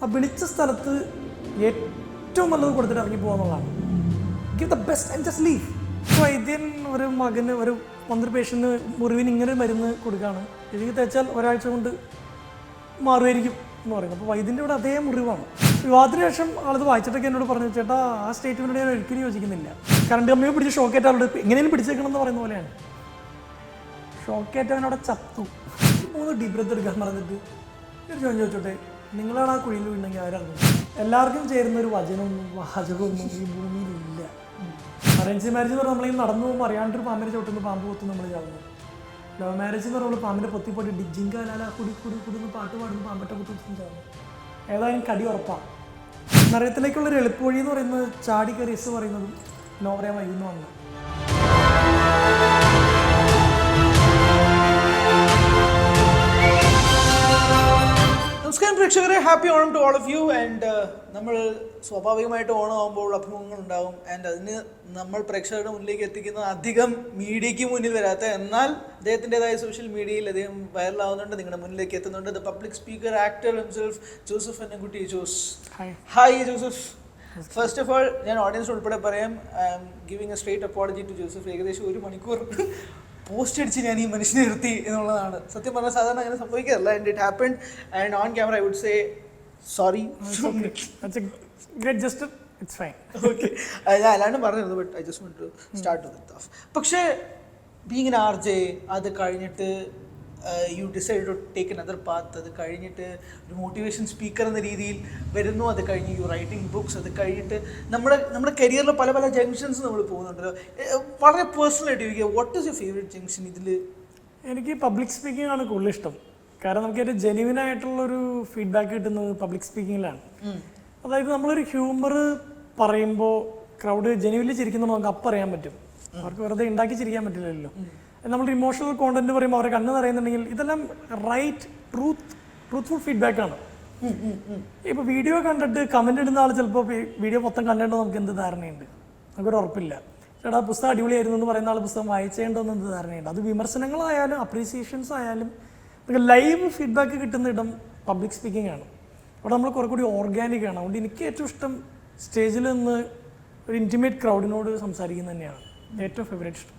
ആ വിളിച്ച സ്ഥലത്ത് ഏറ്റവും നല്ലത് കൊടുത്തിട്ട് ഇറങ്ങി പോകുന്നതാണ്. Give the best and just leave. വൈദ്യൻ ഒരു മകന് ഒരു 12 പേഷ്യന് മുറിവിന് ഇങ്ങനെ മരുന്ന് കൊടുക്കുകയാണ്, ഇതിൽ തേച്ചാൽ ഒരാഴ്ച കൊണ്ട് മാറുമായിരിക്കും എന്ന് പറയുന്നത്. അപ്പോൾ വൈദ്യൻ്റെ ഇവിടെ അതേ മുറിവാണ്. വിവാഹത്തിന് ശേഷം ആളത് വായിച്ചിട്ടൊക്കെ എന്നോട് പറഞ്ഞു, ചേട്ടാ ആ സ്റ്റേറ്റ്മെൻറ്റ് ഞാൻ ഒരിക്കലും യോജിക്കുന്നില്ല. കറണ്ട് കമ്മിയെ പിടിച്ച് ഷോക്കേറ്റ് ആളുടെ എങ്ങനെയും പിടിച്ചേക്കണം എന്ന് പറയുന്ന പോലെയാണ്. ഷോക്കേറ്റ് അവനവിടെ ചത്തു. 3 ഡീപ് ബ്രെത്ത് എടുക്കാൻ പറഞ്ഞിട്ട് ഒരു ചോദ്യം ചോദിച്ചോട്ടെ, നിങ്ങളാണ് ആ കുഴിയിൽ വീണെങ്കിൽ ആരാണ്? എല്ലാവർക്കും ചേരുന്ന ഒരു വചനമൊന്നും വാചകമൊന്നും ഈ ഭൂമിയിലില്ല. അറേഞ്ച് മാരേജ് എന്ന് പറഞ്ഞാൽ നമ്മളിങ്ങനെ നടന്നു പോകുമ്പോൾ അറിയാണ്ടൊരു പാമ്പിനെ ചവിട്ടുന്നു, പാമ്പ് കൊത്തുന്നു, നമ്മൾ ചാവുന്നു. ലവ് മാരേജ് എന്ന് പറയുമ്പോൾ പാമ്പിനെ പൊത്തിപ്പോയിട്ട് ഡിജിങ്കാലാല കുടി കുടി കുടിന്ന് പാട്ട് പാടുന്നു, പാമ്പറ്റ കുത്തും ചാവുന്നു. ഏതായാലും കടി ഉറപ്പാണ്. നരകത്തിലേക്കുള്ളൊരു എളുപ്പവഴി എന്ന് പറയുന്നത് ചാടി കയറി പറയുന്നതും നോവറേ വൈകുന്നു വന്നു. നമസ്കാരം പ്രേക്ഷകരെ, happy Onam to all of you. And നമ്മൾ സ്വാഭാവികമായിട്ട് ഓണം ആകുമ്പോൾ അഭിമുഖങ്ങൾ ഉണ്ടാകും. ആൻഡ് അതിന് നമ്മൾ പ്രേക്ഷകരുടെ മുന്നിലേക്ക് എത്തിക്കുന്ന അധികം മീഡിയയ്ക്ക് മുന്നിൽ വരാത്ത, എന്നാൽ അദ്ദേഹത്തിൻ്റെതായ സോഷ്യൽ മീഡിയയിൽ അദ്ദേഹം വൈറലാവുന്നുണ്ട്, നിങ്ങളുടെ മുന്നിലേക്ക് എത്തുന്നുണ്ട്. The public speaker, actor himself, Joseph Annamkutty. Hi Joseph. First of all ഞാൻ ഓഡിയൻസ് ഉൾപ്പെടെ പറയാം, I am giving a straight apology to Joseph. ഏകദേശം 1 മണിക്കൂർ പോസ്റ്റ് അടിച്ച് ഞാൻ ഈ മനുഷ്യനെ നിർത്തി എന്നുള്ളതാണ്. സത്യം പറഞ്ഞാൽ സാധാരണ അങ്ങനെ സംഭവിക്കാറില്ല. And it happened. And on camera I would say sorry. Okay, ഞാൻ അല്ലാണ്ട് പറഞ്ഞിരുന്നു, but I just want to start with of. പക്ഷേ ബീയിങ് ആൻ RJ, അത് കഴിഞ്ഞിട്ട് you decide to take another path. അത് കഴിഞ്ഞിട്ട് ഒരു മോട്ടിവേഷൻ സ്പീക്കർ എന്ന രീതിയിൽ വരുന്നു. അത് കഴിഞ്ഞ് യു റൈറ്റിംഗ് ബുക്സ്. അത് കഴിഞ്ഞിട്ട് നമ്മുടെ കരിയറിൽ പല പല ജംഗ്ഷൻസ് നമ്മൾ പോകുന്നുണ്ടല്ലോ. വളരെ പേഴ്സണലായിട്ട് ചോദിക്കുക, what is your favourite junction ഇതിൽ? എനിക്ക് പബ്ലിക് സ്പീക്കിംഗ് ആണ് കൂടുതൽ ഇഷ്ടം. കാരണം നമുക്ക് ഏറ്റവും ജെന്യുവൻ ആയിട്ടുള്ളൊരു ഫീഡ്ബാക്ക് കിട്ടുന്നത് പബ്ലിക് സ്പീക്കിങ്ങിലാണ്. അതായത് നമ്മളൊരു ഹ്യൂമർ പറയുമ്പോൾ ക്രൗഡ് ജെന്യുവൻലി ചിരിക്കുന്നത് നമുക്ക് അപ്പം അറിയാൻ പറ്റും. അവർക്ക് വെറുതെ ഉണ്ടാക്കി ചിരിക്കാൻ പറ്റില്ലല്ലോ. നമ്മൾ ഇമോഷണൽ കോണ്ടന്റ് പറയുമ്പോൾ അവരെ കണ്ണ് നിറയുന്നുണ്ടെങ്കിൽ ഇതെല്ലാം റൈറ്റ് ട്രൂത്ത്ഫുൾ ഫീഡ്ബാക്കാണ്. ഇപ്പോൾ വീഡിയോ കണ്ടിട്ട് കമന്റ് ഇടുന്ന ആൾ ചിലപ്പോൾ വീഡിയോ മൊത്തം കണ്ടിട്ടോ നമുക്ക് എന്ത് ധാരണയുണ്ട്? നമുക്കൊരു ഉറപ്പില്ല. ചേട്ടാ പുസ്തകം അടിപൊളിയായിരുന്നു എന്ന് പറയുന്ന ആൾ പുസ്തകം വായിച്ചേണ്ടോന്ന് എന്ത് ധാരണയുണ്ട്? അത് വിമർശനങ്ങളായാലും അപ്രീസിയേഷൻസ് ആയാലും നമുക്ക് ലൈവ് ഫീഡ്ബാക്ക് കിട്ടുന്ന ഇടം പബ്ലിക് സ്പീക്കിംഗ് ആണ്. അവിടെ നമ്മൾ കുറെ കൂടി ഓർഗാനിക് ആണ്. അതുകൊണ്ട് എനിക്ക് ഏറ്റവും ഇഷ്ടം സ്റ്റേജിൽ നിന്ന് ഒരു ഇൻറ്റിമേറ്റ് ക്രൗഡിനോട് സംസാരിക്കുന്നത് തന്നെയാണ് ഏറ്റവും ഫേവറേറ്റ് ഇഷ്ടം.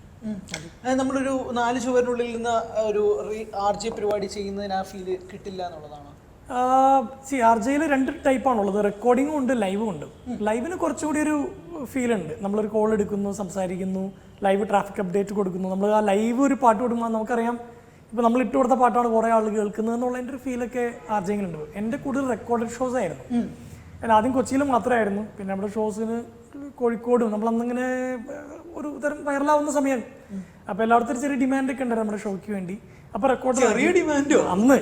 നമ്മളൊരു 4 ചുവരിനുള്ളിൽ നിന്ന് ഒരു RJ പരിപാടി ചെയ്യുന്നതിന് ആ ഫീല് കിട്ടില്ല എന്നുള്ളതാണ്. RJയിൽ 2 ടൈപ്പാണുള്ളത്, റെക്കോർഡിങ്ങും ഉണ്ട്, ലൈവും ഉണ്ട്. ലൈവിന് കുറച്ചുകൂടി ഒരു ഫീൽ ഉണ്ട്. നമ്മളൊരു കോൾ എടുക്കുന്നു, സംസാരിക്കുന്നു, ലൈവ് ട്രാഫിക് അപ്ഡേറ്റ് കൊടുക്കുന്നു. നമ്മൾ ആ ലൈവ് ഒരു പാട്ട് കൊടുക്കുമ്പോൾ നമുക്കറിയാം ഇപ്പോൾ നമ്മൾ ഇട്ട് കൊടുത്ത പാട്ടാണ് കുറേ ആൾ കേൾക്കുന്നത് എന്നുള്ളതിൻ്റെ ഒരു ഫീലൊക്കെ RJയിലുണ്ട്. എൻ്റെ കൂടുതൽ റെക്കോർഡഡ് ഷോസ് ആയിരുന്നു. ഞാൻ ആദ്യം കൊച്ചിയിൽ മാത്രമായിരുന്നു, പിന്നെ നമ്മുടെ ഷോസിന് കോഴിക്കോടും നമ്മളന്നിങ്ങനെ ഒരു തരം വൈറലാവുന്ന സമയം. അപ്പോൾ എല്ലായിടത്തും ചെറിയ ഡിമാൻഡൊക്കെ ഉണ്ട് നമ്മുടെ ഷോയ്ക്ക് വേണ്ടി. അപ്പോൾ റെക്കോർഡ് ചെറിയ ഡിമാൻഡോ അന്ന്.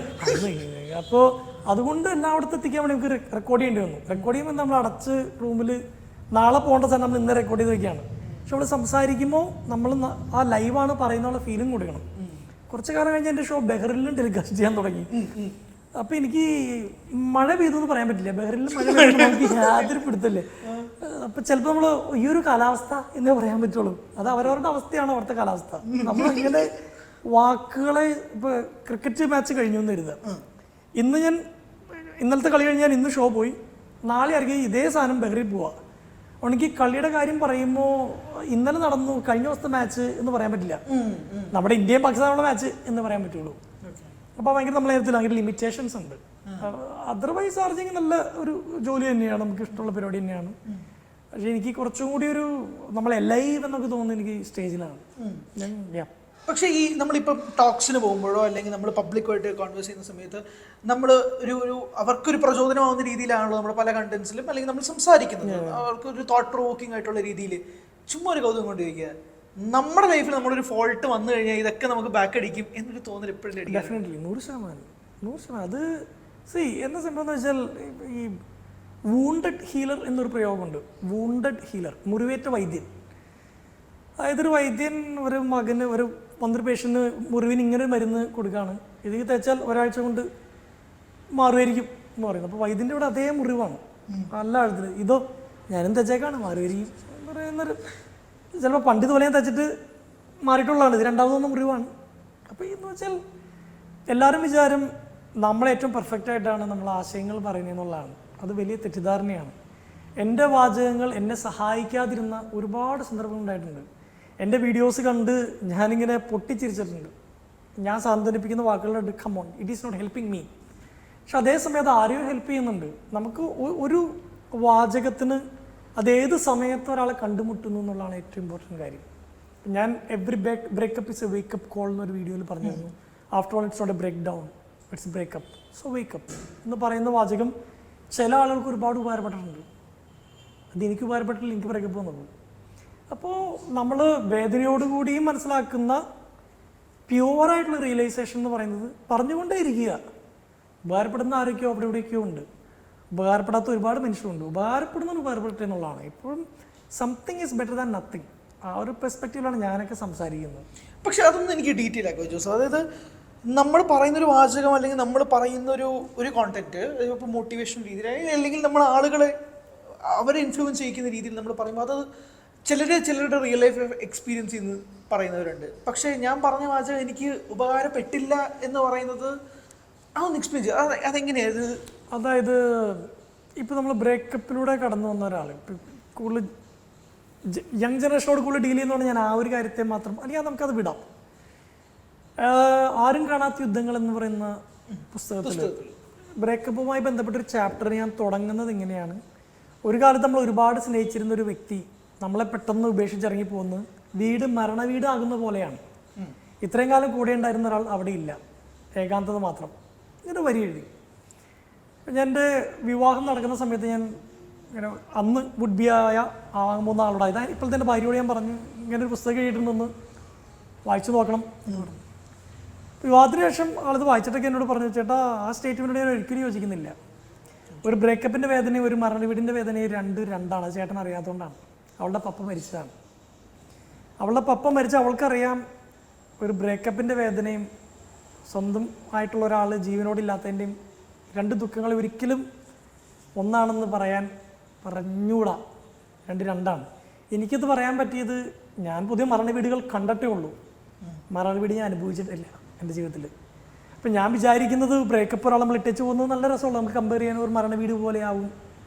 അപ്പോൾ അതുകൊണ്ട് എല്ലായിടത്തും എത്തിക്കാൻ വേണ്ടി നമുക്ക് റെക്കോർഡ് ചെയ്യേണ്ടി വന്നു. റെക്കോർഡ് ചെയ്യുമ്പോൾ നമ്മൾ അടച്ച് റൂമിൽ നാളെ പോകേണ്ട സ്ഥലം നമ്മൾ ഇന്ന് റെക്കോർഡ് ചെയ്ത് വയ്ക്കുകയാണ്. പക്ഷെ നമ്മൾ സംസാരിക്കുമ്പോൾ നമ്മൾ ആ ലൈവാണ് പറയുന്നുള്ള ഫീലിംഗ് കൊടുക്കണം. കുറച്ച് കാലം കഴിഞ്ഞ് എൻ്റെ ഷോ ബഹ്റിനിലും ടെലികാസ്റ്റ് ചെയ്യാൻ തുടങ്ങി. അപ്പോൾ എനിക്ക് മഴ പെയ്തെന്ന് പറയാൻ പറ്റില്ല. ബഹ്റിനിലും മഴ പെയ്യുമ്പോൾ നമുക്ക് യാതൊരു പിടുത്തല്ലേ. അപ്പോൾ ചിലപ്പോൾ നമ്മൾ ഈ ഒരു കാലാവസ്ഥ എന്നേ പറയാൻ പറ്റുള്ളൂ. അത് അവരവരുടെ അവസ്ഥയാണ് അവിടുത്തെ കാലാവസ്ഥ. നമ്മളിങ്ങനെ വാക്കുകളെ ഇപ്പോൾ ക്രിക്കറ്റ് മാച്ച് കഴിഞ്ഞു എന്ന് കരുതുക. ഇന്നലത്തെ കളി കഴിഞ്ഞാൽ ഇന്ന് ഷോ പോയി, നാളെ ഇറങ്ങി ഇതേ സാധനം ബഹ്റിൻ പോവാ. എനിക്ക് കളിയുടെ കാര്യം പറയുമ്പോൾ ഇന്നലെ നടന്നു കഴിഞ്ഞ ദിവസത്തെ മാച്ച് എന്ന് പറയാൻ പറ്റില്ല. നമ്മുടെ ഇന്ത്യയും പാകിസ്ഥാനുള്ള മാച്ച് എന്ന് പറയാൻ പറ്റുള്ളൂ. അപ്പോൾ ഭയങ്കര നമ്മളെ നേരത്തിൽ ഭയങ്കര ലിമിറ്റേഷൻസ് ഉണ്ട്. അതർവൈസ് RJ നല്ല ഒരു ജോലി തന്നെയാണ്, നമുക്ക് ഇഷ്ടമുള്ള പരിപാടി തന്നെയാണ്. പക്ഷെ എനിക്ക് കുറച്ചും കൂടി ഒരു നമ്മളെ ലൈവ് എന്നൊക്കെ തോന്നുന്നത് എനിക്ക് സ്റ്റേജിലാണ്. പക്ഷേ ഈ നമ്മളിപ്പം ടോക്സിന് പോകുമ്പോഴോ അല്ലെങ്കിൽ നമ്മൾ പബ്ലിക്കുമായിട്ട് കോൺവേഴ്സ് ചെയ്യുന്ന സമയത്ത് നമ്മൾ ഒരു അവർക്കൊരു പ്രചോദനമാവുന്ന രീതിയിലാണല്ലോ നമ്മൾ പല കണ്ടന്റ്സിലും അല്ലെങ്കിൽ നമ്മൾ സംസാരിക്കുന്നത്. അവർക്കൊരു തോട്ട് പ്രൊവോക്കിംഗ് ആയിട്ടുള്ള രീതിയിൽ ചുമ്മാ ഒരു കൗതുകം കൊണ്ട് ചോദിക്കുക, നമ്മുടെ ലൈഫിൽ നമ്മളൊരു ഫോൾട്ട് വന്നു കഴിഞ്ഞാൽ ഇതൊക്കെ നമുക്ക് ബാക്ക് അടിക്കും എന്നൊരു തോന്നൽ എപ്പോഴും ഡെഫിനറ്റ്ലി 100%. അത് എന്താ സംഭവം എന്ന് വെച്ചാൽ ഈ വൂണ്ടഡ് ഹീലർ എന്നൊരു പ്രയോഗമുണ്ട്. വൂണ്ടഡ് ഹീലർ, മുറിവേറ്റ വൈദ്യൻ. അതായത് ഒരു വൈദ്യൻ ഒരു മകന് ഒരു 12 പേഷ്യന് മുറിവിന് ഇങ്ങനെ മരുന്ന് കൊടുക്കുകയാണ്, ഇതിൽ തേച്ചാൽ ഒരാഴ്ച കൊണ്ട് മാറുമായിരിക്കും എന്ന് പറയുന്നത്. അപ്പോൾ വൈദ്യൻ്റെ ഇവിടെ അതേ മുറിവാണ്, നല്ല ആഴത്തിൽ. ഇതോ ഞാനും തേച്ചേക്കാണ് മാറുമായിരിക്കും എന്ന് പറയുന്നൊരു, ചിലപ്പോൾ പണ്ട് ഇതുപോലെ ഞാൻ തേച്ചിട്ട് മാറിയിട്ടുള്ളതാണ്, ഇത് രണ്ടാമതൊന്നും മുറിവാണ്. അപ്പോൾ എന്ന് വെച്ചാൽ എല്ലാവരും വിചാരം നമ്മളേറ്റവും പെർഫെക്റ്റ് ആയിട്ടാണ് നമ്മൾ ആശയങ്ങൾ പറയുന്നത് എന്നുള്ളതാണ്. അത് വലിയ തെറ്റിദ്ധാരണയാണ്. എൻ്റെ വാചകങ്ങൾ എന്നെ സഹായിക്കാതിരുന്ന ഒരുപാട് സന്ദർഭങ്ങൾ ഉണ്ടായിട്ടുണ്ട്. എൻ്റെ വീഡിയോസ് കണ്ട് ഞാനിങ്ങനെ പൊട്ടിച്ചിരിച്ചിട്ടുണ്ട്. ഞാൻ സാന്ത്വനിപ്പിക്കുന്ന വാക്കുകളുടെ come on, it is not helping me. പക്ഷെ അതേസമയം അത് ആരെയോ ഹെൽപ്പ് ചെയ്യുന്നുണ്ട്. നമുക്ക് ഒരു വാചകത്തിന് അതേത് സമയത്ത് ഒരാളെ കണ്ടുമുട്ടുന്നു എന്നുള്ളതാണ് ഏറ്റവും ഇമ്പോർട്ടൻറ്റ് കാര്യം. ഞാൻ every breakup is a wake up call എന്നൊരു വീഡിയോയിൽ പറഞ്ഞിരുന്നു. After all it's not a break down, it's breakup, so wake up എന്ന് പറയുന്ന വാചകം ചില ആളുകൾക്ക് ഒരുപാട് ഉപകാരപ്പെട്ടിട്ടുണ്ട്. അത് എനിക്ക് ഉപകാരപ്പെട്ടില്ല, എനിക്ക് ബ്രേക്കപ്പ് വന്നത്. അപ്പോൾ നമ്മൾ വേദനയോടുകൂടിയും മനസ്സിലാക്കുന്ന പ്യുവറായിട്ടുള്ള റിയലൈസേഷൻ എന്ന് പറയുന്നത് പറഞ്ഞുകൊണ്ടേ ഇരിക്കുക. ഉപകാരപ്പെടുന്ന ആരൊക്കെയോ അവിടെ ഇവിടെയൊക്കെയോ ഉണ്ട്, ഉപകാരപ്പെടാത്ത ഒരുപാട് മനുഷ്യരുണ്ട്. ഉപകാരപ്പെടട്ടെ എന്നുള്ളതാണ് എപ്പോഴും. Something is better than nothing. ആ ഒരു പെർസ്പെക്റ്റീവിലാണ് ഞാനൊക്കെ സംസാരിക്കുന്നത്. പക്ഷെ അതൊന്നും എനിക്ക് ഡീറ്റെയിൽ ആക്കുക ജോസ്. അതായത് നമ്മൾ പറയുന്നൊരു വാചകം അല്ലെങ്കിൽ നമ്മൾ പറയുന്നൊരു കോണ്ടന്റ്, ഇപ്പോൾ മോട്ടിവേഷൻ രീതിയിൽ അല്ലെങ്കിൽ നമ്മൾ ആളുകളെ അവരെ ഇൻഫ്ലുവൻസ് ചെയ്യിക്കുന്ന രീതിയിൽ നമ്മൾ പറയുമ്പോൾ അത് ചിലരുടെ റിയൽ ലൈഫ് എക്സ്പീരിയൻസ് ചെയ്യുന്ന പറയുന്നവരുണ്ട്. പക്ഷേ ഞാൻ പറഞ്ഞ വാചകം എനിക്ക് ഉപകാരപ്പെട്ടില്ല എന്ന് പറയുന്നത് അതൊന്ന് എക്സ്പ്ലെയിൻ ചെയ്യുക. അതെങ്ങനെയാണ്? അതായത് ഇപ്പോൾ നമ്മൾ ബ്രേക്കപ്പിലൂടെ കടന്നു വന്ന ഒരാൾ, കൂടുതൽ യങ് ജനറേഷനോട് കൂടുതൽ ഡീൽ ചെയ്യുന്നതുകൊണ്ട് ഞാൻ ആ ഒരു കാര്യത്തെ മാത്രം, അല്ലെങ്കിൽ നമുക്കത് വിടാം. ആരും കാണാത്ത യുദ്ധങ്ങൾ എന്ന് പറയുന്ന പുസ്തകത്തിൽ ബ്രേക്കപ്പുമായി ബന്ധപ്പെട്ടൊരു ചാപ്റ്റർ ഞാൻ തുടങ്ങുന്നത് ഇങ്ങനെയാണ്. ഒരു കാലത്ത് നമ്മൾ ഒരുപാട് സ്നേഹിച്ചിരുന്ന ഒരു വ്യക്തി നമ്മളെ പെട്ടെന്ന് ഉപേക്ഷിച്ചിറങ്ങി പോകുന്നു. വീട് മരണവീട് ആകുന്ന പോലെയാണ്. ഇത്രയും കാലം കൂടെ ഉണ്ടായിരുന്ന ഒരാൾ അവിടെ ഇല്ല, ഏകാന്തത മാത്രം. ഇങ്ങനെ വരി എഴുതി. ഞാൻ എൻ്റെ വിവാഹം നടക്കുന്ന സമയത്ത് ഞാൻ ഇങ്ങനെ അന്ന് വുഡ് ബി ആകാൻ പോകുന്ന ആളോട്, അതായത് ഇപ്പോഴത്തെ എൻ്റെ ഭാര്യയോട് ഞാൻ പറഞ്ഞു, ഇങ്ങനെ ഒരു പുസ്തകം എഴുതിയിട്ടുണ്ടെന്ന് വായിച്ചു നോക്കണം എന്ന് പറഞ്ഞു. വിവാഹത്തിന് ശേഷം ആളത് വായിച്ചിട്ടൊക്കെ എന്നോട് പറഞ്ഞു, ചേട്ടാ ആ സ്റ്റേറ്റ്മെൻറ്റോട് ഞാൻ ഒരിക്കലും യോജിക്കുന്നില്ല. ഒരു ബ്രേക്കപ്പിൻ്റെ വേദനയും ഒരു മരണവീടിൻ്റെ വേദനയും രണ്ടാണ്. അത് ചേട്ടൻ അറിയാത്തതുകൊണ്ടാണ്. അവളുടെ പപ്പ മരിച്ചതാണ്. അവളുടെ പപ്പ മരിച്ച അവൾക്കറിയാം ഒരു ബ്രേക്കപ്പിൻ്റെ വേദനയും സ്വന്തം ആയിട്ടുള്ള ഒരാൾ ജീവനോടില്ലാത്തതിൻ്റെയും രണ്ട് ദുഃഖങ്ങൾ ഒരിക്കലും ഒന്നാണെന്ന് പറഞ്ഞൂടാ. രണ്ടാണ്. എനിക്കത് പറയാൻ പറ്റിയത്, ഞാൻ പുതിയ മരണവീടുകൾ കണ്ടിട്ടേ ഉള്ളൂ. മരണവീട് ഞാൻ അനുഭവിച്ചിട്ടില്ല എൻ്റെ ജീവിതത്തിൽ. അപ്പം ഞാൻ വിചാരിക്കുന്നത് ബ്രേക്കപ്പ് ഒരാൾ നമ്മൾ ഇട്ടേച്ച് പോകുന്നത് നല്ല രസമുള്ളൂ, നമുക്ക് കമ്പയർ ചെയ്യാൻ ഒരു മരണവീട് പോലെ ആവും.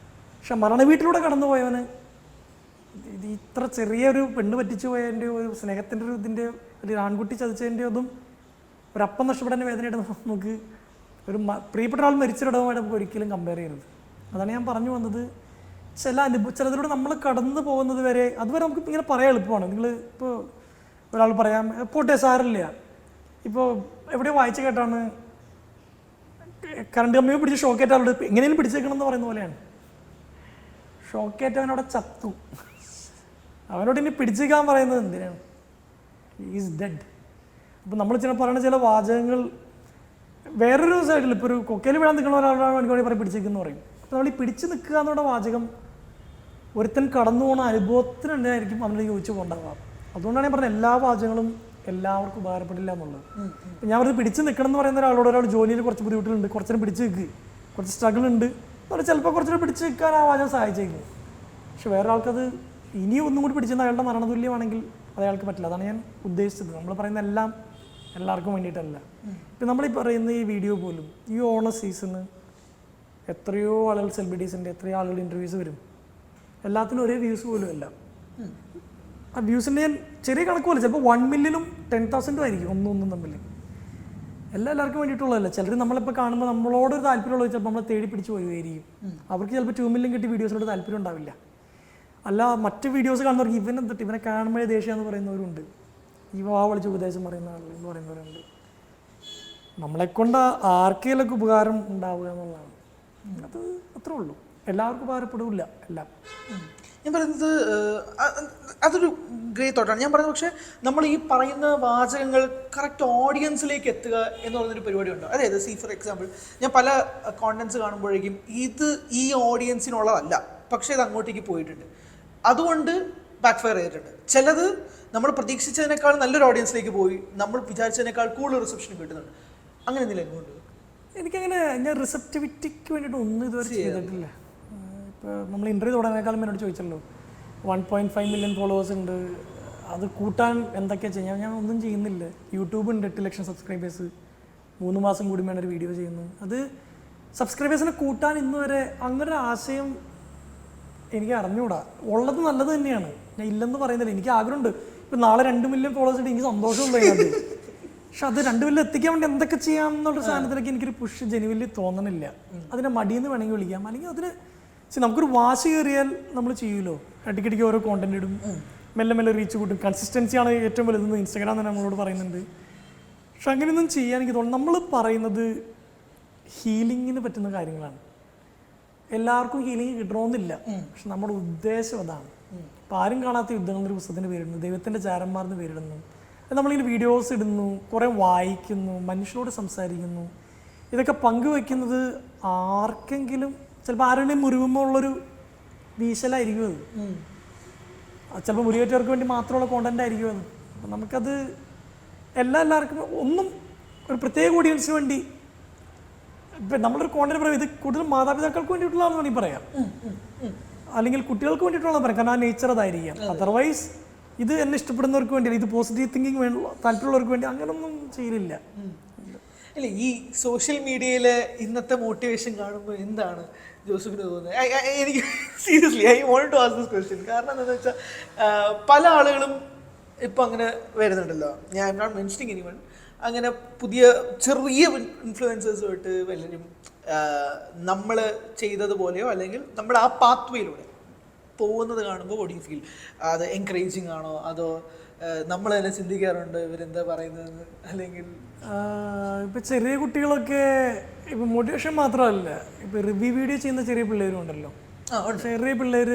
പക്ഷെ മരണവീട്ടിലൂടെ കടന്നു പോയവന് ഇത് ഇത്ര ചെറിയൊരു പെണ്ണ് പറ്റിച്ചു പോയതിൻ്റെ ഒരു സ്നേഹത്തിൻ്റെ ഒരു ഇതിൻ്റെ ഒരു ആൺകുട്ടി ചതിച്ചതിൻ്റെ ഒന്നും ഒരപ്പം നഷ്ടപ്പെടേണ്ട വേദനയായിട്ട് നമുക്ക് ഒരു പ്രിയപ്പെട്ട ആൾ മരിച്ചിടവുമായിട്ട് നമുക്ക് ഒരിക്കലും കമ്പയർ ചെയ്യരുത്. അതാണ് ഞാൻ പറഞ്ഞു വന്നത്. ചിലതിലൂടെ നമ്മൾ കടന്നു പോകുന്നത് വരെ അതുവരെ നമുക്ക് ഇങ്ങനെ പറയാൻ എളുപ്പമാണ്. നിങ്ങൾ ഇപ്പോൾ ഒരാൾ പറയാം പോട്ടെ സാറില്ല, ഇപ്പോൾ എവിടെയോ വായിച്ചു കേട്ടാണ് കറണ്ട് കമ്മിയോ പിടിച്ച് ഷോക്കേറ്റ ആളോട് എങ്ങനെയും പിടിച്ചേക്കണം എന്ന് പറയുന്ന പോലെയാണ്. ഷോക്കേറ്റവൻ അവിടെ ചത്തു, അവനോട് ഇനി പിടിച്ചേക്കാൻ പറയുന്നത് എന്തിനാണ്? Is dead. അപ്പോൾ നമ്മൾ പറയുന്ന ചില വാചകങ്ങൾ വേറൊരു സൈഡിൽ, ഇപ്പോൾ ഒരു കൊക്കയിൽ വീഴാൻ നിൽക്കുന്ന ഒരാളാണ് എനിക്ക് വേണ്ടി പറയും പിടിച്ചേക്കെന്ന് പറയും. അപ്പോൾ നമ്മൾ ഈ പിടിച്ച് നിൽക്കുക എന്നുള്ള വാചകം ഒരുത്തൻ കടന്നു പോകുന്ന അനുഭവത്തിനുണ്ടായിരിക്കും അവനോട് ചോദിച്ചു പോകേണ്ടതാവാം. അതുകൊണ്ടാണ് ഞാൻ പറഞ്ഞത് എല്ലാ വാചകങ്ങളും എല്ലാവർക്കും ഉപകാരപ്പെടില്ല എന്നുള്ളത്. ഇപ്പം ഞാൻ പറഞ്ഞത് പിടിച്ച് നിൽക്കണം എന്ന് പറയുന്ന ഒരാൾ ജോലിയിൽ കുറച്ച് ബുദ്ധിമുട്ടുണ്ട്, കുറച്ചിനും പിടിച്ച് നിൽക്കുക, കുറച്ച് സ്ട്രഗിൾ ഉണ്ട്, അതുകൊണ്ട് ചിലപ്പോൾ കുറച്ചുകൂടി പിടിച്ച് നിൽക്കാൻ ആ വാചകം സഹായിച്ചേക്കും. പക്ഷെ വേറെ ആൾക്കത് ഇനി ഒന്നും കൂടി പിടിച്ചെന്ന് അയാളുടെ മരണതുല്യമാണെങ്കിൽ അത് അയാൾക്ക് പറ്റില്ല. അതാണ് ഞാൻ ഉദ്ദേശിച്ചത്. നമ്മൾ പറയുന്ന എല്ലാം എല്ലാവർക്കും വേണ്ടിയിട്ടല്ല. ഇപ്പം നമ്മളീ പറയുന്ന ഈ വീഡിയോ പോലും ഈ ഓണ സീസണ് എത്രയോ ആളുകൾ സെലിബ്രിറ്റീസിൻ്റെ എത്രയോ ആളുകൾ ഇൻ്റർവ്യൂസ് വരും, എല്ലാത്തിനും ഒരേ വ്യൂസ് പോലും അല്ല. ആ വ്യൂസിൻ്റെ ഞാൻ ചെറിയ കണക്ക് പോലെ ചിലപ്പോൾ 1 മില്യനും 10,000 ആയിരിക്കും ഒന്നും തമ്മിൽ. എല്ലാവർക്കും വേണ്ടിയിട്ടുള്ളതല്ല. ചിലർ നമ്മളിപ്പോൾ കാണുമ്പോൾ നമ്മളോടൊരു താല്പര്യമുള്ളത് ചിലപ്പോൾ നമ്മളെ തേടി പിടിച്ച് പോയിരിക്കും. അവർക്ക് ചിലപ്പോൾ 2 മില്യൺ കിട്ടിയ വീഡിയോസിനോട് താല്പര്യം ഉണ്ടാവില്ല. അല്ല മറ്റ് വീഡിയോസ് കാണുന്നവർക്ക് ഇവനെ കാണുമ്പോഴേ ദേഷ്യമെന്ന് പറയുന്നവരുണ്ട്, ഈ വാ വിളിച്ച് ഉപദേശം പറയുന്ന ആളെന്ന് പറയുന്നവരുണ്ട്. നമ്മളെക്കൊണ്ട് ആർക്കെങ്കിലൊക്കെ ഉപകാരം ഉണ്ടാവുക എന്നുള്ളതാണ്. അത് അത്രേ ഉള്ളൂ. എല്ലാവർക്കും ഉപകാരപ്പെടില്ല എല്ലാം. ഞാൻ പറയുന്നത് അതൊരു ഗ്രേറ്റ് തോട്ടാണ് ഞാൻ പറയുന്നത്. പക്ഷേ നമ്മൾ ഈ പറയുന്ന വാചകങ്ങൾ കറക്റ്റ് ഓഡിയൻസിലേക്ക് എത്തുക എന്ന് പറയുന്നൊരു പരിപാടി ഉണ്ടോ? അതായത് ഫോർ എക്സാമ്പിൾ ഞാൻ പല കോണ്ടൻസ് കാണുമ്പോഴേക്കും ഇത് ഈ ഓഡിയൻസിനുള്ളതല്ല, പക്ഷേ ഇത് അങ്ങോട്ടേക്ക് പോയിട്ടുണ്ട്, അതുകൊണ്ട് ബാക്ക് ഫയർ ചെയ്തിട്ടുണ്ട്. ചിലത് നമ്മൾ പ്രതീക്ഷിച്ചതിനേക്കാൾ നല്ലൊരു ഓഡിയൻസിലേക്ക് പോയി, നമ്മൾ വിചാരിച്ചതിനേക്കാൾ കൂടുതൽ റിസപ്ഷൻ കിട്ടുന്നുണ്ട്. അങ്ങനെ എന്തെങ്കിലും എന്തുകൊണ്ട്? എനിക്കങ്ങനെ ഞാൻ റിസപ്റ്റിവിറ്റിക്ക് വേണ്ടിയിട്ട് ഒന്നും ഇതുവരെ ചെയ്തിട്ടില്ല. ഇപ്പോൾ നമ്മൾ ഇൻ്റർവ്യൂ തുടങ്ങിയേക്കാളും എന്നോട് ചോദിച്ചല്ലോ 1.5 മില്യൺ ഫോളോവേഴ്സ് ഉണ്ട്, അത് കൂട്ടാൻ എന്തൊക്കെയാണ് ചെയ്യാം? ഞാൻ ഒന്നും ചെയ്യുന്നില്ല. യൂട്യൂബ് ഉണ്ട് 8 ലക്ഷം സബ്സ്ക്രൈബേഴ്സ്, 3 മാസം കൂടി വേണ്ട ഒരു വീഡിയോ ചെയ്യുന്നു. അത് സബ്സ്ക്രൈബേഴ്സിനെ കൂട്ടാൻ ഇന്ന് വരെ അങ്ങനെ ഒരു ആശയം എനിക്ക് അറിഞ്ഞുകൂടാ. ഉള്ളത് നല്ലത് തന്നെയാണ്, ഞാൻ ഇല്ലെന്ന് പറയുന്നില്ല. എനിക്ക് ആഗ്രഹമുണ്ട് ഇപ്പം നാളെ 2 മില്യൺ ഫോളോവേഴ്സ് ഇട്ട് എനിക്ക് സന്തോഷമുണ്ട് അതിനകത്ത്. പക്ഷെ അത് 2 മില്യൺ എത്തിക്കാൻ വേണ്ടി എന്തൊക്കെ ചെയ്യാം എന്നുള്ള സാധനത്തിലേക്ക് എനിക്കൊരു പുഷ് ജെനുവിൻലി തോന്നണില്ല. അതിനെ മടിയെന്ന് വേണമെങ്കിൽ വിളിക്കാം, അല്ലെങ്കിൽ അതിന് നമുക്കൊരു വാശി കയറിയാൽ നമ്മൾ ചെയ്യുമല്ലോ. ഇടയ്ക്കിടയ്ക്ക് ഓരോ കോണ്ടന്റ് ഇടും, മെല്ലെ മെല്ലെ റീച്ച് കൂട്ടും. കൺസിസ്റ്റൻസിയാണ് ഏറ്റവും വലുതെന്ന് ഇൻസ്റ്റാഗ്രാം തന്നെ നമ്മളോട് പറയുന്നുണ്ട്. പക്ഷെ അങ്ങനെയൊന്നും ചെയ്യാൻ എനിക്ക് തോന്നുന്നു. നമ്മൾ പറയുന്നത് ഹീലിങ്ങിന് പറ്റുന്ന കാര്യങ്ങളാണ്. എല്ലാവർക്കും ഹീലിംഗ് കിട്ടണമെന്നില്ല, പക്ഷെ നമ്മുടെ ഉദ്ദേശം അതാണ്. ഇപ്പം ആരും കാണാത്ത യുദ്ധങ്ങൾ എന്നൊരു പുസ്തകത്തിൻ്റെ പേരിടുന്നു, ദൈവത്തിൻ്റെ ചാരന്മാർന്ന് പേരിടുന്നു. നമ്മളിങ്ങനെ വീഡിയോസ് ഇടുന്നു, കുറേ വായിക്കുന്നു, മനുഷ്യരോട് സംസാരിക്കുന്നു. ഇതൊക്കെ പങ്കുവെക്കുന്നത് ആർക്കെങ്കിലും ചിലപ്പോൾ ആരുടെയും മുറിവുമ്പോൾ ഉള്ളൊരു വീശലായിരിക്കും അത്. ചിലപ്പോൾ മുറിവേറ്റവർക്ക് വേണ്ടി മാത്രമുള്ള കോണ്ടന്റ് ആയിരിക്കും അത്. അപ്പം നമുക്കത് എല്ലാവർക്കും ഒന്നും ഒരു പ്രത്യേക ഓഡിയൻസിന് വേണ്ടി ഇപ്പം നമ്മളൊരു കോണ്ടന്റ് പറയാം, ഇത് കൂടുതൽ മാതാപിതാക്കൾക്ക് വേണ്ടിയിട്ടുള്ളതാണെന്ന് വേണമെങ്കിൽ പറയാം, അല്ലെങ്കിൽ കുട്ടികൾക്ക് വേണ്ടിയിട്ടുള്ളതെന്ന് പറയാം. കാരണം ആ നേച്ചർ അതായിരിക്കാം. അതർവൈസ് ഇത് എന്നെ ഇഷ്ടപ്പെടുന്നവർക്ക് വേണ്ടി, ഇത് പോസിറ്റീവ് തിങ്കിങ് താല്പര്യമുള്ളവർക്ക് വേണ്ടി അങ്ങനൊന്നും ചെയ്യലില്ല. അല്ല, ഈ സോഷ്യൽ മീഡിയയിലെ ഇന്നത്തെ മോട്ടിവേഷൻ കാണുമ്പോൾ എന്താണ് ജോസഫിന് തോന്നുന്നത്? എനിക്ക് seriously I want to ask this question. കാരണം എന്താണെന്ന് വെച്ചാൽ പല ആളുകളും ഇപ്പം അങ്ങനെ വരുന്നുണ്ടല്ലോ. ഞാൻ ഐം നോട്ട് മെൻഷനിങ് എനിവൺ. അങ്ങനെ പുതിയ ചെറിയ ഇൻഫ്ലുവൻസേഴ്സുമായിട്ട് വല്ലരും നമ്മൾ ചെയ്തതുപോലെയോ അല്ലെങ്കിൽ നമ്മുടെ ആ പാത്വേയിലൂടെ പോകുന്നത് കാണുമ്പോൾ വോട്ട് യു ഫീൽ? അത് എൻകറേജിങ് ആണോ, അതോ നമ്മൾ തന്നെ ചിന്തിക്കാറുണ്ട് ഇവരെന്താ പറയുന്നതെന്ന്? അല്ലെങ്കിൽ ഇപ്പം ചെറിയ കുട്ടികളൊക്കെ ഇപ്പം മോട്ടിവേഷൻ മാത്രമല്ല, ഇപ്പം റിവ്യൂ വീഡിയോ ചെയ്യുന്ന ചെറിയ പിള്ളേരും ഉണ്ടല്ലോ. ചെറിയ പിള്ളേർ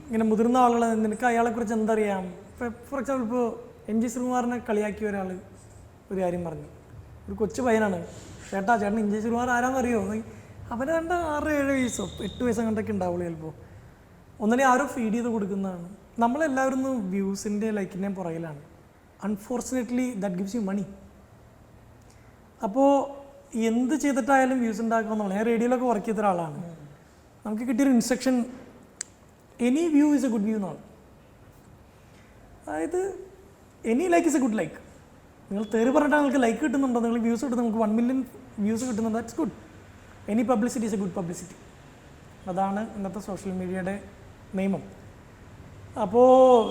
ഇങ്ങനെ മുതിർന്ന ആളുകളെ നിനക്ക് അയാളെക്കുറിച്ച് എന്തറിയാം. ഇപ്പം ഫോർ എക്സാമ്പിൾ ഇപ്പോൾ MG ശ്രീകുമാറിനെ കളിയാക്കിയ ഒരാൾ ഒരു കാര്യം പറഞ്ഞു. ഒരു കൊച്ചു പയ്യനാണ്, ചേട്ടാ MG ശ്രീകുമാർ ആരാന്നറിയോ? അവന് കണ്ട 6-7 വയസ്സോ 8 വയസ്സോ കണ്ടൊക്കെ ഉണ്ടാവുള്ളൂ ചിലപ്പോൾ. ഒന്നിനെ ആരോ ഫീഡ് ചെയ്ത് കൊടുക്കുന്നതാണ്. നമ്മളെല്ലാവരും വ്യൂസിൻ്റെ ലൈക്കിൻ്റെയും പുറകിലാണ്. അൺഫോർച്ചുനേറ്റ്ലി ദാറ്റ് ഗിവ്സ് യു മണി. അപ്പോൾ എന്ത് ചെയ്തിട്ടായാലും വ്യൂസ് ഉണ്ടാക്കുമെന്നുള്ള, ഞാൻ റേഡിയോയിലൊക്കെ വർക്ക് ചെയ്ത ഒരാളാണ്. നമുക്ക് കിട്ടിയൊരു instruction any view is a good view എന്നാണ്. അതായത് any like is a good like. നിങ്ങൾ തെറി പറഞ്ഞിട്ട് നിങ്ങൾക്ക് ലൈക്ക് കിട്ടുന്നുണ്ടോ, നിങ്ങൾ വ്യൂസ് കിട്ടുന്നു, നിങ്ങൾക്ക് 1 മില്യൺ വ്യൂസ് കിട്ടുന്നുണ്ട്, that's good. Any publicity is a good publicity. അതാണ് ഇന്നത്തെ സോഷ്യൽ മീഡിയയുടെ നിയമം. അപ്പോൾ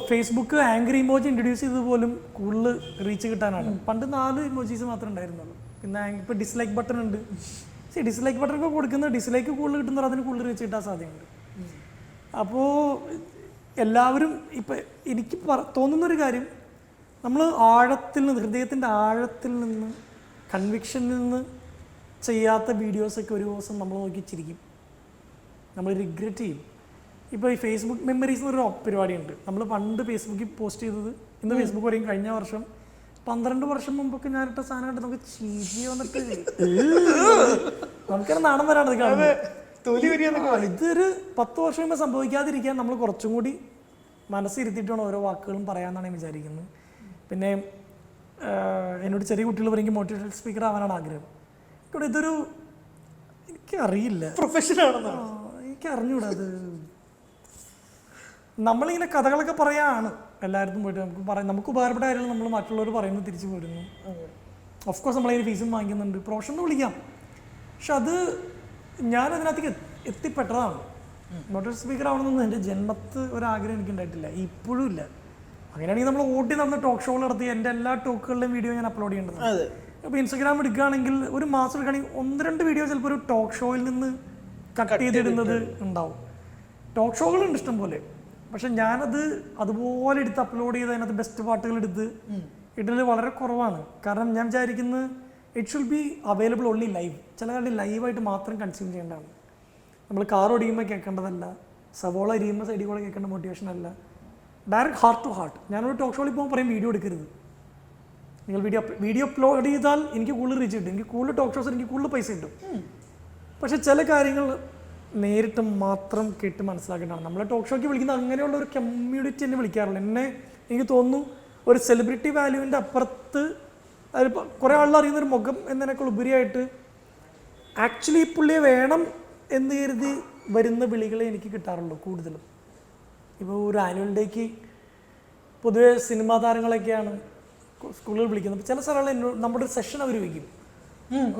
ഫേസ്ബുക്ക് ആംഗ്രി ഇമോജി ഇൻട്രൊഡ്യൂസ് ചെയ്തത് പോലും കൂടുതൽ റീച്ച് കിട്ടാനാണ്. പണ്ട് 4 ഇമോജീസ് മാത്രമേ ഉണ്ടായിരുന്നുള്ളൂ. പിന്നെ ഇപ്പോൾ ഡിസ്ലൈക്ക് ബട്ടൺ ഉണ്ട്. ശരി, ഡിസ്ലൈക്ക് ബട്ടൺ ഒക്കെ കൊടുക്കുന്നത് ഡിസ്ലൈക്ക് കൂടുതൽ കിട്ടുന്നവർ അതിന് കൂടുതൽ റീച്ച് കിട്ടാൻ സാധ്യതയുണ്ട്. അപ്പോൾ എല്ലാവരും ഇപ്പം എനിക്ക് തോന്നുന്നൊരു കാര്യം, നമ്മൾ ആഴത്തിൽ നിന്ന്, ഹൃദയത്തിൻ്റെ ആഴത്തിൽ നിന്ന്, കൺവിക്ഷനിൽ നിന്ന് ചെയ്യാത്ത വീഡിയോസൊക്കെ ഒരു ദിവസം നമ്മൾ നോക്കി ചിരിക്കും, നമ്മൾ റിഗ്രറ്റ് ചെയ്യും. ഇപ്പോൾ ഈ ഫേസ്ബുക്ക് മെമ്മറീസ് എന്നൊരു പരിപാടിയുണ്ട്. നമ്മൾ പണ്ട് ഫേസ്ബുക്കിൽ പോസ്റ്റ് ചെയ്തത് ഇന്ന് ഫേസ്ബുക്ക് പറയും കഴിഞ്ഞ വർഷം 12 വർഷം മുമ്പൊക്കെ ഞാനിട്ട സാധനം കണ്ട് നമുക്ക് ചിരി വന്നിട്ട് നമുക്കത് നാണം വരാണ് കാണുന്നത്. ഇതൊരു 10 വർഷം മുമ്പ് സംഭവിക്കാതിരിക്കാൻ നമ്മൾ കുറച്ചും കൂടി മനസ്സിരുത്തിയിട്ടാണ് ഓരോ വാക്കുകളും പറയാമെന്നാണ് ഞാൻ വിചാരിക്കുന്നത്. പിന്നെ എന്നോട് ചെറിയ കുട്ടികൾ പറയും മോട്ടിവേഷണൽ സ്പീക്കർ ആവാനാണ് ആഗ്രഹം. ഇവിടെ ഇതൊരു എനിക്കറിയില്ല, പ്രൊഫഷനാണെന്നാണ് എനിക്കറിഞ്ഞൂടാ. അത് നമ്മളിങ്ങനെ കഥകളൊക്കെ പറയാണ് എല്ലായിടത്തും പോയിട്ട്, നമുക്ക് ഉപകാരപ്പെട്ട കാര്യങ്ങൾ നമ്മൾ മറ്റുള്ളവർ പറയുന്നത് തിരിച്ചു പോരുന്നു. ഓഫ്കോഴ്സ് നമ്മളതിന് ഫീസും വാങ്ങിക്കുന്നുണ്ട്, പ്രൊഫഷണൽ വിളിക്കാം. പക്ഷെ അത് ഞാനതിനകത്തേക്ക് എത്തിപ്പെട്ടതാണ്. മോട്ടിവേഷൻ സ്പീക്കർ ആവണമെന്നൊന്നും എൻ്റെ ജന്മത്ത് ഒരാഗ്രഹം എനിക്കുണ്ടായിട്ടില്ല, ഇപ്പോഴും ഇല്ല. അങ്ങനെയാണെങ്കിൽ നമ്മൾ ഓടി നടന്ന് ടോക്ക് ഷോകൾ നടത്തി എൻ്റെ എല്ലാ ടോക്കുകളുടെയും വീഡിയോ ഞാൻ അപ്ലോഡ് ചെയ്യേണ്ടത്. അപ്പോൾ ഇൻസ്റ്റാഗ്രാം എടുക്കുകയാണെങ്കിൽ ഒരു മാസം എടുക്കുകയാണെങ്കിൽ 1-2 വീഡിയോ ചിലപ്പോൾ ഒരു ടോക്ക് ഷോയിൽ നിന്ന് കട്ട് ചെയ്തിടുന്നത് ഉണ്ടാവും. ടോക്ക് ഷോകളുണ്ട് ഇഷ്ടം പോലെ. പക്ഷെ ഞാനത് അതുപോലെ എടുത്ത് അപ്ലോഡ് ചെയ്ത് അതിനകത്ത് ബെസ്റ്റ് പാട്ടുകൾ എടുത്ത് ഇടൽ വളരെ കുറവാണ്. കാരണം ഞാൻ വിചാരിക്കുന്നത് it should be available only live. ചില കാര്യം ലൈവായിട്ട് മാത്രം കൺസ്യൂം ചെയ്യേണ്ടതാണ്. നമ്മൾ കാർ ഓടിക്കുമ്പോൾ കേൾക്കേണ്ടതല്ല, സവോള എരിയുമ്പോൾ സൈഡിൽ കൂടെ കേൾക്കേണ്ട മോട്ടിവേഷൻ അല്ല, ഡയറക്റ്റ് ഹാർട്ട് ടു ഹാർട്ട്. ഞാനൊരു ടോക്ക് ഷോയിൽ പോകുമ്പോൾ പറയും വീഡിയോ എടുക്കരുത്. നിങ്ങൾ വീഡിയോ അപ്ലോഡ് ചെയ്താൽ എനിക്ക് കൂടുതൽ റീച്ച് കിട്ടും, എനിക്ക് കൂടുതൽ ടോക്ക് ഷോസ് എനിക്ക് കൂടുതൽ പൈസ കിട്ടും. പക്ഷെ ചില കാര്യങ്ങൾ നേരിട്ട് മാത്രം കേട്ട് മനസ്സിലാക്കേണ്ടതാണ്. നമ്മളെ ടോക്ക് ഷോയ്ക്ക് വിളിക്കുന്ന അങ്ങനെയുള്ള ഒരു കമ്മ്യൂണിറ്റി എന്നെ വിളിക്കാറുള്ളൂ. എനിക്ക് തോന്നുന്നു ഒരു സെലിബ്രിറ്റി വാല്യൂവിൻ്റെ അപ്പുറത്ത് അതിൽ കുറേ ആളുകൾ അറിയുന്നൊരു മുഖം എന്നതിനേക്കാൾ ഉപരിയായിട്ട് ആക്ച്വലി പുള്ളിയെ വേണം എന്ന് കരുതി വരുന്ന വിളികളെ എനിക്ക് കിട്ടാറുള്ളൂ കൂടുതലും. ഇപ്പോൾ ഒരു ആനുവൽ ഡേക്ക് പൊതുവെ സിനിമാ താരങ്ങളൊക്കെയാണ് സ്കൂളുകൾ വിളിക്കുന്നത്. അപ്പോൾ ചില സ്ഥലങ്ങളിൽ നമ്മുടെ ഒരു സെഷൻ അവർ വയ്ക്കും,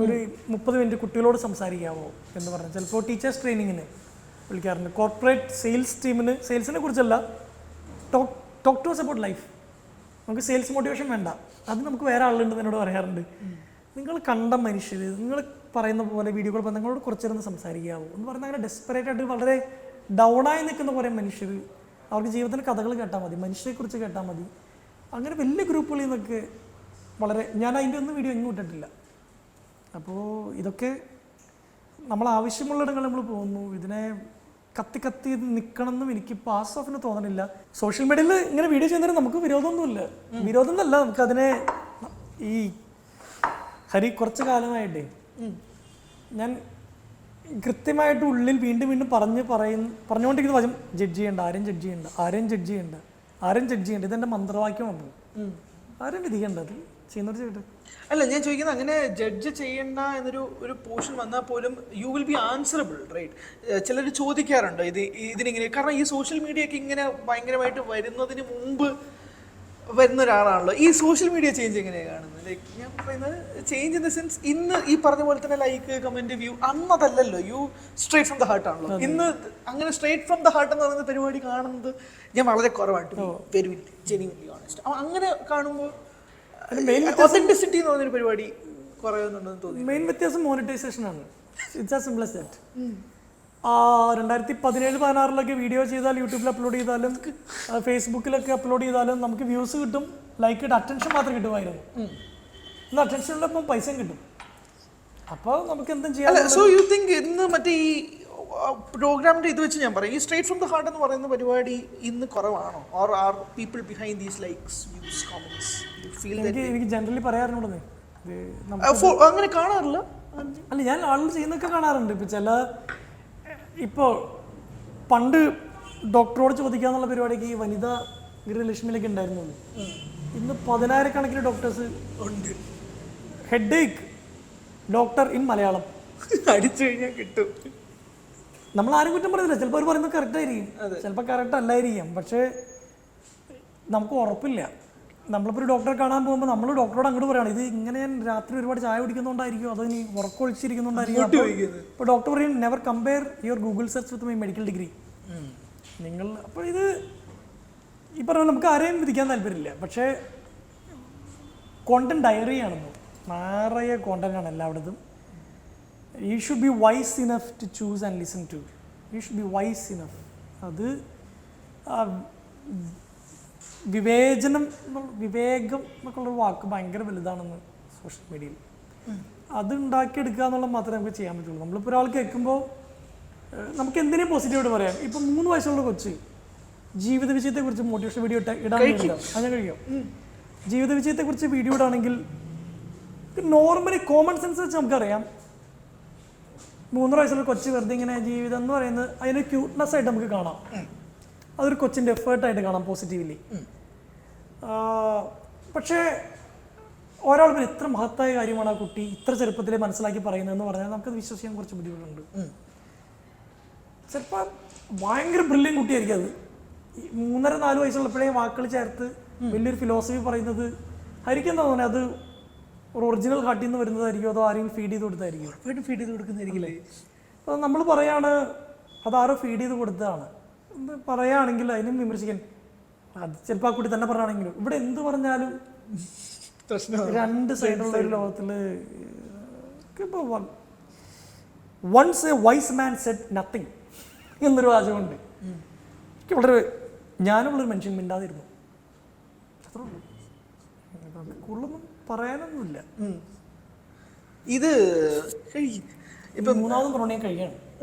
ഒരു 30 മിനിറ്റ് കുട്ടികളോട് സംസാരിക്കാമോ എന്ന് പറഞ്ഞാൽ ചിലപ്പോൾ ടീച്ചേഴ്സ് ട്രെയിനിങ്ങിന് വിളിക്കാറുണ്ട്. കോർപ്പറേറ്റ് സെയിൽസ് ടീമിന്, സെയിൽസിനെ കുറിച്ചല്ല, talk to us about life. നമുക്ക് സെയിൽസ് മോട്ടിവേഷൻ വേണ്ട, അത് നമുക്ക് വേറെ ആളുണ്ടെന്ന് എന്നോട് പറയാറുണ്ട്. നിങ്ങൾ കണ്ട മനുഷ്യർ, നിങ്ങൾ പറയുന്ന പോലെ വീഡിയോ കോൾ നിങ്ങളോട് കുറച്ചേരം സംസാരിക്കാവോ എന്ന് പറഞ്ഞാൽ അങ്ങനെ ഡെസ്പറേറ്റ് ആയിട്ട് വളരെ ഡൗണായി നിൽക്കുന്ന കുറേ മനുഷ്യർ, അവർക്ക് ജീവിതത്തിൻ്റെ കഥകൾ കേട്ടാൽ മതി, മനുഷ്യരെക്കുറിച്ച് കേട്ടാൽ മതി. അങ്ങനെ വലിയ ഗ്രൂപ്പുകളിൽ നിന്നൊക്കെ വളരെ, ഞാൻ അതിൻ്റെ ഒന്നും വീഡിയോ എങ്ങും ഇട്ടിട്ടില്ല. അപ്പോൾ ഇതൊക്കെ നമ്മൾ ആവശ്യമുള്ളിടങ്ങളിൽ നമ്മൾ പോകുന്നു. ഇതിനെ കത്തി നിൽക്കണം എന്നും എനിക്ക് പാസ് ഓഫിന് തോന്നണില്ല. സോഷ്യൽ മീഡിയയിൽ ഇങ്ങനെ വീഡിയോ ചെയ്യുന്നതിന് നമുക്ക് വിരോധമൊന്നുമില്ല. വിരോധം എന്നല്ല, നമുക്കതിനെ ഈ ഹരി കുറച്ച് കാലമായിട്ടേ ഞാൻ കൃത്യമായിട്ട് ഉള്ളിൽ വീണ്ടും പറഞ്ഞുകൊണ്ടിരിക്കുന്ന വചനം ജഡ്ജ് ചെയ്യേണ്ട, ആരെയും ജഡ്ജ് ചെയ്യേണ്ട ഇതെൻ്റെ മന്ത്രവാക്യമാണ്. ആരും വിധിക്കേണ്ടത് ചെയ്യുന്നത് ചെയ്യട്ടെ. അല്ല, ഞാൻ ചോദിക്കുന്നത് അങ്ങനെ ജഡ്ജ് ചെയ്യണ്ട എന്നൊരു പോർഷൻ വന്നാൽ പോലും you will be answerable, right? ചിലർ ചോദിക്കാറുണ്ട് ഇതിനിങ്ങനെ, കാരണം ഈ സോഷ്യൽ മീഡിയ ഒക്കെ ഇങ്ങനെ ഭയങ്കരമായിട്ട് വരുന്നതിന് മുമ്പ് വരുന്ന ഒരാളാണല്ലോ. ഈ സോഷ്യൽ മീഡിയ ചേഞ്ച് എങ്ങനെയാണ് കാണുന്നത്? ലൈക്ക് ഞാൻ പറയുന്നത് ചേഞ്ച് ഇൻ ദ സെൻസ്, ഇന്ന് ഈ പറഞ്ഞ പോലെ തന്നെ ലൈക്ക്, കമന്റ്, വ്യൂ അന്നതല്ലല്ലോ. You straight from the heart ആണല്ലോ. ഇന്ന് അങ്ങനെ സ്ട്രേറ്റ് ഫ്രം ദ ഹാർട്ട് എന്ന് പറയുന്ന പരിപാടി കാണുന്നത് ഞാൻ വളരെ കുറവായിട്ട്, വെരി ജെന്യുവൻലി ഓണസ്റ്റ്. അങ്ങനെ കാണുമ്പോൾ ഒതന്റിസിറ്റി എന്ന് പറഞ്ഞൊരു പരിപാടി കുറയുന്നുണ്ടെന്ന് തോന്നി. മെയിൻ വ്യത്യാസം മോണിറ്റൈസേഷൻ ആണ്. It's as simple as that. 2017-16 video ചെയ്താൽ, യൂട്യൂബിൽ അപ്ലോഡ് ചെയ്താലും ഫേസ്ബുക്കിലൊക്കെ അപ്ലോഡ് ചെയ്താലും നമുക്ക് വ്യൂസ് കിട്ടും, ലൈക്ക് കിട്ടും, അറ്റൻഷൻ മാത്രം കിട്ടുമായിരുന്നു. ഇന്ന് അറ്റൻഷനിലൊപ്പം പൈസയും കിട്ടും. അപ്പോൾ നമുക്ക് എന്തും ചെയ്യാം. സോ യു തിങ്ക് ഇന്ന് മറ്റേ ഈ പ്രോഗ്രാമിന്റെ ഇത് വെച്ച് ഞാൻ പറയും, ഈ സ്ട്രേറ്റ് ഫ്രം ദ ഹാർട്ട് എന്ന് പറയുന്ന പരിപാടി ഇന്ന് കുറവാണോ? Or are people behind these likes, views, comments? എനിക്ക് ജനറലി പറയാറുണ്ടേ അങ്ങനെ കാണാറില്ല. അല്ല, ഞാൻ ആളുകൾ ചെയ്യുന്നൊക്കെ കാണാറുണ്ട്. ഇപ്പോൾ പണ്ട് ഡോക്ടറോട് ചോദിക്കാന്നുള്ള പരിപാടിക്ക് ഈ വനിതാ ഗൃഹലക്ഷ്മിയിലൊക്കെ ഉണ്ടായിരുന്നുള്ളൂ. ഇന്ന് 10,000-കണക്കിന് ഡോക്ടേഴ്സ് ഉണ്ട്. Head Ek doctor in Malayalam അടിച്ചു കഴിഞ്ഞാൽ കിട്ടും. നമ്മൾ ആരും കുറ്റം പറയുന്നില്ല. ചിലപ്പോൾ അവർ പറയുന്നത് കറക്റ്റ് ആയിരിക്കും, ചിലപ്പോൾ കറക്റ്റ് അല്ലായിരിക്കാം. പക്ഷേ നമുക്ക് ഉറപ്പില്ല. നമ്മളിപ്പോൾ ഒരു ഡോക്ടറെ കാണാൻ പോകുമ്പോൾ നമ്മൾ ഡോക്ടറോട് അങ്ങോട്ട് പറയുകയാണ്, ഇത് ഇങ്ങനെ ഞാൻ രാത്രി ഒരുപാട് ചായ കുടിക്കുന്നതുകൊണ്ടായിരിക്കും, അതോ ഇനി ഉറക്കൊഴിച്ചിരിക്കുന്നുണ്ടായിരിക്കും. ഇപ്പോൾ ഡോക്ടർ പറയും, never compare your Google search with my medical degree. നിങ്ങൾ അപ്പോൾ ഇത് ഈ പറഞ്ഞാൽ നമുക്ക് ആരെയും വിധിക്കാൻ താല്പര്യമില്ല. പക്ഷേ കോണ്ടന്റ് ഡയറിയാണെന്നോ, നിറയെ കോണ്ടന്റാണ് എല്ലായിടത്തും. You should be wise enough to choose and listen to. You should be wise enough. അത് വിവേകം എന്നൊക്കെയുള്ളൊരു വാക്ക് ഭയങ്കര വലുതാണെന്ന് സോഷ്യൽ മീഡിയയിൽ. അത് ഉണ്ടാക്കിയെടുക്കുക എന്നുള്ളത് മാത്രമേ നമുക്ക് ചെയ്യാൻ പറ്റുള്ളൂ. നമ്മളിപ്പോൾ ഒരാൾ കേൾക്കുമ്പോൾ നമുക്ക് എന്തിനേയും പോസിറ്റീവായിട്ട് പറയാം. ഇപ്പം 3 വയസ്സുള്ള കൊച്ച് ജീവിത വിജയത്തെക്കുറിച്ച് മോട്ടിവേഷൻ വീഡിയോ ഇടാൻ അങ്ങനെ കഴിയും. ജീവിത വിജയത്തെക്കുറിച്ച് വീഡിയോ ഇടാണെങ്കിൽ നോർമലി കോമൺ സെൻസ് വെച്ച് നമുക്കറിയാം, 3 വയസ്സുള്ള കൊച്ച് വെറുതെ ഇങ്ങനെ ജീവിതം എന്ന് പറയുന്നത് അതിനൊരു ക്യൂട്ട്നെസ് ആയിട്ട് നമുക്ക് കാണാം. അതൊരു കൊച്ചിൻ്റെ എഫേർട്ടായിട്ട് കാണാം പോസിറ്റീവ്ലി. പക്ഷേ ഒരാൾ പിന്നെ എത്ര മഹത്തായ കാര്യമാണ് ആ കുട്ടി ഇത്ര ചെറുപ്പത്തിലെ മനസ്സിലാക്കി പറയുന്നതെന്ന് പറഞ്ഞാൽ നമുക്കത് വിശ്വസിക്കാൻ കുറച്ച് ബുദ്ധിമുട്ടുണ്ട്. ചിലപ്പോൾ ഭയങ്കര ബ്രില്യൻ കുട്ടിയായിരിക്കും അത്. 3-4 വയസ്സുള്ളപ്പോഴേ വാക്കുകൾ ചേർത്ത് വലിയൊരു ഫിലോസഫി പറയുന്നത് ആയിരിക്കും തോന്നുന്നത്. അത് ഒരു ഒറിജിനൽ ഹാർട്ടിൽ നിന്ന് വരുന്നതായിരിക്കും, അതോ ആരെങ്കിലും ഫീഡ് ചെയ്ത് കൊടുത്തായിരിക്കും. ഫീഡ് ചെയ്ത് കൊടുക്കുന്നതായിരിക്കില്ലേ? അപ്പോൾ നമ്മൾ പറയാണ് അതാരോ ഫീഡ് ചെയ്ത് കൊടുത്തതാണ് എന്ന് പറയുകയാണെങ്കിൽ അതിനും വിമർശിക്കാൻ, അത് ചിലപ്പോൾ ആ കുട്ടി തന്നെ പറയുകയാണെങ്കിലും ഇവിടെ എന്ത് പറഞ്ഞാലും രണ്ട് സൈഡുള്ള ഒരു ലോകത്തിൽ ഇപ്പോൾ once a wise man said nothing എന്നൊരു വാചകമുണ്ട്. എനിക്ക് വളരെ ഞാനുള്ളൊരു മനുഷ്യൻ മിണ്ടാതിരുന്നു, അത്രേ ഉള്ളൂ. കൂടുതലൊന്നും പറയാനൊന്നുമില്ല. ഇത് ഇപ്പം 3ാമതും പറഞ്ഞ ഞാൻ കഴിയാണ്.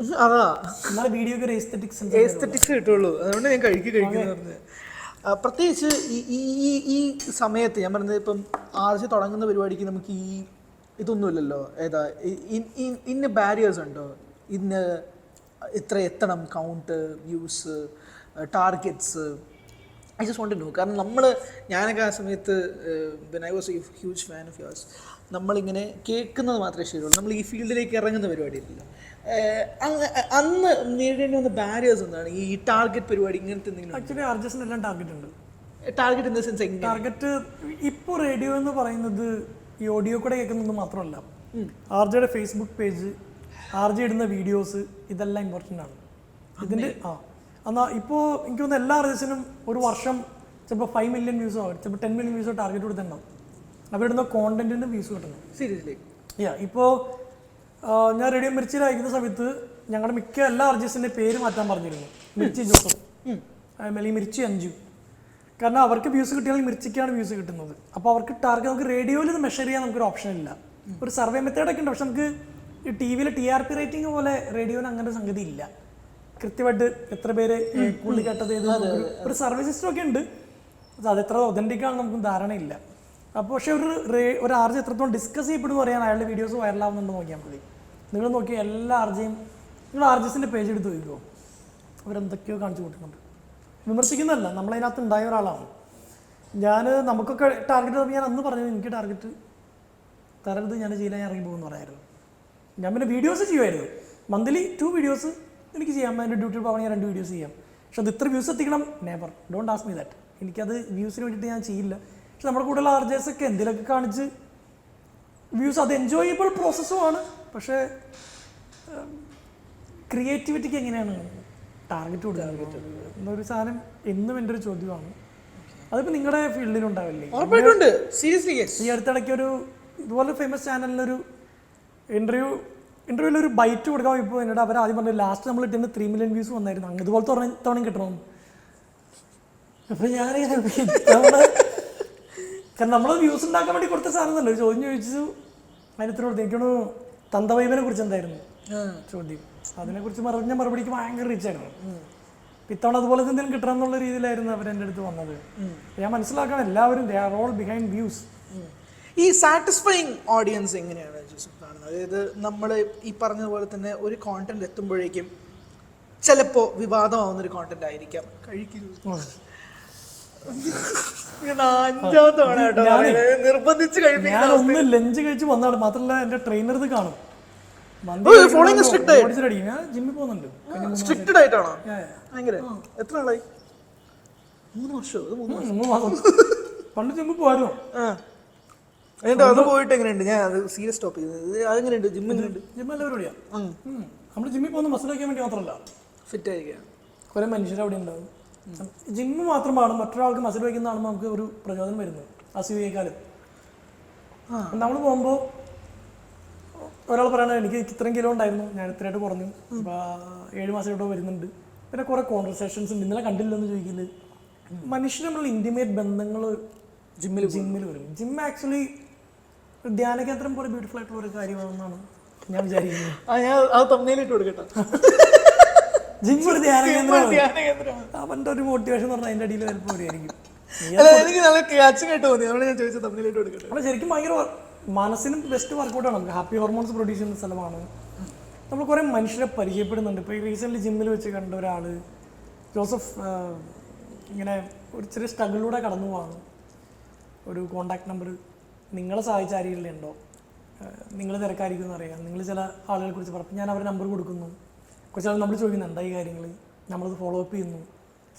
അതാ എന്നാലും വീഡിയോ ഒക്കെ എസ്തെറ്റിക്സ് കിട്ടുള്ളൂ, അതുകൊണ്ട് ഞാൻ കഴിക്കുന്നത്. പ്രത്യേകിച്ച് ഈ സമയത്ത് ഞാൻ പറഞ്ഞത്, ഇപ്പം ആർച്ച് തുടങ്ങുന്ന പരിപാടിക്ക് നമുക്ക് ഇതൊന്നുമില്ലല്ലോ. ഏതാ ഇന്ന ബാരിയേഴ്സ് ഉണ്ടോ? ഇന്ന് ഇത്ര എത്തണം, count, views, targets. I just want to know. കാരണം ഞാനൊക്കെ ആ സമയത്ത് I was a huge fan of yours. നമ്മളിങ്ങനെ കേൾക്കുന്നത് മാത്രമേ ശരിയുള്ളൂ, നമ്മൾ ഈ ഫീൽഡിലേക്ക് ഇറങ്ങുന്ന പരിപാടിയില്ല. അന്ന് നേരിടേണ്ടി വന്ന ബാരിയേഴ്സ് എന്താണ് ഈ ടാർഗറ്റ് പരിപാടി ഇങ്ങനത്തെ എന്തെങ്കിലും? ആക്ച്വലി ആർജസിന് എല്ലാം ടാർഗറ്റ് ഉണ്ട്. Target in the sense target ഇപ്പോൾ റേഡിയോ എന്ന് പറയുന്നത് ഈ ഓഡിയോ കൂടെ കേൾക്കുന്നത് മാത്രമല്ല, ആർജയുടെ ഫേസ്ബുക്ക് പേജ്, ആർജെ ഇടുന്ന വീഡിയോസ്, ഇതെല്ലാം ഇമ്പോർട്ടൻ്റ് ആണ്. ഇതിൻ്റെ എന്നാൽ ഇപ്പോൾ എനിക്ക് തോന്നുന്നു എല്ലാ ആർജസിനും ഒരു വർഷം ചിലപ്പോൾ 5 മില്യൺ വ്യൂസോ ചിലപ്പോൾ 10 മില്യൺ വ്യൂസോ ടാർഗറ്റ് കൊടുത്തിട്ടുണ്ടാവും. അവരിടുന്ന കോണ്ടന്റിന് വ്യൂസ് കിട്ടണം. സീരിയസ്ലി ഇപ്പോൾ ഞാൻ റേഡിയോ മിർച്ചിയിൽ അയക്കുന്ന സമയത്ത് ഞങ്ങളുടെ മിക്ക എല്ലാ ആർജസിൻ്റെ പേര് മാറ്റാൻ പറഞ്ഞിരുന്നു. മിർച്ചി ജോസഫ് അല്ലെങ്കിൽ മിർച്ചി അഞ്ജു. കാരണം അവർക്ക് വ്യൂസ് കിട്ടിയാൽ മിർച്ചിക്കാണ് വ്യൂസ് കിട്ടുന്നത്. അപ്പോൾ അവർക്ക് ടാർഗറ്റ് നമുക്ക് റേഡിയോയിൽ ഇത് മെഷർ ചെയ്യാൻ നമുക്കൊരു ഓപ്ഷൻ ഇല്ല. ഒരു സർവേ മെത്തേഡൊക്കെ ഉണ്ട്, പക്ഷെ നമുക്ക് ഈ ടി വിയിൽ TRP റേറ്റിംഗ് പോലെ റേഡിയോയിൽ അങ്ങനെ സംഗതി ഇല്ല. കൃത്യമായിട്ട് എത്ര പേര് കൂടുതൽ കേട്ടത് ഏത് ഒരു സർവേ സിസ്റ്റം ഒക്കെ ഉണ്ട്. അത് എത്ര ഒതൻറ്റിക് ആണെന്ന് നമുക്ക് ധാരണയില്ല. അപ്പോൾ പക്ഷേ ഒരു ആർജ് എത്രത്തോളം ഡിസ്കസ് ചെയ്യപ്പെടുമെന്ന് പറയാൻ അയാളുടെ വീഡിയോസ് വൈറലാവുന്നുണ്ടെന്ന് നോക്കിയാൽ മതി. നിങ്ങൾ നോക്കിയാൽ എല്ലാ ആർജയും നിങ്ങൾ ആർജസിൻ്റെ പേജ് എടുത്ത് നോക്കുമോ, അവരെന്തൊക്കെയോ കാണിച്ചു കൂട്ടുന്നുണ്ട്. വിമർശിക്കുന്നതല്ല, നമ്മളതിനകത്ത് ഉണ്ടായ ഒരാളാണ് നമുക്കൊക്കെ ടാർഗറ്റ് ഞാൻ അന്ന് പറഞ്ഞത് എനിക്ക് ടാർഗറ്റ് തരരുത്, ഞാൻ ചെയ്യാൻ ഇറങ്ങി പോകുമെന്ന് പറയായിരുന്നു. ഞാൻ പിന്നെ വീഡിയോസ് ചെയ്യുമായിരുന്നു. മന്ത്ലി 2 വീഡിയോസ് എനിക്ക് ചെയ്യാം. എൻ്റെ ഡ്യൂട്ടി പോകാൻ ഞാൻ 2 വീഡിയോസ് ചെയ്യാം. പക്ഷെ അത് ഇത്ര വ്യൂസ് എത്തിക്കണം, never, don't ask me that. എനിക്കത് വ്യൂസിന് വേണ്ടിയിട്ട് ഞാൻ ചെയ്യില്ല. പക്ഷെ നമ്മുടെ കൂടുതൽ ആർജേഴ്സൊക്കെ എന്തെങ്കിലുമൊക്കെ കാണിച്ച് വ്യൂസ്, അത് എൻജോയബിൾ പ്രോസസ്സുമാണ്. പക്ഷേ ക്രിയേറ്റിവിറ്റിക്ക് എങ്ങനെയാണ് ടാർഗറ്റ് കൊടുക്കുന്നത് എന്നൊരു സാധനം എന്നും എൻ്റെ ഒരു ചോദ്യമാണ്. അതിപ്പോൾ നിങ്ങളുടെ ഫീൽഡിലുണ്ടാവില്ലേ? സീരിയസ്ലി ഈ അടുത്തിടയ്ക്ക് ഒരു ഇതുപോലെ ഫേമസ് ചാനലിലൊരു ഇൻ്റർവ്യൂവിലൊരു ബൈറ്റ് കൊടുക്കാൻ ഇപ്പോൾ എന്നോട് അവർ ആദ്യം പറഞ്ഞു ലാസ്റ്റ് നമ്മൾ ഇട്ടുന്ന 3 മില്യൺ വ്യൂസ് വന്നായിരുന്നു, അങ്ങ് ഇതുപോലത്തെ തവണയും കിട്ടണമെന്ന്. അപ്പോൾ ഞാനിങ്ങനെ കാരണം നമ്മൾ വ്യൂസ് ഉണ്ടാക്കാൻ വേണ്ടി കൊടുത്ത സാധനമല്ലോ. ചോദ്യം ചോദിച്ചു, അതിനത്ര കൊടുത്തു. എനിക്കൊന്ന് തന്തവൈബിനെ കുറിച്ച് എന്തായിരുന്നു ചോദ്യം, അതിനെക്കുറിച്ച് പറഞ്ഞ മറുപടിക്ക് ഭയങ്കര റീച്ചായിരുന്നു. ഇത്തവണ അതുപോലെ എന്തെങ്കിലും കിട്ടണം എന്നുള്ള രീതിയിലായിരുന്നു അവർ എൻ്റെ അടുത്ത് വന്നത്. ഞാൻ മനസ്സിലാക്കണം, എല്ലാവരും they are all behind views. ഈ സാറ്റിസ്ഫൈങ് ഓഡിയൻസ് എങ്ങനെയാണ് ജോസഫ് കാണുന്നത്? അതായത് നമ്മൾ ഈ പറഞ്ഞതുപോലെ തന്നെ ഒരു കോണ്ടന്റ് എത്തുമ്പോഴേക്കും ചിലപ്പോൾ വിവാദമാവുന്നൊരു കോണ്ടന്റ് ആയിരിക്കാം. നിർബന്ധിച്ച് ഞാനൊന്ന് ലഞ്ച് കഴിച്ച് വന്നാണ്. മാത്രമല്ല എൻ്റെ ട്രെയിനർ ഇത് കാണും. ഞാൻ ജിമ്മിൽ പോകുന്നുണ്ട്. സ്ട്രിക്റ്റഡ് ആയിട്ടാണോ? ഭയങ്കര. എത്ര നാളായി? 3 വർഷം. 3 മാസം. പണ്ട് ജിമ്മിൽ പോയിരുന്നു. എന്നിട്ട് അത് പോയിട്ട് എങ്ങനെയുണ്ട്? ഞാൻ അത് സീരിയസ് ടോപ്പിക്. അതെങ്ങനെയുണ്ട്? ജിമ്മിനുണ്ട്? ജിമ്മ് നല്ല പരിപാടിയാണ്. നമ്മൾ ജിമ്മിൽ പോകുന്ന മസിൽ വയ്ക്കാൻ വേണ്ടി മാത്രമല്ല, ഫിറ്റ് ആയിരിക്കാം. കുറേ മനുഷ്യർ അവിടെ ഉണ്ടാവും. ജിമ്മ് മാത്രമാണ് മറ്റൊരാൾക്ക് മസിൽ വയ്ക്കുന്നതാണ് നമുക്ക് ഒരു പ്രചോദനം വരുന്നത്. അസൂയേക്കാളും നമ്മൾ പോകുമ്പോൾ ഒരാൾ പറയണത് എനിക്ക് ഇത്രയും കിലോ ഉണ്ടായിരുന്നു, ഞാൻ ഇത്രയായിട്ട് കുറഞ്ഞു, 7 മാസം ഇവിടെ വരുന്നുണ്ട്. പിന്നെ കുറേ കോൺവെർസേഷൻസ് ഉണ്ട്. ഇന്നലെ കണ്ടില്ലെന്ന് ചോദിക്കില്ല. മനുഷ്യർ നമ്മൾ ഇൻറ്റിമേറ്റ് ബന്ധങ്ങൾ ജിമ്മിൽ വരും. ജിം ആക്ച്വലി ധ്യാനകേന്ദ്രം പോലെ ബ്യൂട്ടിഫുൾ ആയിട്ടുള്ള ഒരു കാര്യമാണെന്നാണ് ഞാൻ വിചാരിക്കുന്നത്. ജിം ഒരു ധ്യാനകേന്ദ്രം, അവൻ്റെ ഒരു മോട്ടിവേഷൻ എന്ന് പറഞ്ഞാൽ അതിൻ്റെ അടിയിൽ വലുപ്പം വരികയായിരിക്കും. അപ്പോൾ ശരിക്കും ഭയങ്കര മനസ്സിനും ബെസ്റ്റ് വർക്കൗട്ടാണ്. നമുക്ക് ഹാപ്പി ഹോർമോൺസ് പ്രൊഡ്യൂസ് ചെയ്യുന്ന സ്ഥലമാണ്. നമ്മൾ കുറേ മനുഷ്യരെ പരിചയപ്പെടുന്നുണ്ട്. ഇപ്പോൾ ഈ റീസെൻ്റ്ലി ജിമ്മിൽ വെച്ച് കണ്ട ഒരാൾ ജോസഫ് ഇങ്ങനെ ഒരു ചെറിയ സ്ട്രഗിളിലൂടെ കടന്നു പോവാണ്. ഒരു കോണ്ടാക്ട് നമ്പർ നിങ്ങളെ സഹായിച്ച ആരെങ്കിലും ഉണ്ടോ, നിങ്ങൾ തിരക്കായിരിക്കും എന്നറിയാം, നിങ്ങൾ ചില ആളുകളെ കുറിച്ച് പറഞ്ഞു, ഞാൻ അവരുടെ നമ്പർ കൊടുക്കുന്നു. കുറച്ചാൾ നമ്മൾ ചോദിക്കുന്നുണ്ട് ഈ കാര്യങ്ങൾ, നമ്മളത് ഫോളോ അപ്പ് ചെയ്യുന്നു,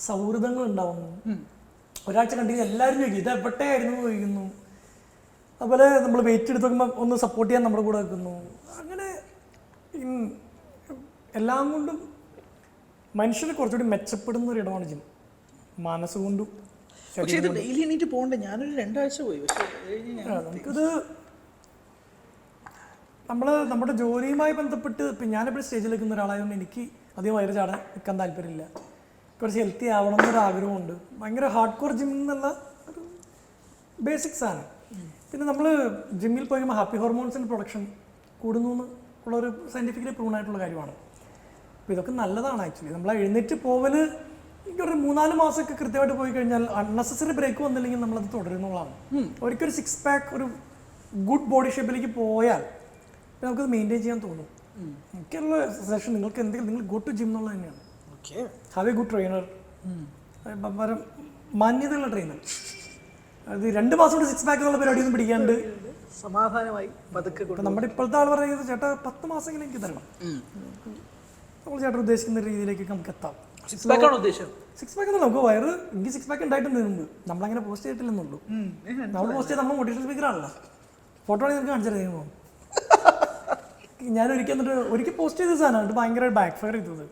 സൗഹൃദങ്ങൾ ഉണ്ടാവുന്നു. ഒരാഴ്ച കണ്ടിന്യൂ എല്ലാവരും ചോദിക്കും ഇത് എവിടെ ആയിരുന്നു ചോദിക്കുന്നു. അതുപോലെ നമ്മൾ വെയിറ്റ് എടുത്ത് നോക്കുമ്പോൾ ഒന്ന് സപ്പോർട്ട് ചെയ്യാൻ നമ്മുടെ കൂടെ വെക്കുന്നു. അങ്ങനെ എല്ലാം കൊണ്ടും മനുഷ്യന് കുറച്ചുകൂടി മെച്ചപ്പെടുന്ന ഒരു ഇടമാണ് ജിം, മനസ്സുകൊണ്ടും. പക്ഷേ ഇത് ഡെയിലി എണീറ്റ് പോകണ്ടേ? ഞാനൊരു 2 ആഴ്ച പോയി. പക്ഷേ നമുക്കിത് നമ്മുടെ ജോലിയുമായി ബന്ധപ്പെട്ട് ഇപ്പം ഞാനിപ്പോൾ സ്റ്റേജിൽ നിൽക്കുന്ന ഒരാളായതുകൊണ്ട് എനിക്ക് അധികം വയറ് ചാടാൻ നിൽക്കാൻ താല്പര്യമില്ല. കുറച്ച് ഹെൽത്തി ആവണം എന്നൊരു ആഗ്രഹമുണ്ട്. ഭയങ്കര ഹാർഡ് കോർ ജിം എന്നുള്ള ഒരു ബേസിക്സ് ആണ്. പിന്നെ നമ്മൾ ജിമ്മിൽ പോയി ഹാപ്പി ഹോർമോൺസിൻ്റെ പ്രൊഡക്ഷൻ കൂടുന്നു ഉള്ളൊരു സയൻറ്റിഫിക്കലി പ്രൂവൺ ആയിട്ടുള്ള കാര്യമാണ്. അപ്പോൾ ഇതൊക്കെ നല്ലതാണ് ആക്ച്വലി. നമ്മൾ എഴുന്നേറ്റ് പോവൽ എനിക്കൊരു 3-4 മാസമൊക്കെ കൃത്യമായിട്ട് പോയി കഴിഞ്ഞാൽ അൺനെസസറി ബ്രേക്ക് വന്നില്ലെങ്കിൽ നമ്മളത് തുടരുന്നതാണ്. ഒരിക്കലും 6 പാക്ക് ഒരു ഗുഡ് ബോഡി ഷേപ്പിലേക്ക് പോയാൽ നമുക്കത് മെയിൻറ്റെയിൻ ചെയ്യാൻ തോന്നും. എനിക്കുള്ള സജഷൻ നിങ്ങൾക്ക് എന്തെങ്കിലും നിങ്ങൾ ഗോ ടു ജിം എന്നുള്ളത് തന്നെയാണ്. ഹാവ് എ ഗുഡ് ട്രെയിനർ, മാന്യതയുള്ള ട്രെയിനർ. അത് 2 മാസം കൊണ്ട് 6 പാക്ക് എന്നുള്ള പരിപാടിയൊന്നും പിടിക്കാണ്ട് സമാധാനമായി പതുക്കെ. നമ്മുടെ ഇപ്പോഴത്തെ ആൾ പറയുന്നത് ചേട്ടാ 10 മാസമെങ്കിലും എനിക്ക് തരണം, നമ്മൾ ചേട്ടൻ ഉദ്ദേശിക്കുന്ന രീതിയിലേക്ക് നമുക്ക് എത്താം. 6 പാക്കാണ് ഉദ്ദേശം? 6 പാക്ക് എന്നല്ല, നമുക്ക് വയറ് എനിക്ക് 6 പാക്ക് ഉണ്ടായിട്ടുണ്ട് മുമ്പ്, നമ്മളങ്ങനെ പോസ്റ്റ് ചെയ്തിട്ടില്ലെന്നുള്ളൂ. നമ്മൾ പോസ്റ്റ് ചെയ്ത് നമ്മൾ മോട്ടിവേഷൻ സ്പീക്കർ ആണല്ലോ. ഫോട്ടോ ആണെങ്കിൽ നമുക്ക് കാണിച്ചു തരുമോ? ഞാൻ ഒരിക്കൽ പോസ്റ്റ് ചെയ്ത സാധനമാണ് ഇത് ഭയങ്കര ബാക്ക് ഫയർ ചെയ്തത്.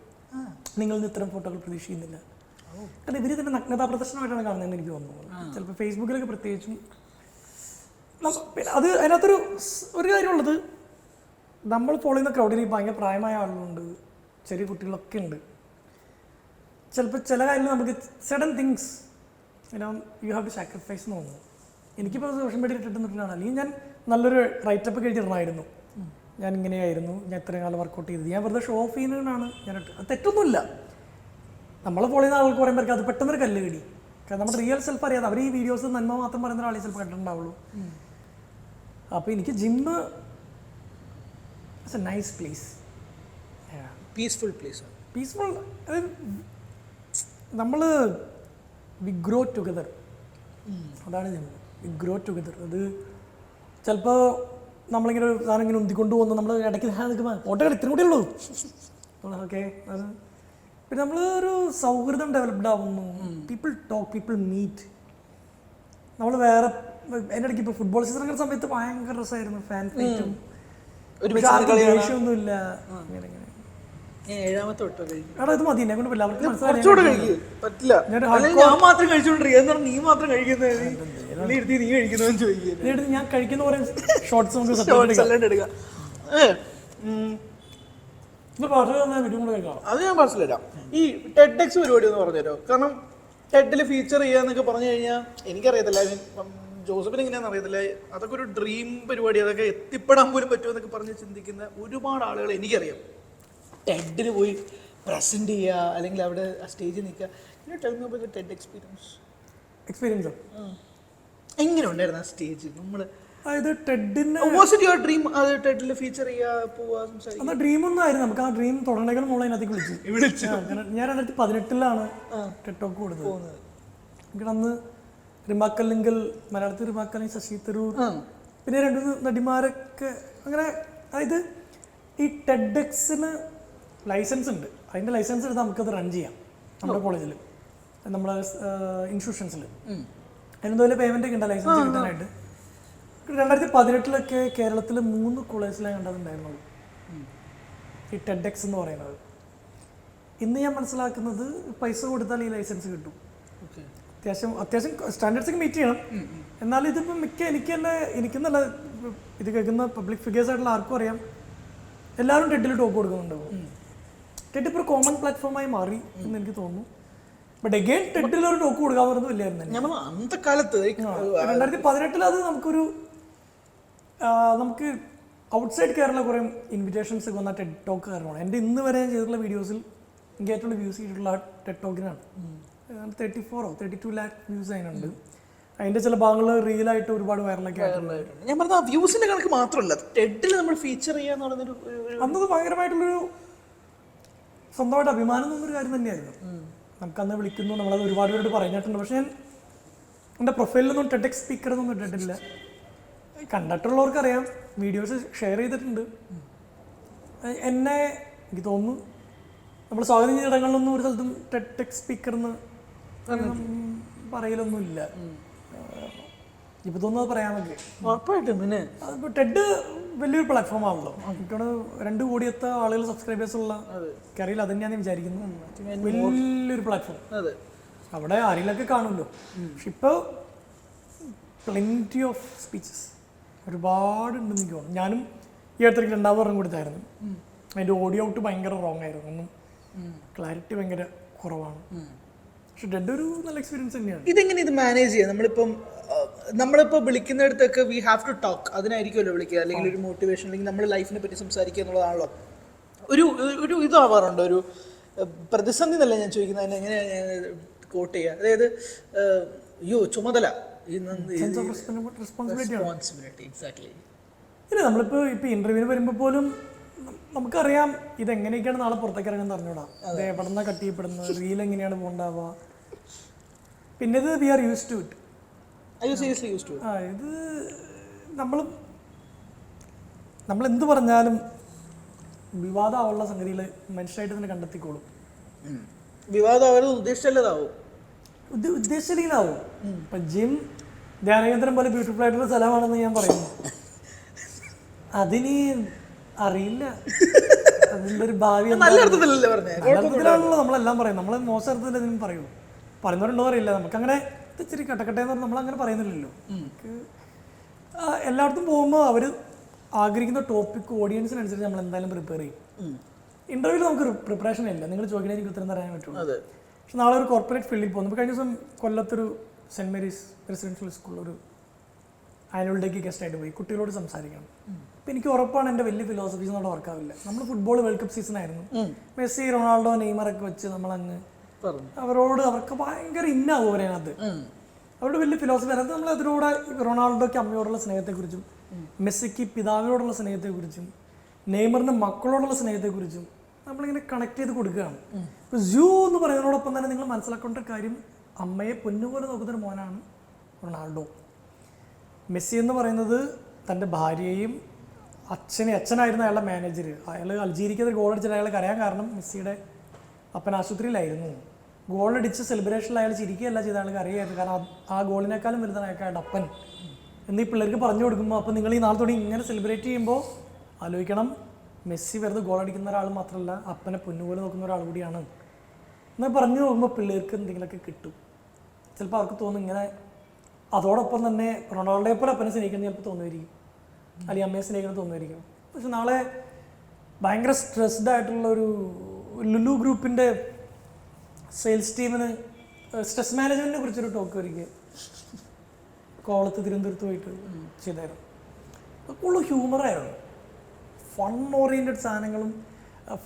നിങ്ങൾ ഇന്ന് ഇത്തരം ഫോട്ടോകൾ പ്രതീക്ഷിക്കുന്നില്ല. കാരണം ഇവർ ഇതിൻ്റെ നഗ്നതാ പ്രദർശനമായിട്ടാണ് കാണുന്നതെന്ന് എനിക്ക് തോന്നുന്നു. ചിലപ്പോൾ ഫേസ്ബുക്കിലൊക്കെ പ്രത്യേകിച്ചും പിന്നെ അത് ഒരു കാര്യമുള്ളത്, നമ്മൾ ഫോളോ ചെയ്യുന്ന ക്രൗഡിൽ ഭയങ്കര പ്രായമായ ആളുകളുണ്ട്, ചെറിയ കുട്ടികളൊക്കെ ഉണ്ട്. ചിലപ്പോൾ ചില കാര്യങ്ങൾ നമുക്ക് sudden things you have to sacrifice എന്ന് തോന്നുന്നു. എനിക്കിപ്പോൾ സോഷ്യൽ മീഡിയ ഇട്ടിട്ടുണ്ടാണ്. അല്ലെങ്കിൽ ഞാൻ നല്ലൊരു റൈറ്റപ്പ് എഴുതിയിടണമായിരുന്നു. ഞാൻ ഇങ്ങനെയായിരുന്നു, ഞാൻ ഇത്രയും കാലം വർക്കൗട്ട് ചെയ്തത്. ഞാൻ വെറുതെ ഷോ ഓഫ് ചെയ്യുന്നതിനാണ് ഞാൻ അത് തെറ്റൊന്നുമില്ല. നമ്മൾ ഫോളോ ചെയ്യുന്ന ആൾക്ക് പറയുമ്പോൾ അത് പെട്ടെന്നൊരു കല്ല് കടി. കാരണം നമ്മുടെ റിയൽ സെൽഫ് അറിയാതെ അവർ ഈ വീഡിയോസ് നന്മ മാത്രം പറയുന്ന ഒരാളെ ചിലപ്പോൾ കണ്ടിട്ടുണ്ടാവുള്ളൂ. അപ്പോൾ എനിക്ക് gym it's A nice place, peaceful place. Peaceful. നമ്മൾ വി ഗ്രോ ടുഗദർ, അതാണ് ജിമ്മ്. V grow together. അത് ചിലപ്പോൾ നമ്മളിങ്ങനെ ഒരു സാധനം ഇങ്ങനെ ഉന്തിക്കൊണ്ട് പോകുന്നു, നമ്മൾ ഇടയ്ക്ക് ഓട്ടോകൾ ഇത്രയും കൂടെ ഉള്ളൂ. ഓക്കെ, അത് പിന്നെ നമ്മൾ ഒരു സൗഹൃദം ഡെവലപ്ഡ് ആവുന്നു. People talk, people meet. നമ്മൾ വേറെ എൻ്റെ ഇടയ്ക്ക് ഇപ്പോൾ ഫുട്ബോൾ സീസൺ ഇറങ്ങുന്ന സമയത്ത് ഭയങ്കര രസമായിരുന്നു. ഫാൻ ഫൈറ്റും ദേഷ്യമൊന്നുമില്ല. അങ്ങനെ അങ്ങനെ എടാ ഇത് മതി, എന്നെ കൊണ്ട് എല്ലാവർക്കും പറ്റില്ല. ഞാൻ മാത്രം കഴിച്ചോണ്ടിരിക്കുക, നീ മാത്രം കഴിക്കുന്നത്, ഞാൻ കഴിക്കുന്ന പോലെ ഷോർട്സ് എടുക്കാം. അത് ഞാൻ മനസ്സിലാക്കാം. ഈ ടെഡ്എക്സ് പരിപാടി ഒന്ന് പറഞ്ഞുതരോ? കാരണം ടെഡിൽ ഫീച്ചർ ചെയ്യാന്നൊക്കെ പറഞ്ഞു കഴിഞ്ഞാൽ എനിക്കറിയത്തില്ല, ജോസഫിന് എങ്ങനെയാണെന്ന് അറിയത്തില്ല. അതൊക്കെ ഒരു ഡ്രീം പരിപാടി, അതൊക്കെ എത്തിപ്പെടാൻ പോലും പറ്റുമെന്നൊക്കെ പറഞ്ഞ് ചിന്തിക്കുന്ന ഒരുപാട് ആളുകൾ എനിക്കറിയാം. ടെഡിൽ പോയി പ്രസന്റ് ചെയ്യുക, അല്ലെങ്കിൽ അവിടെ സ്റ്റേജിൽ നിൽക്കുക. ടെഡ് എക്സ്പീരിയൻസ് എങ്ങനെ ഉണ്ടായിരുന്നു ആ സ്റ്റേജ്? നമ്മൾ അതായത് ടെഡിന് ഡ്രീം ടെഡിൽ ഫീച്ചർ ചെയ്യുക ഡ്രീം ഒന്നും ആയിരുന്നു. നമുക്ക് ആ ഡ്രീം തുടങ്ങണേക്കാൾ മോളെ അതിനകത്തേക്ക് വിളിച്ചു. ഞാൻ 2018 ടെഡ് ടോക്ക് കൊടുത്തത്. എനിക്ക് അന്ന് റിമാക്കല്ലെങ്കിൽ മലയാളത്തിൽ റിമാക്കല്ലെങ്കിൽ ശശി തരൂർ, പിന്നെ 2 നടിമാരൊക്കെ അങ്ങനെ. അതായത് ഈ ടെഡ്എക്സിന് ലൈസൻസ് ഉണ്ട്. അതിൻ്റെ ലൈസൻസ് എടുത്ത് നമുക്കത് റൺ ചെയ്യാം നമ്മുടെ കോളേജിൽ, നമ്മുടെ ഇൻസ്റ്റിറ്റ്യൂഷൻസിൽ. അതിനെന്തോ വലിയ പേയ്മെൻ്റ് ഒക്കെ ഉണ്ട് ലൈസൻസ് കിട്ടാനായിട്ട്. 2018 കേരളത്തിൽ 3 കോളേജിലാണ് കണ്ടതുണ്ടായിരുന്നുള്ളൂ ഈ ടെഡ്എക്സ് എന്ന് പറയുന്നത്. ഇന്ന് ഞാൻ മനസ്സിലാക്കുന്നത് പൈസ കൊടുത്താൽ ഈ ലൈസൻസ് കിട്ടും. അത്യാവശ്യം സ്റ്റാൻഡേർഡ്സൊക്കെ മീറ്റ് ചെയ്യണം. എന്നാലും ഇതിപ്പോൾ എനിക്കെന്നല്ല, ഇത് കേൾക്കുന്ന പബ്ലിക് ഫിഗേഴ്സ് ആയിട്ടുള്ള ആർക്കും അറിയാം, എല്ലാവരും ടെഡിൽ ടോക്ക് കൊടുക്കുന്നുണ്ടാവും. ടെഡ് ഇപ്പോൾ ഒരു കോമൺ പ്ലാറ്റ്ഫോമായി മാറി എന്ന് എനിക്ക് തോന്നുന്നു. ബട്ട് അഗെയിൻ ടെഡിൽ ഒരു ടോക്ക് കൊടുക്കാൻ പറയുന്നത് വലിയായിരുന്നു. അന്നത്തെ കാലത്ത് 2018 അത് നമുക്ക് ഔട്ട്സൈഡ് കേരള കുറേ ഇൻവിറ്റേഷൻസ് ഒക്കെ വന്ന ടെഡ് ടോക്ക് കാരണമാണ്. എൻ്റെ ഇന്ന് വരെ ഞാൻ ചെയ്തിട്ടുള്ള വീഡിയോസിൽ എനിക്ക് ഏറ്റവും വ്യൂസ് ചെയ്തിട്ടുള്ള ടെഡ് ടോക്കിനാണ്. 32 lakh വ്യൂസ് അതിനുണ്ട്. അതിൻ്റെ ചില ഭാഗങ്ങൾ റിയലായിട്ട് ഒരുപാട് വൈറലൊക്കെ ആയിട്ടുണ്ട്. ഞാൻ പറഞ്ഞ വ്യൂസിന്റെ കണക്ക് മാത്രമല്ല, ടെഡിൽ നമ്മൾ ഫീച്ചർ ചെയ്യാന്ന് പറയുന്നൊരു അന്നത് ഭയങ്കരമായിട്ടുള്ളൊരു സ്വന്തമായിട്ട് അഭിമാനം തോന്നുന്നൊരു കാര്യം തന്നെയായിരുന്നു. നമുക്കന്ന് വിളിക്കുന്നു, നമ്മളത് ഒരുപാട് പേരോട് പറഞ്ഞിട്ടുണ്ട്. പക്ഷേ ഞാൻ എൻ്റെ പ്രൊഫൈലിലൊന്നും ടെഡെക്സ് സ്പീക്കർ ഒന്നും ഇട്ടിട്ടില്ല. കണ്ടിട്ടുള്ളവർക്കറിയാം, വീഡിയോസ് ഷെയർ ചെയ്തിട്ടുണ്ട്. എനിക്ക് തോന്നുന്നു നമ്മൾ സ്വാഗതം ചെയ്ത ഇടങ്ങളിലൊന്നും ഒരു സ്ഥലത്തും ടെഡെക്സ് സ്പീക്കർ എന്ന് പറയലൊന്നുമില്ല. ഇപ്പൊ തോന്നുന്നത് പറയാനൊക്കെ ഉറപ്പായിട്ടും. പിന്നെ അതിപ്പോൾ ടെഡ് വലിയൊരു പ്ലാറ്റ്ഫോം ആണല്ലോ. എനിക്കാണ് 2 കോടിയത്ത ആളുകൾ സബ്സ്ക്രൈബേഴ്സ് ഉള്ള കറിയിൽ അത് തന്നെയാണെന്ന് വിചാരിക്കുന്നു. വലിയൊരു പ്ലാറ്റ്ഫോം. അവിടെ ആരെങ്കിലൊക്കെ കാണുമല്ലോ. പക്ഷെ ഇപ്പോൾ പ്ലെൻറ്റി ഓഫ് സ്പീച്ചസ് ഒരുപാടുണ്ടെന്ന് എനിക്ക് തോന്നുന്നു. ഞാനും ഈ അടുത്തേക്ക് 2ാമത് പറഞ്ഞ് കൊടുത്തായിരുന്നു. അതിൻ്റെ ഓഡിയോ ഔട്ട് ഭയങ്കര റോങ് ആയിരുന്നു. ഒന്നും ക്ലാരിറ്റി ഭയങ്കര കുറവാണ്. പക്ഷെ ടെഡ് ഒരു നല്ല എക്സ്പീരിയൻസ് തന്നെയാണ്. ഇതെങ്ങനെ ഇത് മാനേജ് ചെയ്യാം? നമ്മളിപ്പോൾ വിളിക്കുന്നിടത്തൊക്കെ വി ഹാവ് ടു ടോക്ക്, അതിനായിരിക്കുമല്ലോ വിളിക്കുക, അല്ലെങ്കിൽ ഒരു മോട്ടിവേഷൻ, അല്ലെങ്കിൽ നമ്മുടെ ലൈഫിനെ പറ്റി സംസാരിക്കുക എന്നുള്ളതാണല്ലോ. ഒരു ഇതാവാറുണ്ട്, ഒരു പ്രതിസന്ധി എന്നല്ല ഞാൻ ചോദിക്കുന്നത്, അതിനെ എങ്ങനെ കോട്ട് ചെയ്യുക? അതായത് ചുമതല, റെസ്പോൺസിബിലിറ്റി. എക്സാക്ട്ലി. ഇല്ല, നമ്മളിപ്പോൾ ഇൻ്റർവ്യൂവിന് വരുമ്പോൾ പോലും നമുക്കറിയാം ഇതെങ്ങനെയൊക്കെയാണ് നാളെ പുറത്തേക്ക് ഇറങ്ങാൻ പറഞ്ഞൂടാ, അത് എവിടെ നിന്നാണ് കട്ട് ചെയ്യപ്പെടുന്നത്, റീൽ എങ്ങനെയാണ് പോകണ്ടാവുക. പിന്നെ ഇത് we are use to it. ഇത് നമ്മൾ എന്ത് പറഞ്ഞാലും വിവാദമാവുള്ള സംഗതികൾ മനുഷ്യരായിട്ട് തന്നെ കണ്ടെത്തിക്കോളും. വിവാദം ഉദ്ദേശിച്ചല്ലാതാവും, ഉദ്ദേശിച്ചില്ലാവും. ഇപ്പം ജിം ധ്യാനകേന്ദ്രം പോലെ ബ്യൂട്ടിഫുൾ ആയിട്ടുള്ള സ്ഥലമാണെന്ന് ഞാൻ പറയുന്നു. അറിയില്ല. അതിൻ്റെ ഒരു ഭാവി നല്ല അർത്ഥത്തിലല്ലേ പറഞ്ഞേ? അർത്ഥത്തിലാണല്ലോ നമ്മളെല്ലാം പറയും. നമ്മൾ മോശം അർത്ഥത്തിൽ എന്തെങ്കിലും പറയൂ. പറയുന്നവരുണ്ടോ അറിയില്ല. നമുക്കങ്ങനെ ഇച്ചിരി കട്ടക്കട്ടെ എന്ന് പറഞ്ഞാൽ നമ്മളങ്ങനെ പറയുന്നില്ലല്ലോ. നമുക്ക് എല്ലായിടത്തും പോകുമ്പോൾ അവർ ആഗ്രഹിക്കുന്ന ടോപ്പിക്ക് ഓഡിയൻസിനനുസരിച്ച് നമ്മൾ എന്തായാലും പ്രിപ്പയർ ചെയ്യും. ഇൻ്റർവ്യൂവിൽ നമുക്ക് പ്രിപ്പറേഷൻ ഇല്ല. നിങ്ങൾ ചോദിക്കണേ എനിക്ക് ഉത്തരം തരാൻ പറ്റുള്ളൂ. പക്ഷെ നാളെ ഒരു കോർപ്പറേറ്റ് ഫീൽഡിൽ പോകുന്നു. ഇപ്പോൾ കഴിഞ്ഞ ദിവസം കൊല്ലത്തൊരു സെൻറ്റ് മേരീസ് റെസിഡൻഷ്യൽ സ്കൂളിലൊരു ആനുവൽ ഡേക്ക് ഗസ്റ്റായിട്ട് പോയി. കുട്ടികളോട് സംസാരിക്കണം. അപ്പോൾ എനിക്ക് ഉറപ്പാണ് എൻ്റെ വലിയ ഫിലോസഫീസ് നമ്മുടെ വർക്കാവില്ല. നമ്മൾ ഫുട്ബോൾ വേൾഡ് കപ്പ് സീസൺ ആയിരുന്നു. മെസ്സി, റൊണാൾഡോ, നെയ്മറൊക്കെ വെച്ച് നമ്മളങ്ങ് അവർക്ക് ഭയങ്കര ഇന്നാവും അവരതിനകത്ത്. അവരുടെ വലിയ ഫിലോസഫി അതിനകത്ത് നമ്മൾ അതിലൂടെ റൊണാൾഡോയ്ക്ക് അമ്മയോടുള്ള സ്നേഹത്തെക്കുറിച്ചും മെസ്സിക്ക് പിതാവിനോടുള്ള സ്നേഹത്തെക്കുറിച്ചും നെയ്മറിൻ്റെ മക്കളോടുള്ള സ്നേഹത്തെക്കുറിച്ചും നമ്മളിങ്ങനെ കണക്ട് ചെയ്ത് കൊടുക്കുകയാണ്. ഇപ്പോൾ സൂ എന്ന് പറയുന്നതോടൊപ്പം തന്നെ നിങ്ങൾ മനസ്സിലാക്കേണ്ട കാര്യം, അമ്മയെ പൊന്നുപോലെ നോക്കുന്നൊരു മോനാണ് റൊണാൾഡോ. മെസ്സി എന്ന് പറയുന്നത് തൻ്റെ ഭാര്യയെയും അച്ഛനായിരുന്നു അയാളുടെ മാനേജർ. അയാൾ അൾജീരിയക്ക് ഗോൾ അടിച്ചിട്ട് അയാൾ കരയാൻ കാരണം മെസ്സിയുടെ അപ്പൻ ആശുപത്രിയിലായിരുന്നു. ഗോളടിച്ച് സെലിബ്രേഷനിൽ അയാൾ ചിരിക്കുകയല്ല ചെയ്ത അയാൾ കരയായിരുന്നു. കാരണം ആ ഗോളിനേക്കാളും വലുതാണ് അയാളുടെ അപ്പൻ എന്നീ പിള്ളേർക്ക് പറഞ്ഞു കൊടുക്കുമ്പോൾ, അപ്പോൾ നിങ്ങൾ ഈ നാളത്തോടെ ഇങ്ങനെ സെലിബ്രേറ്റ് ചെയ്യുമ്പോൾ ആലോചിക്കണം, മെസ്സി വെറുതെ ഗോളടിക്കുന്ന ഒരാൾ മാത്രമല്ല, അപ്പനെ പൊന്നുപോലെ നോക്കുന്ന ഒരാൾ കൂടിയാണ് എന്ന് പറഞ്ഞു നോക്കുമ്പോൾ പിള്ളേർക്ക് എന്തെങ്കിലുമൊക്കെ കിട്ടും. ചിലപ്പോൾ അവർക്ക് തോന്നും ഇങ്ങനെ. അതോടൊപ്പം തന്നെ റൊണാൾഡോയെ പോലെ അപ്പനെ സ്നേഹിക്കുന്ന ചിലപ്പോൾ തോന്നുമായിരിക്കും, അല്ലെങ്കിൽ അമ്മയെ സ്നേഹിക്കുന്നത് തോന്നുമായിരിക്കും. പക്ഷെ നാളെ ഭയങ്കര സ്ട്രെസ്ഡ് ആയിട്ടുള്ളൊരു ലുലു ഗ്രൂപ്പിൻ്റെ സെയിൽസ് ടീമിന് സ്ട്രെസ് മാനേജ്മെൻറ്റിനെ കുറിച്ചൊരു ടോക്ക് ഒരിക്കൽ കോളത്ത് തിരുവനന്തപുരത്ത് പോയിട്ട് ചെയ്തായിരുന്നു. അപ്പോൾ ഹ്യൂമറായിരുന്നു, ഫൺ ഓറിയൻറ്റഡ് സാധനങ്ങളും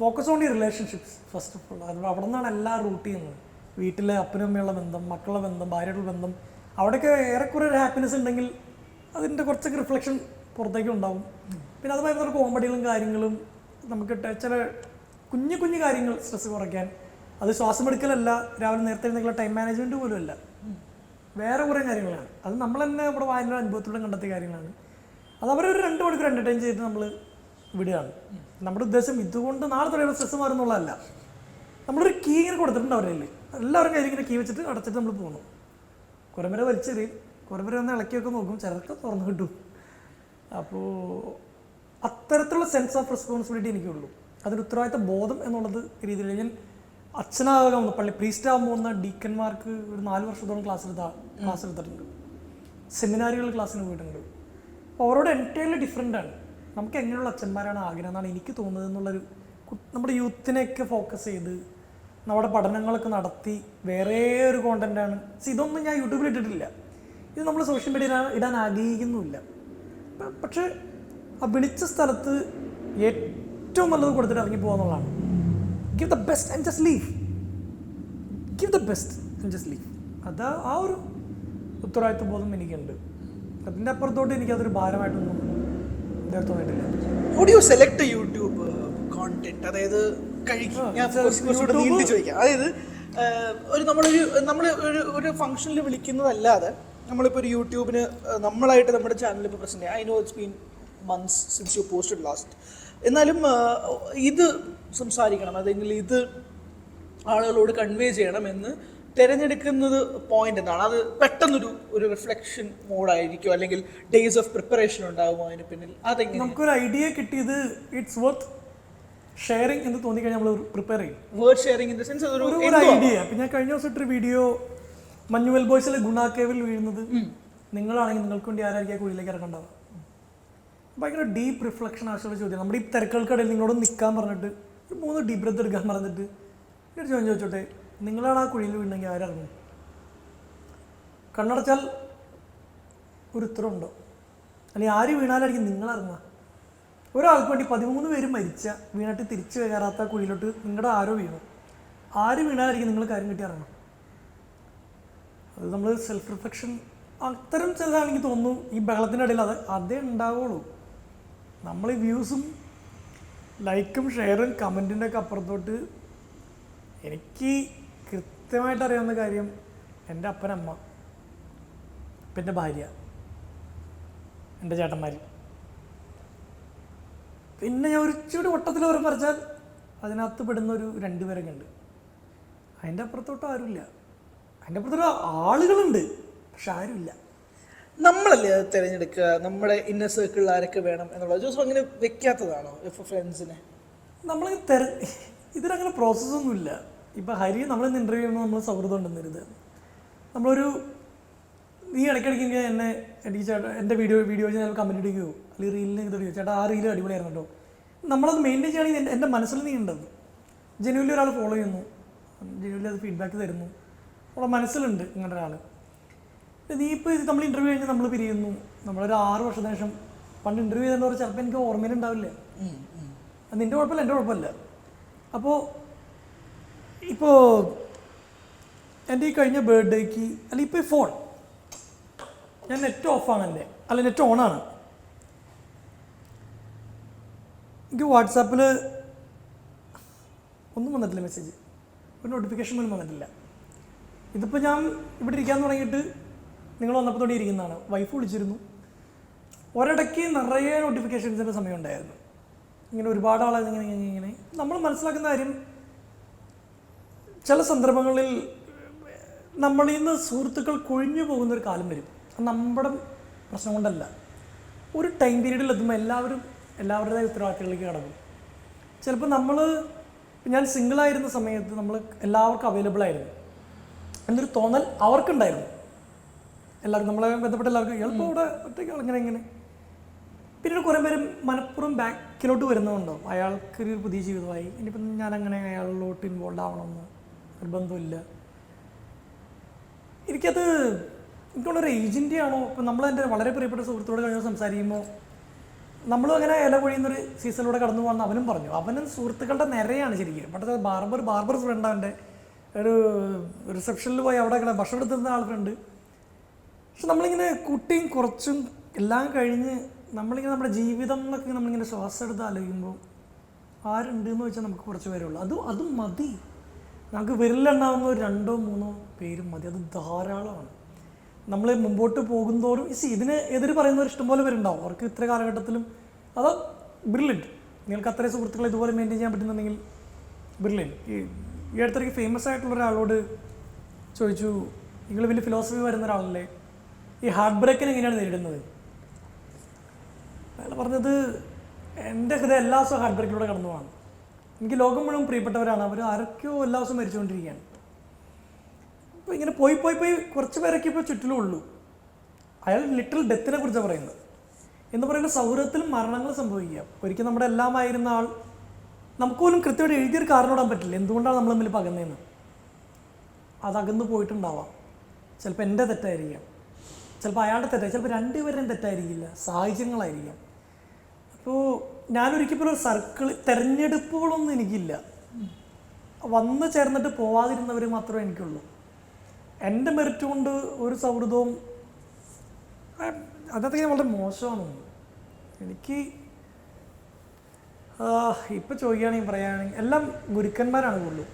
focus on the relationships first of all. അത് അവിടെ നിന്നാണ് എല്ലാം റൂട്ട് ചെയ്യുന്നത്. വീട്ടിലെ അപ്പനും അമ്മയുള്ള ബന്ധം, മക്കളുടെ ബന്ധം, ഭാര്യയുടെ ബന്ധം, അവിടെയൊക്കെ ഏറെക്കുറെ ഒരു ഹാപ്പിനെസ് ഉണ്ടെങ്കിൽ അതിൻ്റെ കുറച്ചൊക്കെ റിഫ്ലക്ഷൻ പുറത്തേക്കും ഉണ്ടാവും. പിന്നെ അതുമായി ബന്ധപ്പെട്ട കോമഡികളും കാര്യങ്ങളും നമുക്ക് ചില കുഞ്ഞു കുഞ്ഞു കാര്യങ്ങൾ സ്ട്രെസ് കുറയ്ക്കാൻ. അത് ശ്വാസം എടുക്കലല്ല, രാവിലെ നേരത്തെ എഴുന്നേൽക്കുള്ള ടൈം മാനേജ്മെൻറ്റ് പോലും അല്ല, വേറെ കുറേ കാര്യങ്ങളാണ്. അത് നമ്മൾ തന്നെ നമ്മുടെ വായനയുടെ അനുഭവത്തിലൂടെ കണ്ടെത്തിയ കാര്യങ്ങളാണ്. അത് അവരൊരു 2 മണിക്കൂർ എൻ്റർടൈൻ ചെയ്തിട്ട് നമ്മൾ വിടുകയാണ്. നമ്മുടെ ഉദ്ദേശം ഇതുകൊണ്ട് നാളെ തുടങ്ങിയ സ്ട്രെസ് മാറുന്നുള്ളതല്ല. നമ്മളൊരു കീ ഇങ്ങനെ കൊടുത്തിട്ടുണ്ട് അവരുടെ കയ്യിൽ. എല്ലാവരും കയ്യിൽ ഇങ്ങനെ കീ വെച്ചിട്ട് അടച്ചിട്ട് നമ്മൾ പോകുന്നു. കുറേ പേരെ വലിച്ചെറിയും, കുറേ പേരെ ഒന്ന് ഇളക്കിയൊക്കെ നോക്കും, ചിലർക്ക് തുറന്നു കിട്ടും. അപ്പോൾ അത്തരത്തിലുള്ള സെൻസ് ഓഫ് റെസ്പോൺസിബിലിറ്റി എനിക്കുള്ളൂ. അതിൻ്റെ ഉത്തരവാദിത്ത ബോധം എന്നുള്ളത് രീതിയിൽ ഞാൻ അച്ഛനാകാൻ പള്ളി പ്രീസ്റ്റാകാൻ പോകുന്ന ഡീക്കന്മാർക്ക് ഒരു 4 വർഷത്തോളം ക്ലാസ് എടുത്തിട്ടുണ്ട്. സെമിനാറുകൾ ക്ലാസ്സിന് പോയിട്ടുണ്ട്. അപ്പോൾ അവരോട് എൻറ്റയർലി ഡിഫറെൻ്റ് ആണ്. നമുക്ക് എങ്ങനെയുള്ള അച്ഛന്മാരാണ് ആഗ്രഹം എന്നാണ് എനിക്ക് തോന്നുന്നത് എന്നുള്ളൊരു നമ്മുടെ യൂത്തിനെയൊക്കെ ഫോക്കസ് ചെയ്ത് നമ്മുടെ പഠനങ്ങളൊക്കെ നടത്തി വേറെ ഒരു കോണ്ടൻ്റാണ്. ഇതൊന്നും ഞാൻ യൂട്യൂബിൽ ഇട്ടിട്ടില്ല, ഇത് നമ്മൾ സോഷ്യൽ മീഡിയയിൽ ഇടാൻ ആഗ്രഹിക്കുന്നുമില്ല. പക്ഷേ ആ വിളിച്ച സ്ഥലത്ത് ഏറ്റവും നല്ലത് കൊടുത്തിട്ട് ഇറങ്ങി പോകുന്നതാണ്. Give the best and just leave. Give the best and just leave. അത് ആ ഒരു ഉത്തരവാദിത്വ ബോധം എനിക്കുണ്ട്. അതിൻ്റെ അപ്പുറത്തോട്ട് എനിക്കതൊരു ഭാരമായിട്ടൊന്നും ഇതുവരെ തോന്നിയിട്ടില്ല. How do you select YouTube content? അതായത് ഞാൻ കുറച്ചുകൂടെ നീട്ടി ചോദിക്കാം. അതായത് നമ്മൾ ഒരു ഫംഗ്ഷനിൽ വിളിക്കുന്നതല്ലാതെ നമ്മളിപ്പോൾ ഒരു യൂട്യൂബിന് നമ്മളായിട്ട് നമ്മുടെ ചാനൽ ഇപ്പോൾ പ്രസൻറ്റ് ചെയ്യാം. I know it's been months since you posted last. എന്നാലും ഇത് സംസാരിക്കണം, അല്ലെങ്കിൽ ഇത് ആളുകളോട് കൺവേ ചെയ്യണം എന്ന് തിരഞ്ഞെടുക്കുന്നത് പോയിന്റ് എന്താണ്? അത് പെട്ടെന്നൊരു റിഫ്ലക്ഷൻ മോഡായിരിക്കും, അല്ലെങ്കിൽ ഡേയ്സ് ഓഫ് പ്രിപ്പറേഷൻ ഉണ്ടാകുമോ അതിന് പിന്നിൽ? അതെങ്ങനെ നമുക്കൊരു ഐഡിയ കിട്ടിയത് ഇറ്റ്സ് വർത്ത് ഷെയറിങ് എന്ന് തോന്നിക്കഴിഞ്ഞാൽ നമ്മൾ പ്രിപ്പയർ ചെയ്യും. Word sharing in the sense ഒരു ഐഡിയ. അപ്പം ഞാൻ കഴിഞ്ഞ ദിവസം ഇട്ടൊരു വീഡിയോ, മഞ്ഞുവൽ ബോയ്സിലെ ഗുണാക്കേവിൽ വീഴുന്നത് നിങ്ങളാണെങ്കിൽ നിങ്ങൾക്ക് വേണ്ടി ആരായിരിക്കും കുഴിയിലേക്ക് ഇറങ്ങണ്ടാവുക. ഭയങ്കര ഡീപ്പ് റിഫ്ലക്ഷൻ ആവശ്യമുള്ള ചോദ്യം. നമ്മുടെ ഈ തിരക്കുകൾക്കിടയിൽ നിങ്ങളോട് നിൽക്കാൻ പറഞ്ഞിട്ട് ഒരു 3 ഡീപ്പ് ബ്രെത്ത് എടുക്കാൻ പറഞ്ഞിട്ട് ഒരു ചോദ്യം ചോദിച്ചോട്ടെ, നിങ്ങളാണ് ആ കുഴിയിൽ വീണെങ്കിൽ ആരിറങ്ങും? കണ്ണടച്ചാൽ ഒരു ഉത്തരവുണ്ടോ? അല്ലെങ്കിൽ ആര് വീണാലായിരിക്കും നിങ്ങളിറങ്ങുക? ഒരാൾക്ക് വേണ്ടി 13 പേര് മരിച്ച വീണിട്ട് തിരിച്ചു കയറാത്ത കുഴിയിലോട്ട് നിങ്ങളുടെ ആരോ വീണു. ആര് വീണാലായിരിക്കും നിങ്ങൾ കാര്യം കിട്ടി ഇറങ്ങണം? അത് നമ്മൾ സെൽഫ് റിഫ്ലക്ഷൻ അത്തരം ചിലതാണെങ്കിൽ തോന്നുന്നു ഈ ബഹളത്തിൻ്റെ ഇടയിൽ അതേ ഉണ്ടാവുള്ളൂ. നമ്മൾ ഈ വ്യൂസും ലൈക്കും ഷെയറും കമൻറ്റിൻ്റെ ഒക്കെ അപ്പുറത്തോട്ട് എനിക്ക് കൃത്യമായിട്ട് അറിയാവുന്ന കാര്യം എൻ്റെ അപ്പനമ്മ, ഇപ്പം എൻ്റെ ഭാര്യ, എൻ്റെ ചേട്ടന്മാർ, പിന്നെ ഞാൻ ഒരു ചൂട് വട്ടത്തിൽ ഓരോ പറിച്ചാൽ അതിനകത്ത് പെടുന്നൊരു 2 പേരൊക്കെ ഉണ്ട്. അതിൻ്റെ അപ്പുറത്തോട്ട് ആരുമില്ല. അതിൻ്റെ അപ്പുറത്തോട്ട് ആളുകളുണ്ട്, പക്ഷെ ആരുമില്ല. നമ്മളല്ലേ അത് തിരഞ്ഞെടുക്കുക, നമ്മുടെ ഇന്നർ സർക്കിളിൽ ആരൊക്കെ വേണം എന്നുള്ളത്? ജോസഫ് അങ്ങനെ വെക്കാത്തതാണോ ഫ്രണ്ട്സിനെ? നമ്മൾ ഇതിനങ്ങനെ പ്രോസസ്സൊന്നുമില്ല. ഇപ്പം ഹരി നമ്മളിന്ന് ഇൻ്റർവ്യൂ ചെയ്യുമ്പോൾ നമ്മൾ സൗഹൃദം ഉണ്ടെന്നിരുത്. നമ്മളൊരു നീ ഇടയ്ക്കിടയ്ക്ക് ഇങ്ങനെ എന്നെ എനിക്ക് ചേട്ടാ എൻ്റെ വീഡിയോ ഞാൻ കമൻറ്റ് ഇടുകയോ അല്ലെങ്കിൽ റീലിന് ഇത് ഇടുകയോ ചേട്ടാ ആ റീൽ അടിപൊളിയായിരുന്നു കേട്ടോ, നമ്മളത് മെയിൻറ്റെയിൻ ചെയ്യുകയാണെങ്കിൽ എൻ്റെ മനസ്സിൽ നീ ഉണ്ടെന്ന് ജെന്യുവലി ഒരാൾ ഫോളോ ചെയ്യുന്നു, ജെന്യുവലി അത് ഫീഡ്ബാക്ക് തരുന്നു, നമ്മുടെ മനസ്സിലുണ്ട് ഇങ്ങനെ ഒരാൾ. നീ ഇപ്പോൾ ഇത് നമ്മൾ ഇൻ്റർവ്യൂ കഴിഞ്ഞാൽ നമ്മൾ പിരിയുന്നു, നമ്മളൊരു 6 വർഷത്തിന് ശേഷം പണ്ട് ഇൻ്റർവ്യൂ ചെയ്തെന്ന് പറഞ്ഞാൽ ചിലപ്പോൾ എനിക്ക് ഓർമ്മയിലുണ്ടാവില്ല. അത് നിൻ്റെ കുഴപ്പമില്ല, എൻ്റെ കുഴപ്പമില്ല. അപ്പോൾ ഇപ്പോൾ എൻ്റെ ഈ കഴിഞ്ഞ ബർത്ത്ഡേക്ക് അല്ലെങ്കിൽ ഇപ്പോൾ ഈ ഫോൺ ഞാൻ നെറ്റ് ഓഫാണ് എൻ്റെ, അല്ല നെറ്റ് ഓണാണ്. എനിക്ക് വാട്സാപ്പിൽ ഒന്നും വന്നിട്ടില്ല, മെസ്സേജ് ഒരു നോട്ടിഫിക്കേഷൻ പോലും വന്നിട്ടില്ല. ഇതിപ്പോൾ ഞാൻ ഇവിടെ ഇരിക്കാൻ തുടങ്ങിയിട്ട് നിങ്ങൾ വന്നപ്പോൾ തൊട്ട് ഇരിക്കുന്നതാണ്. വൈഫ് വിളിച്ചിരുന്നു, ഒരിടയ്ക്ക് നിറയെ നോട്ടിഫിക്കേഷൻസിൻ്റെ സമയം ഉണ്ടായിരുന്നു. ഇങ്ങനെ ഒരുപാട് ആളെ ഇങ്ങനെ നമ്മൾ മനസ്സിലാക്കുന്ന കാര്യം, ചില സന്ദർഭങ്ങളിൽ നമ്മളിൽ നിന്ന് സുഹൃത്തുക്കൾ കൊഴിഞ്ഞു പോകുന്നൊരു കാലം വരും. അത് നമ്മുടെ പ്രശ്നം കൊണ്ടല്ല. ഒരു ടൈം പീരീഡിൽ എത്തുമ്പോൾ എല്ലാവരുടേതായ ഉത്തരവാദിത്തങ്ങളിലേക്ക് കടക്കും. ചിലപ്പോൾ ഞാൻ സിംഗിളായിരുന്ന സമയത്ത് നമ്മൾ എല്ലാവർക്കും അവൈലബിൾ ആയിരുന്നു എന്നൊരു തോന്നൽ അവർക്കുണ്ടായിരുന്നു. എല്ലാവർക്കും നമ്മളെ ബന്ധപ്പെട്ട എല്ലാവർക്കും ചിലപ്പോൾ ഇവിടെ ഒറ്റയ്ക്ക് ഇങ്ങനെ പിന്നീട് കുറേ പേര് മനഃപൂർവ്വം ബാക്കിലോട്ട് വരുന്നതുണ്ടാവും. അയാൾക്കൊരു പുതിയ ജീവിതമായി, ഇനിയിപ്പം ഞാനങ്ങനെ അയാളിലോട്ട് ഇൻവോൾവ് ആവണമെന്ന് നിർബന്ധമില്ല. എനിക്കുള്ളൊരു ഏജൻറ്റി ആണോ? ഇപ്പം നമ്മളെൻ്റെ വളരെ പ്രിയപ്പെട്ട സുഹൃത്തോട് കഴിഞ്ഞ് സംസാരിക്കുമ്പോൾ നമ്മളും അങ്ങനെ ഇല കൊഴിയുന്നൊരു സീസണിലൂടെ കടന്നു പോകുന്ന അവനും പറഞ്ഞു. അവനും സുഹൃത്തുക്കളുടെ നിരയാണ് ശരിക്കും. പക്ഷേ ബാർബർ ഫ്രണ്ട്, അവൻ്റെ ഒരു റിസപ്ഷനിൽ പോയി അവിടെ ഭക്ഷണം എടുത്തിരുന്ന ആൾ ഫ്രണ്ട്. പക്ഷെ നമ്മളിങ്ങനെ കുട്ടിയും കുറച്ചും എല്ലാം കഴിഞ്ഞ് നമ്മളിങ്ങനെ നമ്മുടെ ജീവിതം എന്നൊക്കെ നമ്മളിങ്ങനെ ശ്വാസം എടുത്ത് ആലോചിക്കുമ്പോൾ ആരുണ്ട് എന്ന് വെച്ചാൽ നമുക്ക് കുറച്ച് പേരേ ഉള്ളൂ. അതും മതി. നമുക്ക് വിരലുണ്ടാവുന്ന ഒരു 2-3 പേരും മതി. അത് ധാരാളമാണ്. നമ്മൾ മുമ്പോട്ട് പോകുന്തോറും ഇതിന് എതിര് പറയുന്നവർ ഇഷ്ടംപോലെ പേരുണ്ടാവും. അവർക്ക് ഇത്ര കാലഘട്ടത്തിലും അത് ബ്രില്യൻറ്റ്. നിങ്ങൾക്ക് അത്രയും സുഹൃത്തുക്കളെ ഇതുപോലെ മെയിൻറ്റെയിൻ ചെയ്യാൻ പറ്റുന്നുണ്ടെങ്കിൽ ബ്രില്യൻറ്റ്. ഈ അടുത്തിടയ്ക്ക് ഫേമസ് ആയിട്ടുള്ള ഒരാളോട് ചോദിച്ചു, നിങ്ങൾ വലിയ ഫിലോസഫി വരുന്ന ഒരാളല്ലേ, ഈ ഹാർട്ട് ബ്രേക്കിനെ എങ്ങനെയാണ് നേരിടുന്നത്? അയാൾ പറഞ്ഞത്, എൻ്റെ ഹൃദയം എല്ലാ ദിവസവും ഹാർട്ട് ബ്രേക്കിലൂടെ കടന്നു പോകാണ്. എനിക്ക് ലോകം മുഴുവൻ പ്രിയപ്പെട്ടവരാണ്, അവർ ആരൊക്കെയോ എല്ലാ ദിവസവും മരിച്ചുകൊണ്ടിരിക്കുകയാണ്. ഇപ്പോൾ ഇങ്ങനെ പോയി കുറച്ച് പേരൊക്കെ ഇപ്പോൾ ചുറ്റിലും ഉള്ളൂ. അയാൾ ലിറ്ററൽ ഡെത്തിനെ കുറിച്ചാണ് പറയുന്നത്. എന്ന് പറയുന്നത് സൗഹൃദത്തിലും മരണങ്ങൾ സംഭവിക്കുക. ഒരിക്കൽ നമ്മുടെ എല്ലാമായിരുന്ന ആൾ നമുക്ക് പോലും കൃത്യമായിട്ട് എഴുതിയൊരു കാരണം ഇടാൻ പറ്റില്ല എന്തുകൊണ്ടാണ് നമ്മൾ തമ്മിൽ പകന്നതെന്ന്. അത് അകന്നു പോയിട്ടുണ്ടാവാം. ചിലപ്പോൾ എൻ്റെ തെറ്റായിരിക്കാം, ചിലപ്പോൾ അയാളുടെ തെറ്റായി, ചിലപ്പോൾ രണ്ടുപേരുടെയും തെറ്റായിരിക്കില്ല, സാഹചര്യങ്ങളായിരിക്കാം. അപ്പോൾ ഞാനൊരിക്കലും ഒരു സർക്കിൾ തിരഞ്ഞെടുപ്പുകളൊന്നും എനിക്കില്ല. വന്ന് ചേർന്നിട്ട് പോവാതിരുന്നവർ മാത്രമേ എനിക്കുള്ളൂ. എൻ്റെ മെറിറ്റ് കൊണ്ട് ഒരു സൗഹൃദവും അതൊക്കെ വളരെ മോശമാണ്. എനിക്ക് ഇപ്പം ചോദിക്കുകയാണെങ്കിൽ പറയുകയാണെങ്കിൽ എല്ലാം ഗുരുക്കന്മാരാണ് കൂടുതലും.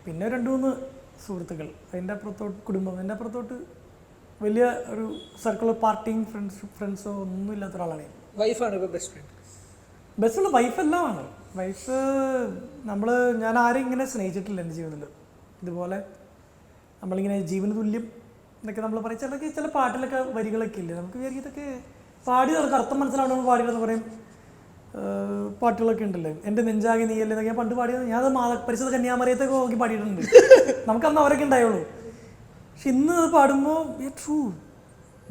പിന്നെ 2-3 സുഹൃത്തുക്കൾ, അതിൻ്റെ അപ്പുറത്തോട്ട് കുടുംബം, അതിൻ്റെ അപ്പുറത്തോട്ട് വലിയ ഒരു സർക്കിൾ പാർട്ടിയും ഫ്രണ്ട്സോ ഒന്നും ഇല്ലാത്ത ഒരാളാണ്. വൈഫാണ് ഇപ്പോൾ ബെസ്റ്റ് ഫ്രണ്ട്? ബെസ്റ്റുള്ള വൈഫെല്ലാമാണ്. ഞാൻ ആരും ഇങ്ങനെ സ്നേഹിച്ചിട്ടില്ല എൻ്റെ ജീവിതത്തിൽ. ഇതുപോലെ നമ്മളിങ്ങനെ ജീവന തുല്യം എന്നൊക്കെ നമ്മൾ പറയും. ചില പാട്ടിലൊക്കെ വരികളൊക്കെ ഇല്ലേ, നമുക്ക് വിചാരിക്കും ഇതൊക്കെ പാടി നമുക്ക് അർത്ഥം മനസ്സിലാവണമെന്ന് പാടിയെന്ന് പറയും. പാട്ടുകളൊക്കെ ഉണ്ടല്ലോ, എൻ്റെ നെഞ്ചാകെ നീയല്ലേ എന്നൊക്കെ ഞാൻ പണ്ട് പാടിയത്. ഞാനത് പരിശുദ്ധ കന്യാമറിയത്തൊക്കെ നോക്കി പാടിയിട്ടുണ്ട്. നമുക്കന്ന് അവരൊക്കെ ഉണ്ടായുള്ളൂ. പക്ഷെ ഇന്ന് അത് പാടുമ്പോൾ ട്രൂ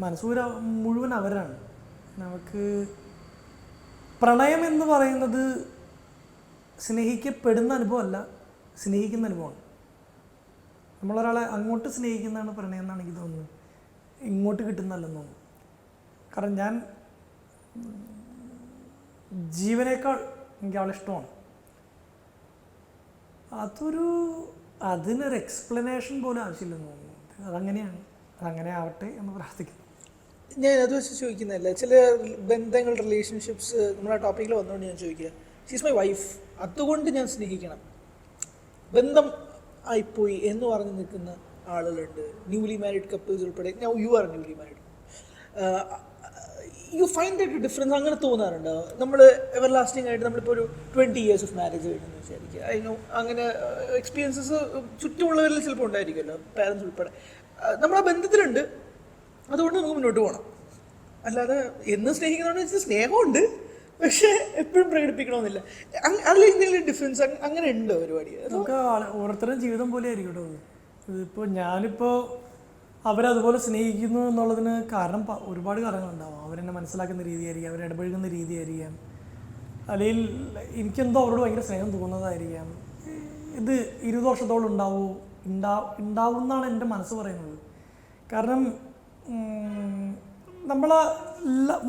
മനസ്സൂര മുഴുവൻ അവരാണ്. നമുക്ക് പ്രണയം എന്ന് പറയുന്നത് സ്നേഹിക്കപ്പെടുന്ന അനുഭവമല്ല, സ്നേഹിക്കുന്ന അനുഭവമാണ്. നമ്മളൊരാളെ അങ്ങോട്ട് സ്നേഹിക്കുന്നതാണ് പ്രണയം എന്നാണ് എനിക്ക് തോന്നുന്നത്, ഇങ്ങോട്ട് കിട്ടുന്നതല്ലെന്ന് തോന്നുന്നു. കാരണം ഞാൻ ജീവനേക്കാൾ എനിക്ക് അവളെ ഇഷ്ടമാണ്. അതിനൊരു എക്സ്പ്ലനേഷൻ പോലും ആവശ്യമില്ലെന്ന് തോന്നുന്നു. അതങ്ങനെയാണ്, അതങ്ങനെ ആവട്ടെ എന്ന് പ്രാർത്ഥിക്കുന്നു. ഞാൻ അത് വെച്ച് ചോദിക്കുന്നതല്ല, ചില ബന്ധങ്ങൾ, റിലേഷൻഷിപ്സ് നമ്മുടെ ടോപ്പിക്കിൽ വന്നുകൊണ്ട് ഞാൻ ചോദിക്കുക, ഷീസ് മൈ വൈഫ്, അതുകൊണ്ട് ഞാൻ സ്നേഹിക്കണം. ബന്ധം ആയിപ്പോയി എന്ന് പറഞ്ഞ് നിൽക്കുന്ന ആളുകളുണ്ട്, ന്യൂലി മാരീഡ് കപ്പിൾസ് ഉൾപ്പെടെ. You are newly married. You find that difference? അങ്ങനെ തോന്നാറുണ്ടോ? നമ്മൾ എവർ ലാസ്റ്റിംഗ് ആയിട്ട് നമ്മളിപ്പോൾ ഒരു 20 years ഓഫ് മാരേജ് കഴിഞ്ഞെന്ന് വിചാരിക്കുക. അതിനോ അങ്ങനെ എക്സ്പീരിയൻസസ് ചുറ്റുമുള്ളവരിൽ ചിലപ്പോൾ ഉണ്ടായിരിക്കുമല്ലോ, പാരൻസ് ഉൾപ്പെടെ. നമ്മൾ ആ ബന്ധത്തിലുണ്ട്, അതുകൊണ്ട് നമുക്ക് മുന്നോട്ട് പോകണം. അല്ലാതെ എന്ന് സ്നേഹിക്കുന്നതെന്ന് വെച്ചാൽ സ്നേഹമുണ്ട്, പക്ഷേ എപ്പോഴും പ്രകടിപ്പിക്കണമെന്നില്ല. അതിൽ എന്തെങ്കിലും ഡിഫറൻസ് അങ്ങനെ ഉണ്ട് പരിപാടി? നമുക്ക് ഓരോരുത്തരും ജീവിതം പോലെ ആയിരിക്കും കേട്ടോ. ഇതിപ്പോൾ ഞാനിപ്പോൾ അവരതുപോലെ സ്നേഹിക്കുന്നു എന്നുള്ളതിന് കാരണം ഒരുപാട് കാരണങ്ങളുണ്ടാവും. അവരെന്നെ മനസ്സിലാക്കുന്ന രീതിയായിരിക്കാം, അവരിടപഴകുന്ന രീതിയായിരിക്കാം, അല്ലെങ്കിൽ എനിക്കെന്തോ അവരോട് ഭയങ്കര സ്നേഹം തോന്നുന്നതായിരിക്കാം. ഇത് 20 വർഷത്തോളം ഉണ്ടാവും എന്നാണ് എൻ്റെ മനസ്സ് പറയുന്നത്. കാരണം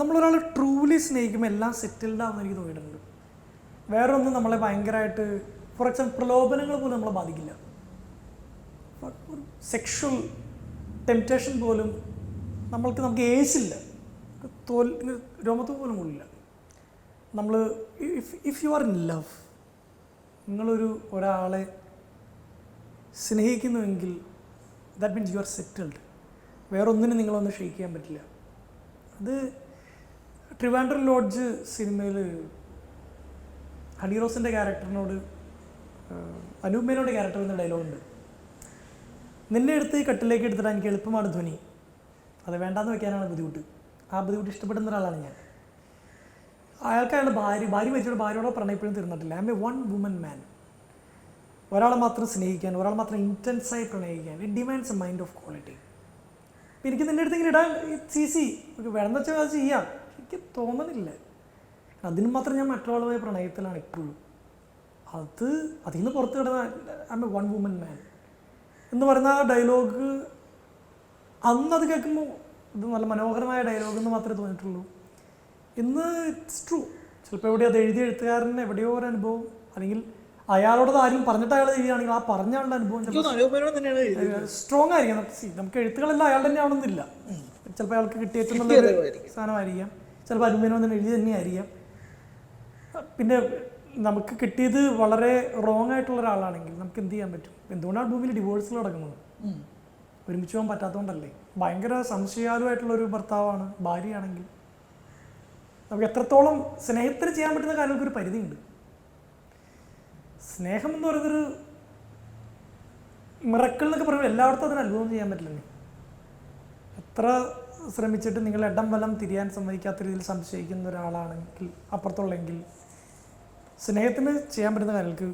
നമ്മളൊരാൾ ട്രൂലി സ്നേഹിക്കുമ്പോൾ എല്ലാം സെറ്റിൽഡ് ആവുമെന്ന് എനിക്ക് തോന്നിയിട്ടുണ്ട്. വേറെ ഒന്നും നമ്മളെ ഭയങ്കരമായിട്ട്, ഫോർ എക്സാമ്പിൾ പ്രലോഭനങ്ങൾ പോലും നമ്മളെ ബാധിക്കില്ല. സെക്ഷൽ ടെംപ്റ്റേഷൻ പോലും നമുക്ക് ഏജില്ല, രോമത്ത് പോലും കൊള്ളില്ല. നമ്മൾ if you are in love, ഒരാളെ സ്നേഹിക്കുന്നുവെങ്കിൽ that means you are settled. വേറൊന്നിനും നിങ്ങളൊന്നും ഷെയ്ക്ക് ചെയ്യാൻ പറ്റില്ല. അത് ട്രിവാൻഡ്രം ലോഡ്ജ് സിനിമയിൽ ഹണി റോസിൻ്റെ ക്യാരക്ടറിനോട് അനൂപ് മേനോൻ്റെ ക്യാരക്ടറിൻ്റെ ഡയലോഗുണ്ട്. നിന്നെ എടുത്ത് കട്ടിലേക്ക് എടുത്തിട്ട് എനിക്ക് എളുപ്പമാണ് ധ്വനി, അത് വേണ്ടാന്ന് വെക്കാനാണ് ബുദ്ധിമുട്ട്. ആ ബുദ്ധിമുട്ട് ഇഷ്ടപ്പെടുന്ന ഒരാളാണ് ഞാൻ. അയാൾക്കാണ് ഭാര്യ മരിച്ചോട് ഭാര്യയോടെ പ്രണയപ്പോഴും തീർന്നിട്ടില്ല. I am a one woman man. ഒരാളെ മാത്രം സ്നേഹിക്കാൻ, ഒരാളെ മാത്രം ഇൻറ്റൻസായി പ്രണയിക്കാൻ, it demands a mind of quality. എനിക്ക് നിൻ്റെ അടുത്ത് ഇങ്ങനെ ഇടാൻ ഈസി, വേണമെന്ന് വെച്ചാൽ അത് ചെയ്യാം, എനിക്ക് തോന്നുന്നില്ല. അതിന് മാത്രം ഞാൻ മറ്റൊരാളുമായി പ്രണയത്തിലാണ് ഇപ്പോഴും. അതിൽ നിന്ന് പുറത്ത് കിടന്ന I am a one woman man എന്ന് പറയുന്ന ആ ഡയലോഗ് അന്നത് കേൾക്കുമ്പോൾ ഇത് നല്ല മനോഹരമായ ഡയലോഗ് എന്ന് മാത്രമേ തോന്നിയിട്ടുള്ളൂ. ഇന്ന് ഇറ്റ്സ് ട്രൂ. ചിലപ്പോൾ എവിടെയോ അത് എഴുതിയ എഴുത്തുകാരന് എവിടെയോ ഒരു അനുഭവം, അല്ലെങ്കിൽ അയാളോടത് ആരും പറഞ്ഞിട്ട് അയാൾ എഴുതിയാണെങ്കിൽ ആ പറഞ്ഞ ആളുടെ അനുഭവം സ്ട്രോങ് ആയിരിക്കും. നമുക്ക് എഴുത്തുകളെല്ലാം അയാൾ തന്നെ ആവണമെന്നില്ല. ചിലപ്പോൾ അയാൾക്ക് കിട്ടിയ ഏറ്റവും നല്ലൊരു സാധനമായിരിക്കാം, ചിലപ്പോൾ അനുമേനോ തന്നെ എഴുതി തന്നെയായിരിക്കാം. പിന്നെ നമുക്ക് കിട്ടിയത് വളരെ റോങ് ആയിട്ടുള്ള ഒരാളാണെങ്കിൽ നമുക്ക് എന്ത് ചെയ്യാൻ പറ്റും? എന്തുകൊണ്ടാണ് ഭൂമിയിൽ ഡിവോഴ്സിൽ നടക്കുന്നത്? ഒരുമിച്ച് പോകാൻ പറ്റാത്തതുകൊണ്ടല്ലേ? ഭയങ്കര സംശയാലുമായിട്ടുള്ളൊരു ഭർത്താവാണ് ഭാര്യയാണെങ്കിൽ നമുക്ക് എത്രത്തോളം സ്നേഹത്തിന് ചെയ്യാൻ പറ്റുന്ന കാര്യങ്ങൾക്കൊരു പരിധിയുണ്ട്. സ്നേഹം എന്ന് പറയുന്നൊരു മിറക്കിൾ എന്നൊക്കെ പറയുമ്പോൾ എല്ലായിടത്തും അതിന് അനുഭവം ചെയ്യാൻ പറ്റില്ലേ? എത്ര ശ്രമിച്ചിട്ട് നിങ്ങൾ ഇടം വലം തിരിയാൻ സമ്മതിക്കാത്ത രീതിയിൽ സംശയിക്കുന്ന ഒരാളാണെങ്കിൽ അപ്പുറത്തുള്ളെങ്കിൽ സ്നേഹത്തിന് ചെയ്യാൻ പറ്റുന്ന കാര്യങ്ങൾക്ക്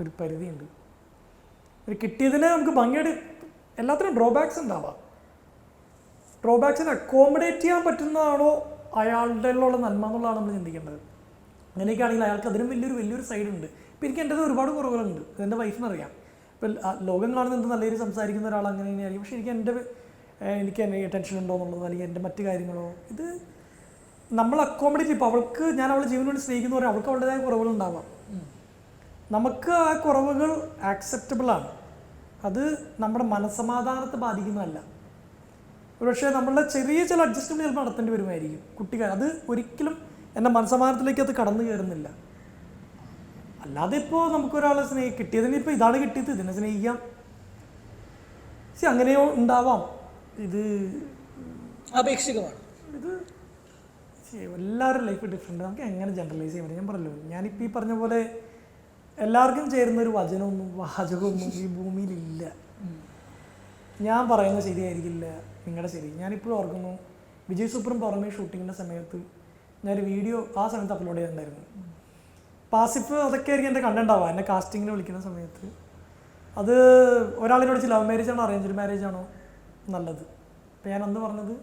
ഒരു പരിധിയുണ്ട്. ഒരു കിട്ടിയതിനെ നമുക്ക് ഭംഗിയായിട്ട്, എല്ലാത്തിനും ഡ്രോബാക്സ് ഉണ്ടാവാം. ഡ്രോബാക്സിനെ അക്കോമഡേറ്റ് ചെയ്യാൻ പറ്റുന്നതാണോ അയാളുടെ ഉള്ള നന്മ എന്നുള്ളതാണ് നമ്മൾ ചിന്തിക്കേണ്ടത്. അങ്ങനെയൊക്കെ ആണെങ്കിൽ അയാൾക്ക് അതിനും വലിയൊരു സൈഡുണ്ട്. ഇപ്പം എനിക്ക് എൻ്റെ ഒരുപാട് കുറവുകളുണ്ട്, അതെൻ്റെ വൈഫിനറിയാം. ഇപ്പം ലോകം കാണുന്ന എന്ത് നല്ല രീതിയിൽ സംസാരിക്കുന്ന ഒരാൾ അങ്ങനെ തന്നെയായിരിക്കും. പക്ഷേ എനിക്ക് എന്നെ ടെൻഷൻ ഉണ്ടോ എന്നുള്ളത്, അല്ലെങ്കിൽ എൻ്റെ മറ്റു കാര്യങ്ങളോ, ഇത് നമ്മൾ അക്കോമഡേറ്റ്. ഇപ്പോൾ ഞാൻ അവളെ ജീവന് വേണ്ടി സ്നേഹിക്കുന്ന പറയാം, അവൾക്ക് അവളുടേതായ കുറവുകളുണ്ടാവാം. നമുക്ക് ആ കുറവുകൾ ആക്സെപ്റ്റബിളാണ്. അത് നമ്മുടെ മനസ്സമാധാനത്തെ ബാധിക്കുന്നതല്ല. ഒരുപക്ഷെ നമ്മളുടെ ചെറിയ ചില അഡ്ജസ്റ്റ്മെൻറ്റ് ചിലപ്പോൾ നടത്തേണ്ടി വരുമായിരിക്കും കുട്ടികൾ. അത് ഒരിക്കലും എൻ്റെ മനസ്സമാധാനത്തിലേക്ക് അത് കടന്നു കയറുന്നില്ല. അല്ലാതെ ഇപ്പോൾ നമുക്കൊരാളെ കിട്ടിയതിന് ഇപ്പോൾ ഇതാണ് കിട്ടിയത്, ഇതിനെ സ്നേഹിക്കാം. അങ്ങനെയോ ഉണ്ടാവാം. ഇത് അപേക്ഷികമാണ്. ഇത് എല്ലാവരും ലൈഫ് ഡിഫറെൻ്റ്. നമുക്ക് എങ്ങനെ ജനറലൈസ് ചെയ്യാൻ പറ്റും? ഞാൻ പറഞ്ഞല്ലോ, ഞാനിപ്പോൾ ഈ പറഞ്ഞ പോലെ എല്ലാവർക്കും ചേരുന്നൊരു വാചകമൊന്നും ഈ ഭൂമിയിലില്ല. ഞാൻ പറയുന്നത് ശരിയായിരിക്കില്ല, നിങ്ങളുടെ ശരി. ഞാനിപ്പോഴും ഓർക്കുന്നു, വിജയ് സൂപ്പറും പുറമേ ഷൂട്ടിങ്ങിൻ്റെ സമയത്ത് ഞാനൊരു വീഡിയോ ആ സമയത്ത് അപ്ലോഡ് ചെയ്തിട്ടുണ്ടായിരുന്നു. പാസിഫ് അതൊക്കെ ആയിരിക്കും എൻ്റെ കണ്ടുണ്ടാവുക. എന്നെ കാസ്റ്റിങ്ങിന് വിളിക്കുന്ന സമയത്ത് അത് ഒരാളിനോട് ചോദിച്ചു, ലവ് മാരേജ് ആണോ അറേഞ്ച്ഡ് മാരേജ് ആണോ നല്ലത്? അപ്പോൾ ഞാൻ അന്ന് പറഞ്ഞത്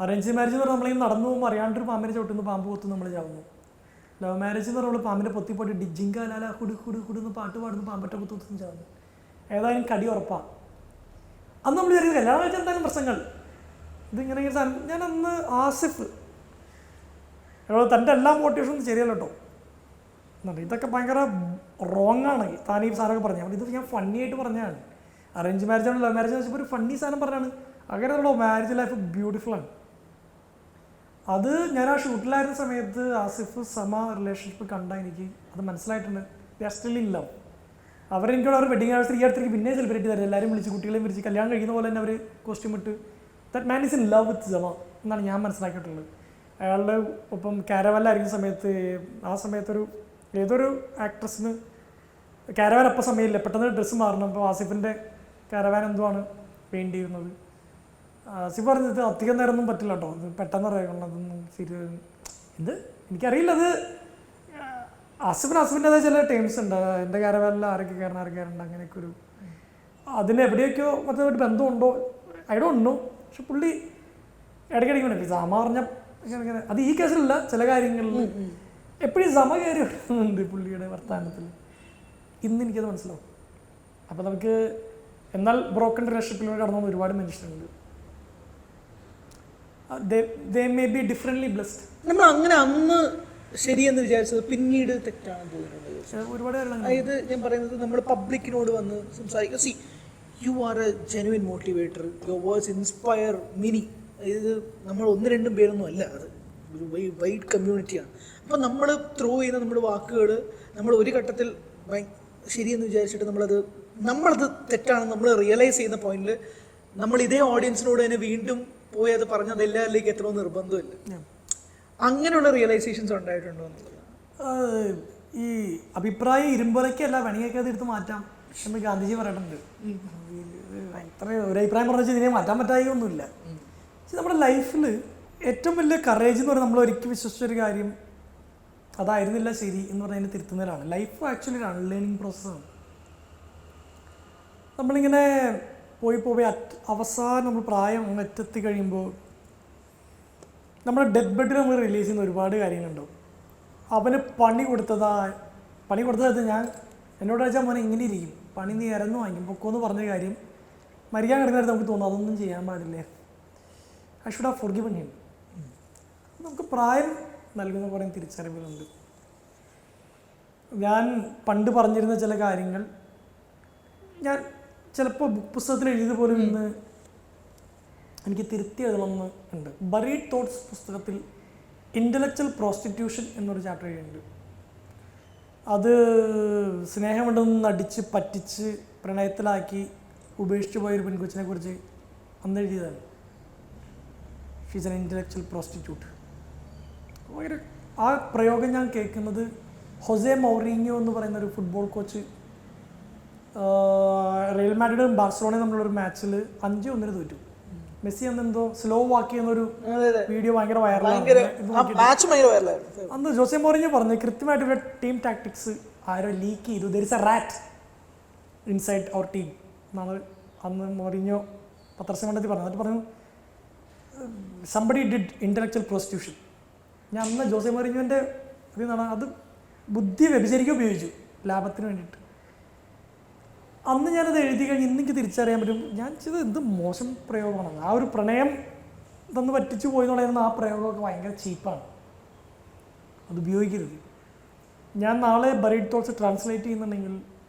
അറേഞ്ച്ഡ് മാരേജ് എന്ന് പറഞ്ഞാൽ നമ്മളിങ്ങനെ നടന്നു പോകുമ്പോൾ അറിയാണ്ടൊരു പാമ്പിനെ ചവിട്ടുന്നു, പാമ്പ് കൊത്തുന്നു, നമ്മൾ ചാവുന്നു. ലവ് മാരേജ് എന്ന് പറഞ്ഞാൽ പാമ്പിൻ്റെ പൊത്തിപ്പോട്ട് ഡിജിങ്കാലാല ഹുഡ് ഹുഡ് ഹുഡെന്ന് പാട്ട് പാടുന്നു, പാമ്പറ്റ കുത്തുന്നു, ചാവുന്നു. ഏതായാലും കടി ഉറപ്പാണ്. അന്ന് നമ്മൾ വിചാരിക്കുന്നത് കല്യാണം കഴിച്ചാൽ എന്തായാലും പ്രശ്നങ്ങൾ, ഇതിങ്ങനെ സാധനം. ഞാൻ അന്ന് ആസിഫ് തൻ്റെ എല്ലാ മോട്ടിവേഷനും ശരിയല്ല കേട്ടോ, ഇതൊക്കെ ഭയങ്കര റോങ് ആണ് താൻ ഈ സാധനമൊക്കെ പറഞ്ഞാൽ. ഇത് ഞാൻ ഫണ്ണി ആയിട്ട് പറഞ്ഞതാണ്. അറേഞ്ച് മാരേജ് ആണ് ലവ് മാരേജ് വെച്ചപ്പോൾ ഒരു ഫണ്ണി സാധനം പറഞ്ഞാണ്. അങ്ങനെയുള്ളൂ. മാരേജ് ലൈഫ് ബ്യൂട്ടിഫുള്ളാണ്. അത് ഞാൻ ആ ഷൂട്ടിലായിരുന്ന സമയത്ത് ആസിഫ് റിലേഷൻഷിപ്പ് കണ്ടാൽ എനിക്ക് അത് മനസ്സിലായിട്ടുണ്ട്. They are still in love. അവരെനിക്കോട് അവർ വെഡിങ് ആനിവേഴ്സറി ഈ അടുത്തേക്ക് പിന്നെ സെലിബ്രേറ്റ് ചെയ്തത്. എല്ലാവരും വിളിച്ച് കുട്ടികളെയും വിളിച്ച് കല്യാണം കഴിക്കുന്ന പോലെ തന്നെ അവർ കോസ്റ്റ്യൂം ഇട്ട്. That man is in love with സമ എന്നാണ് ഞാൻ മനസ്സിലാക്കിയിട്ടുള്ളത്. അയാളുടെ ഒപ്പം കാരവാനിലായിരിക്കുന്ന സമയത്ത് ആ സമയത്തൊരു ഏതൊരു ആക്ട്രസിന് കാരവാൻ അപ്പം സമയമില്ല, പെട്ടെന്ന് ഡ്രസ്സ് മാറണം. അപ്പോൾ ആസിഫിൻ്റെ കാരവാൻ എന്തുവാണ് വേണ്ടിയിരുന്നത്. ആസിഫ് പറഞ്ഞത് അധികം നേരമൊന്നും പറ്റില്ല കേട്ടോ, അത് പെട്ടെന്ന് അറിയാം. ഇത് എനിക്കറിയില്ല, അത് ആസിഫിൻ്റെതായ ചില ടേംസ് ഉണ്ട്. എൻ്റെ കാരവാനിൽ ആരൊക്കെ കയറേണ്ട അങ്ങനെയൊക്കെ ഒരു അതിന് എവിടെയൊക്കെയോ മറ്റൊരു ബന്ധമുണ്ടോ ഐ ഡോണ്ട് നോ. പക്ഷെ പുള്ളി ഇടയ്ക്കിടയ്ക്ക് വേണ്ടി സമ പറഞ്ഞ ഇങ്ങനെ അത് ഈ കേസിലല്ല, ചില കാര്യങ്ങളിൽ എപ്പോഴും സമ കയറി വരുന്നുണ്ട് പുള്ളിയുടെ വർത്തമാനത്തിൽ. ഇന്ന് എനിക്കത് മനസ്സിലാവും. അപ്പോൾ നമുക്ക് എന്നാൽ ബ്രോക്കൺ റിലേഷൻഷിപ്പിലൂടെ കടന്നു പോകുന്ന ഒരുപാട് മനുഷ്യരുണ്ട്. they may be differently blessed. നമ്മൾ അങ്ങനെ അന്ന് ശരിയെന്ന് വിചാരിച്ചത് പിന്നീട് തെറ്റാണെന്ന് തോന്നുന്നുണ്ട്. ഒരുപാട് അതായത് ഞാൻ പറയുന്നത് നമ്മൾ പബ്ലിക്കിനോട് വന്ന് സംസാരിക്കുക. C you are A genuine motivator, your words inspire mini. ഇത് നമ്മൾ 1-2 പേരൊന്നും അല്ല, അത് ഒരു വൈഡ് കമ്മ്യൂണിറ്റിയാണ്. അപ്പോൾ നമ്മൾ ത്രൂ ചെയ്യുന്ന നമ്മുടെ വാക്കുകൾ നമ്മൾ ഒരു ഘട്ടത്തിൽ ശരിയെന്ന് വിചാരിച്ചിട്ട് നമ്മളത് തെറ്റാണെന്ന് നമ്മൾ റിയലൈസ് ചെയ്യുന്ന പോയിന്റിൽ നമ്മൾ ഇതേ ഓഡിയൻസിനോട് തന്നെ വീണ്ടും പോയി അത് പറഞ്ഞ് അത് എല്ലാവരിലേക്ക് എത്തണമെന്ന് നിർബന്ധമില്ല. അങ്ങനെയുള്ള റിയലൈസേഷൻസ് ഉണ്ടായിട്ടുണ്ടോ എന്നുള്ളത്? ഈ അഭിപ്രായം ഇരുമ്പോലൊക്കെയല്ല, വേണമെങ്കിൽ അത് എടുത്ത് മാറ്റാം എന്ന് ഗാന്ധിജി പറഞ്ഞിട്ടുണ്ട്. അത്ര ഒരു അഭിപ്രായം പറഞ്ഞു വെച്ചാൽ ഇതിനെ മാറ്റാൻ പറ്റായി ഒന്നുമില്ല. പക്ഷെ നമ്മുടെ ലൈഫിൽ ഏറ്റവും വലിയ കറേജ് എന്ന് പറഞ്ഞാൽ നമ്മൾ ഒരിക്കലും വിശ്വസിച്ചൊരു കാര്യം അതായിരുന്നില്ല ശരി എന്ന് പറഞ്ഞാൽ തിരുത്തുന്നതിലാണ്. ലൈഫ് ആക്ച്വലി ഒരു അൺലേണിങ് പ്രോസസ്സാണ്. നമ്മളിങ്ങനെ പോയി അവസാനം നമ്മൾ പ്രായം എത്തി കഴിയുമ്പോൾ നമ്മുടെ ഡെത്ത് ബെഡിൽ നമ്മൾ റിലീസ് ചെയ്യുന്ന ഒരുപാട് കാര്യങ്ങളുണ്ടാവും. അവന് പണി കൊടുത്തത് ഞാൻ എന്നോട് വെച്ചാൽ മോനെ ഇങ്ങനെ ഇരിക്കും, പണി നീ ഇറന്നു വാങ്ങിക്കും പൊക്കോന്ന് പറഞ്ഞ കാര്യം മരിക്കാൻ കിടക്കുന്നത് നമുക്ക് തോന്നും അതൊന്നും ചെയ്യാൻ പാടില്ലേ, ഐ ഷുഡ് ഹാവ് ഫോർഗിവൺ ഹിം. നമുക്ക് പ്രായം നൽകുന്ന കുറേ തിരിച്ചറിവുകളുണ്ട്. ഞാൻ പണ്ട് പറഞ്ഞിരുന്ന ചില കാര്യങ്ങൾ ഞാൻ ചിലപ്പോൾ പുസ്തകത്തിൽ എഴുതിയത് പോലും ഇന്ന് എനിക്ക് തിരുത്തി എഴുതണമെന്ന് ഉണ്ട്. ബറീഡ് തോട്ട്സ് പുസ്തകത്തിൽ ഇൻ്റലക്ച്വൽ പ്രോസ്റ്റിറ്റ്യൂഷൻ എന്നൊരു ചാപ്റ്റർ എഴുതിയിട്ടുണ്ട്. അത് സ്നേഹമുണ്ടെന്ന് നടിച്ച് പറ്റിച്ച് പ്രണയത്തിലാക്കി ഉപേക്ഷിച്ച് പോയൊരു പെൺകൊച്ചിനെ കുറിച്ച് അന്ന് എഴുതിയതാണ്. She's an intellectual prostitute. ഭയങ്കര ആ പ്രയോഗം ഞാൻ കേൾക്കുന്നത് ഹൊസെ മൗറീഞ്ഞോ എന്ന് പറയുന്ന ഒരു ഫുട്ബോൾ കോച്ച് റയൽ മാഡ്രിഡും ബാർസലോണയും തമ്മിലുള്ളൊരു മാച്ചിൽ 5-1 തോറ്റു. മെസ്സി അന്നെന്തോ സ്ലോ വാക്ക് ചെയ്യുന്നൊരു വീഡിയോ ഭയങ്കര വൈറലാണ്. അന്ന് ജോസെ മൗറിഞ്ഞോ പറഞ്ഞു കൃത്യമായിട്ട് ടീം ടാക്ടിക്സ് ആരോ ലീക്ക് ചെയ്തു, there is a rat inside our team എന്നാണ് അന്ന് മൗറിഞ്ഞോ പത്രസമ്മേളനത്തിൽ പറഞ്ഞത്. എന്നിട്ട് പറഞ്ഞു സംബഡി ഡിഡ് ഇൻ്റലക്ച്വൽ പ്രോസ്റ്റിറ്റ്യൂഷൻ. ഞാൻ അന്ന് ജോസെ മൗറിഞ്ഞോൻ്റെ ഇതെന്നാണ് അത് ബുദ്ധി വ്യഭിചരിക്കാൻ ഉപയോഗിച്ചു ലാഭത്തിന് വേണ്ടിയിട്ട്. അന്ന് ഞാനത് എഴുതി കഴിഞ്ഞ് ഇന്നെനിക്ക് തിരിച്ചറിയാൻ പറ്റും ഞാൻ ചെയ്തത് എന്ത് മോശം പ്രയോഗമാണ്. ആ ഒരു പ്രണയം തന്ന് പറ്റിച്ചു പോയി എന്ന് പറയുന്ന ആ പ്രയോഗമൊക്കെ ഭയങ്കര ചീപ്പാണ്, അത് ഉപയോഗിക്കരുത്. ഞാൻ നാളെ ബറീഡ് തോട്ട്സ് ട്രാൻസ്ലേറ്റ് ചെയ്യുന്നുണ്ടെങ്കിൽ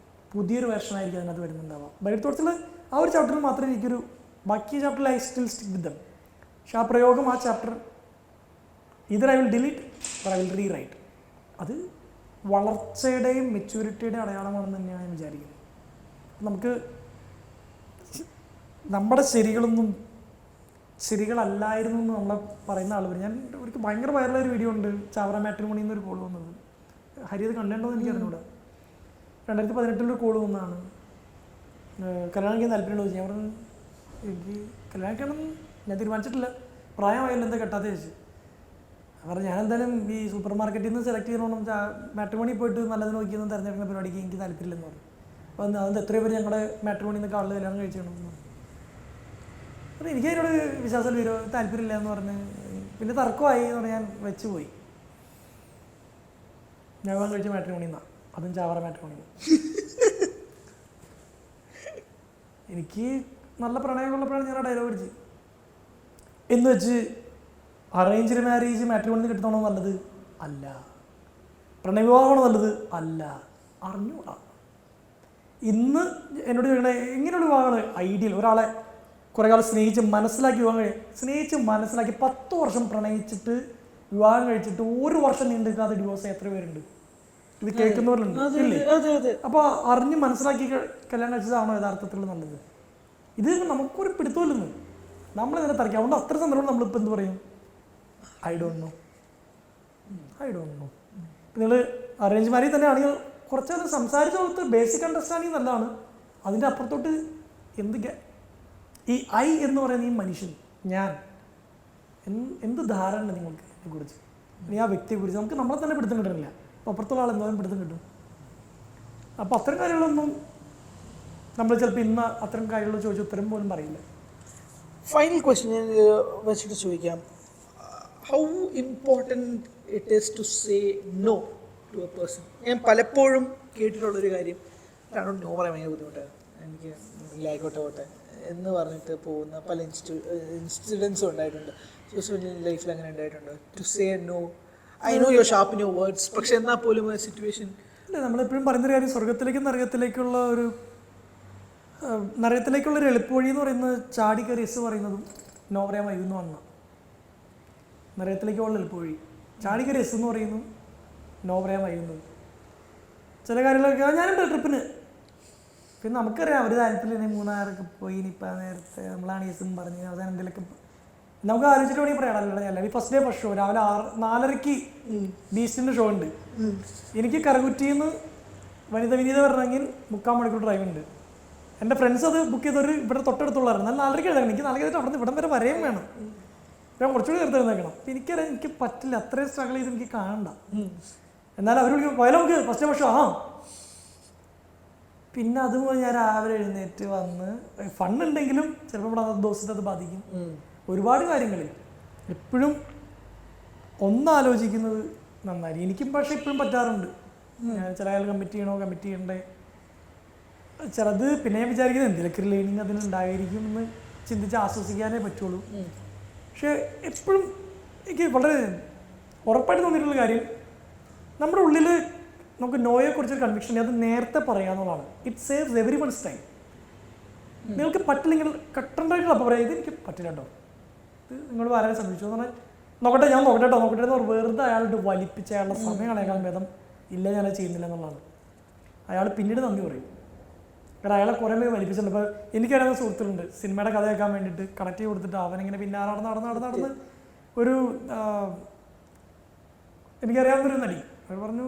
പുതിയൊരു വേർഷനായിരിക്കും അതിനകത്ത് വരുന്നുണ്ടാവാം. ബറീഡ് തോട്ട്സിൽ ആ ഒരു ചാപ്റ്ററിൽ മാത്രമേ എനിക്കൊരു ബാക്കി ചാപ്റ്ററിൽ I still stick with them. പക്ഷെ ആ പ്രയോഗം ആ chapter either I will delete or I will rewrite. അത് വളർച്ചയുടെയും മെച്യൂരിറ്റിയുടെയും അടയാളമാണെന്ന് തന്നെയാണ് ഞാൻ വിചാരിക്കുന്നത്. നമുക്ക് നമ്മുടെ ശരികളൊന്നും ശരികളല്ലായിരുന്നു എന്ന് നമ്മളെ പറയുന്ന ആൾ വരും. ഞാൻ ഒരിക്കൽ ഭയങ്കര വൈറലായൊരു വീഡിയോ ഉണ്ട്, ചാവറ മാട്രിമോണി എന്നൊരു കോൾ വന്നത്. ഹരി അത് കണ്ടിട്ടുണ്ടോ എന്ന് എനിക്ക് അറിഞ്ഞൂടാ. 2018 കോൾ വന്നതാണ്. കല്യാണം കഴിക്കാൻ താല്പര്യമുണ്ടോ ചോദിച്ചു. ഞാൻ പറഞ്ഞു എനിക്ക് കല്യാണം കഴിക്കണം ഞാൻ തീരുമാനിച്ചിട്ടില്ല, പ്രായമായല്ലോ എന്താ കെട്ടാതെ ചോദിച്ചു. പറഞ്ഞു ഞാൻ എന്തായാലും ഈ സൂപ്പർ മാർക്കറ്റിൽ നിന്ന് സെലക്ട് ചെയ്യണം, മാട്രിമോണി പോയിട്ട് നല്ലത് നോക്കിയൊന്നും തിരഞ്ഞെടുക്കുന്ന പരിപാടിക്ക് എനിക്ക് താല്പര്യമില്ലെന്ന് പറഞ്ഞു. അപ്പോൾ അതിൻ്റെ എത്രയോ പേര് ഞങ്ങളുടെ മാട്രിമോണിയിൽ നിന്നൊക്കെ ആളുകൾ കല്യാണം കഴിച്ചിട്ടുണ്ടെന്ന് പറഞ്ഞു. അപ്പോൾ എനിക്ക് അതിനോട് വിശ്വാസം താല്പര്യമില്ല എന്ന് പറഞ്ഞ് പിന്നെ തർക്കമായി എന്ന് പറഞ്ഞ് ഞാൻ വെച്ച് പോയി. ഞാൻ കഴിച്ച മാട്രിമോണിയിൽ നിന്നാണ്, അതും ചാവറ മാട്രിമോണിയിൽ നിന്ന്. എനിക്ക് നല്ല പ്രണയമുള്ളപ്പോഴാണ് ഞാൻ ആ ഡയലോഗ് അടിച്ച്. എന്ന് വെച്ച് അറേഞ്ച്ഡ് മാരേജ് മാട്രിമോണിയിൽ നിന്ന് കിട്ടണോ നല്ലത് അല്ല, പ്രണയവിവാഹമാണോ നല്ലത് അല്ല, അറിഞ്ഞൂടാ. ഇന്ന് എന്നോട് ചോദിക്കണേ എങ്ങനെയുള്ള വിവാഹമാണ് ഐഡിയൽ? ഒരാളെ കുറേ കാലം സ്നേഹിച്ച് മനസ്സിലാക്കി വിവാഹം സ്നേഹിച്ച് മനസ്സിലാക്കി 10 വർഷം പ്രണയിച്ചിട്ട് വിവാഹം കഴിച്ചിട്ട് 1 വർഷം നീണ്ടെടുക്കാതെ ഡിവോഴ്സ് എത്ര പേരുണ്ട്? ഇത് കേൾക്കുന്നവരുണ്ട് ഇല്ലേ? അപ്പോൾ അറിഞ്ഞ് മനസ്സിലാക്കി കല്യാണം കഴിച്ചതാണോ യഥാർത്ഥത്തിൽ നല്ലത്? ഇത് നമുക്കൊരു പിടുത്തമില്ലെന്ന് നമ്മളിതിനെ തറയ്ക്കാം. അതുകൊണ്ട് അത്ര സന്ദർഭം നമ്മളിപ്പോൾ എന്ത് പറയും? I don't know. നിങ്ങൾ അറേഞ്ച് മാരേജ് തന്നെ ആണെങ്കിൽ കുറച്ചത് സംസാരിച്ച പോലത്തെ ബേസിക് അണ്ടർസ്റ്റാൻഡിങ് നല്ലതാണ്. അതിൻ്റെ അപ്പുറത്തോട്ട് എന്ത് ഈ ഐ എന്ന് പറയുന്ന ഈ മനുഷ്യൻ ഞാൻ എന്ത് ധാരണ നിങ്ങൾക്ക് കുറിച്ച്, ഇനി ആ വ്യക്തിയെക്കുറിച്ച് നമുക്ക് നമ്മളെ തന്നെ പിടുത്തം കിട്ടുന്നില്ല, അപ്പോൾ അപ്പുറത്തുള്ള ആൾ എന്തായാലും പിടുത്തം കിട്ടും. അപ്പോൾ അത്തരം കാര്യങ്ങളൊന്നും നമ്മൾ ചിലപ്പോൾ ഇന്ന് അത്തരം കാര്യങ്ങൾ ചോദിച്ച ഉത്തരം പോലും പറയില്ല. ഫൈനൽ ക്വസ്റ്റ്യൻ ഞാൻ വെച്ചിട്ട് ചോദിക്കാം, how important it is to say no to a person? ഞാൻ പലപ്പോഴും കേട്ടിട്ടുള്ളൊരു കാര്യം, ഒരാളോട് നോ പറയാൻ ഭയങ്കര ബുദ്ധിമുട്ടാണ്, എനിക്ക് ആയിക്കോട്ടെ പോട്ടെ എന്ന് പറഞ്ഞിട്ട് പോകുന്ന പല ഇൻസിഡൻസും ഉണ്ടായിട്ടുണ്ട്. ജോസഫിൻ്റെ ലൈഫിൽ അങ്ങനെ ഉണ്ടായിട്ടുണ്ട്? To say no, I know your sharp in your words, പക്ഷെ എന്നാൽ പോലും ആ സിറ്റുവേഷൻ ഇല്ല. നമ്മളെപ്പോഴും പറയുന്നൊരു കാര്യം, സ്വർഗത്തിലേക്കും നരകത്തിലേക്കുള്ള ഒരു എളുപ്പവഴി എന്ന് പറയുന്നത് ചാടി കയറി എസ് പറയുന്നതും നോ പറയാൻ വൈകുന്നു വന്ന നരകത്തിലേക്കുള്ള എളുപ്പവഴി. ചാടി കയറി എസ് എന്ന് പറയുന്നു, നോ പറയാൻ വൈകുന്നത്. ചില കാര്യങ്ങളൊക്കെ ഞാനുണ്ട് ട്രിപ്പിന്, പിന്നെ നമുക്കറിയാം ഒരു താല്പര്യം മൂന്നാറൊക്കെ പോയി, ഇനിയിപ്പോൾ നേരത്തെ നമ്മളാണ് എസും പറഞ്ഞ് അവസാനം എന്തെങ്കിലുമൊക്കെ നമുക്ക് ആലോചിച്ചിട്ട് വേണമെങ്കിൽ പറയാമല്ലോ. അല്ലെങ്കിൽ ഫസ്റ്റ് ഡേ ഫസ്റ്റ് ഷോ രാവിലെ 4:30 ബീച്ചിൻ്റെ ഷോ ഉണ്ട്. എനിക്ക് കറുകുറ്റിയിൽ നിന്ന് വിനീത വരണമെങ്കിൽ 3/4 മണിക്കൂർ ഡ്രൈവ് ഉണ്ട്. എൻ്റെ ഫ്രണ്ട്സ് അത് ബുക്ക് ചെയ്തൊരു ഇവിടെ തൊട്ടടുത്തുള്ളവരാണ്. എന്നാൽ 4:30 എഴുതണം, എനിക്ക് 4:30 അവിടെ നിന്ന് ഇവിടം വരെ വരെയും വേണം, ഞാൻ കുറച്ചുകൂടി നേരത്തെ എഴുന്നേക്കണം. അപ്പം എനിക്കറിയാം എനിക്ക് പറ്റില്ല, അത്രയും സ്ട്രഗിൾ ചെയ്ത് എനിക്ക് കാണണ്ട. എന്നാലും അവർ വിളിക്കും പോയാലും നമുക്ക് ഫസ്റ്റ് ഡേ ഫസ്റ്റ് ഷോ പിന്നെ അതുപോലെ ഞാൻ രാവിലെ എഴുന്നേറ്റ് വന്ന് ഫണ്ണുണ്ടെങ്കിലും ചിലപ്പോൾ ഇവിടെ ദിവസത്തെ അത് ബാധിക്കും. ഒരുപാട് കാര്യങ്ങളിൽ എപ്പോഴും ഒന്നാലോചിക്കുന്നത് നന്നായി. എനിക്കും പക്ഷേ ഇപ്പോഴും പറ്റാറുണ്ട്, ചില ആൾ കമ്മിറ്റ് ചെയ്യണ്ടേ ചിലത്. പിന്നെ ഞാൻ വിചാരിക്കുന്നത് എന്തെങ്കിലുമൊക്കെ ഒരു ലേണിങ് അതിനുണ്ടായിരിക്കും എന്ന് ചിന്തിച്ച് ആശ്വസിക്കാനേ പറ്റുള്ളൂ. പക്ഷേ എപ്പോഴും എനിക്ക് വളരെ ഉറപ്പായിട്ട് തോന്നിയിട്ടുള്ള കാര്യം, നമ്മുടെ ഉള്ളിൽ നമുക്ക് നോയെക്കുറിച്ചൊരു കൺവിക്ഷൻ അത് നേരത്തെ പറയാമെന്നുള്ളതാണ്. It saves everyone's time. നിങ്ങൾക്ക് പറ്റില്ലെങ്കിൽ കട്ടണ്ടായിട്ടുള്ള അപ്പോൾ പറയാം, ഇതെനിക്ക് പറ്റില്ല കേട്ടോ, ഇത് നിങ്ങൾ വരാൻ ശ്രമിച്ചു എന്ന് പറഞ്ഞാൽ നോക്കട്ടെ എന്ന് വെറുതെ അയാളുടെ വലിപ്പിച്ച അയാളുടെ സമയം കളയാൻ ഭേദം ഇല്ല ഞാനത് ചെയ്യുന്നില്ല എന്നുള്ളതാണ്. അയാൾ പിന്നീട് നന്ദി പറയും. കാരണം അയാളെ കുറേ പേര് വലിപ്പിച്ചിട്ടുണ്ട്. ഇപ്പോൾ എനിക്കറിയാവുന്ന സുഹൃത്തുക്കളുണ്ട്, സിനിമയുടെ കഥ കേൾക്കാൻ വേണ്ടിയിട്ട് കണക്ട് ചെയ്ത് കൊടുത്തിട്ട് അവനിങ്ങനെ പിന്നെ നടന്ന് ഒരു എനിക്കറിയാവുന്നൊരു നടി അവർ പറഞ്ഞു,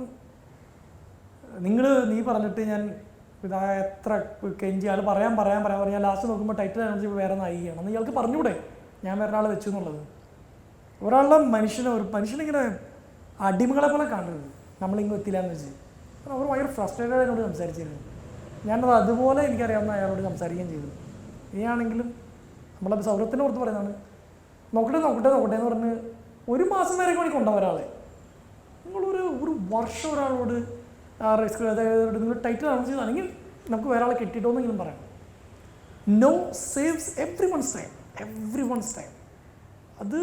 നീ പറഞ്ഞിട്ട് ഞാൻ ഇതാ എത്ര കെഞ്ചി ആൾ പറയാൻ ഞാൻ ലാസ്റ്റ് നോക്കുമ്പോൾ ടൈറ്റിൽ ആണെങ്കിൽ വേറെ നായികയാണ് എന്ന് ഇയാൾക്ക് പറഞ്ഞൂടെ, ഞാൻ വേറെ ഒരാളെ വെച്ചു എന്നുള്ളത്. ഒരാളുടെ മനുഷ്യനിങ്ങനെ അടിമകളെ പോലെ കാണരുത് നമ്മളിങ്ങ് എത്തില്ലാന്ന് വെച്ച്. അവർ ഭയങ്കര ഫ്രസ്ട്രേറ്റഡ് എന്നോട് സംസാരിച്ചിരുന്നു. ഞാനത് അതുപോലെ എനിക്കറിയാവുന്ന അയാളോട് സംസാരിക്കുകയും ചെയ്തു. ഇനിയാണെങ്കിലും നമ്മളെ സൗഹൃദത്തിൻ്റെ പുറത്ത് പറയുന്നതാണ്, നോക്കട്ടെ എന്ന് പറഞ്ഞ് 1 മാസം വരെ വേണമെങ്കിൽ കൊണ്ടുപോകും ഒരാളെ. നിങ്ങളൊരു വർഷം ഒരാളോട് റിസ്ക് അതായത് നിങ്ങൾ ടൈറ്റിൽ അനൗൺസ് ചെയ്താണെങ്കിൽ നമുക്ക് വേറെ ആളെ കിട്ടിയിട്ടോന്നെങ്കിലും പറയാം. No saves every ones time. അത്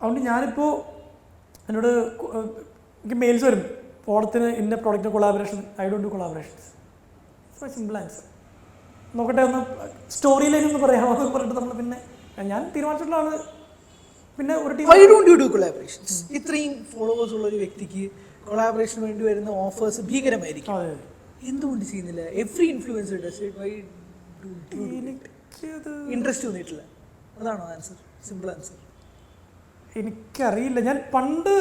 അതുകൊണ്ട് ഞാനിപ്പോൾ എന്നോട് എനിക്ക് മെയിൽസ് വരും, ഓണത്തിന് ഇന്ന product collaboration, I don't do collaborations. Simple answer. നോക്കട്ടെ ഒന്ന് സ്റ്റോറിയിലേക്കൊന്ന് പറയാമെന്ന് പറഞ്ഞിട്ട് നമ്മൾ പിന്നെ ഞാൻ തീരുമാനിച്ചിട്ടുള്ളതാണ്. പിന്നെ ഒരു team I don't do collaborations. ഇത്രയും ഫോളോവേഴ്സ് ഉള്ള ഒരു വ്യക്തിക്ക് കൊളാബറേഷന് വേണ്ടി വരുന്ന ഓഫേഴ്സ് ഭീകരമായിരിക്കും. എന്തുകൊണ്ട് ചെയ്യുന്നില്ല? Every influencer does it. Why interest തോന്നിയിട്ടില്ല? അതാണോ ആൻസർ? Simple answer. എനിക്കറിയില്ല, ഞാൻ പണ്ട്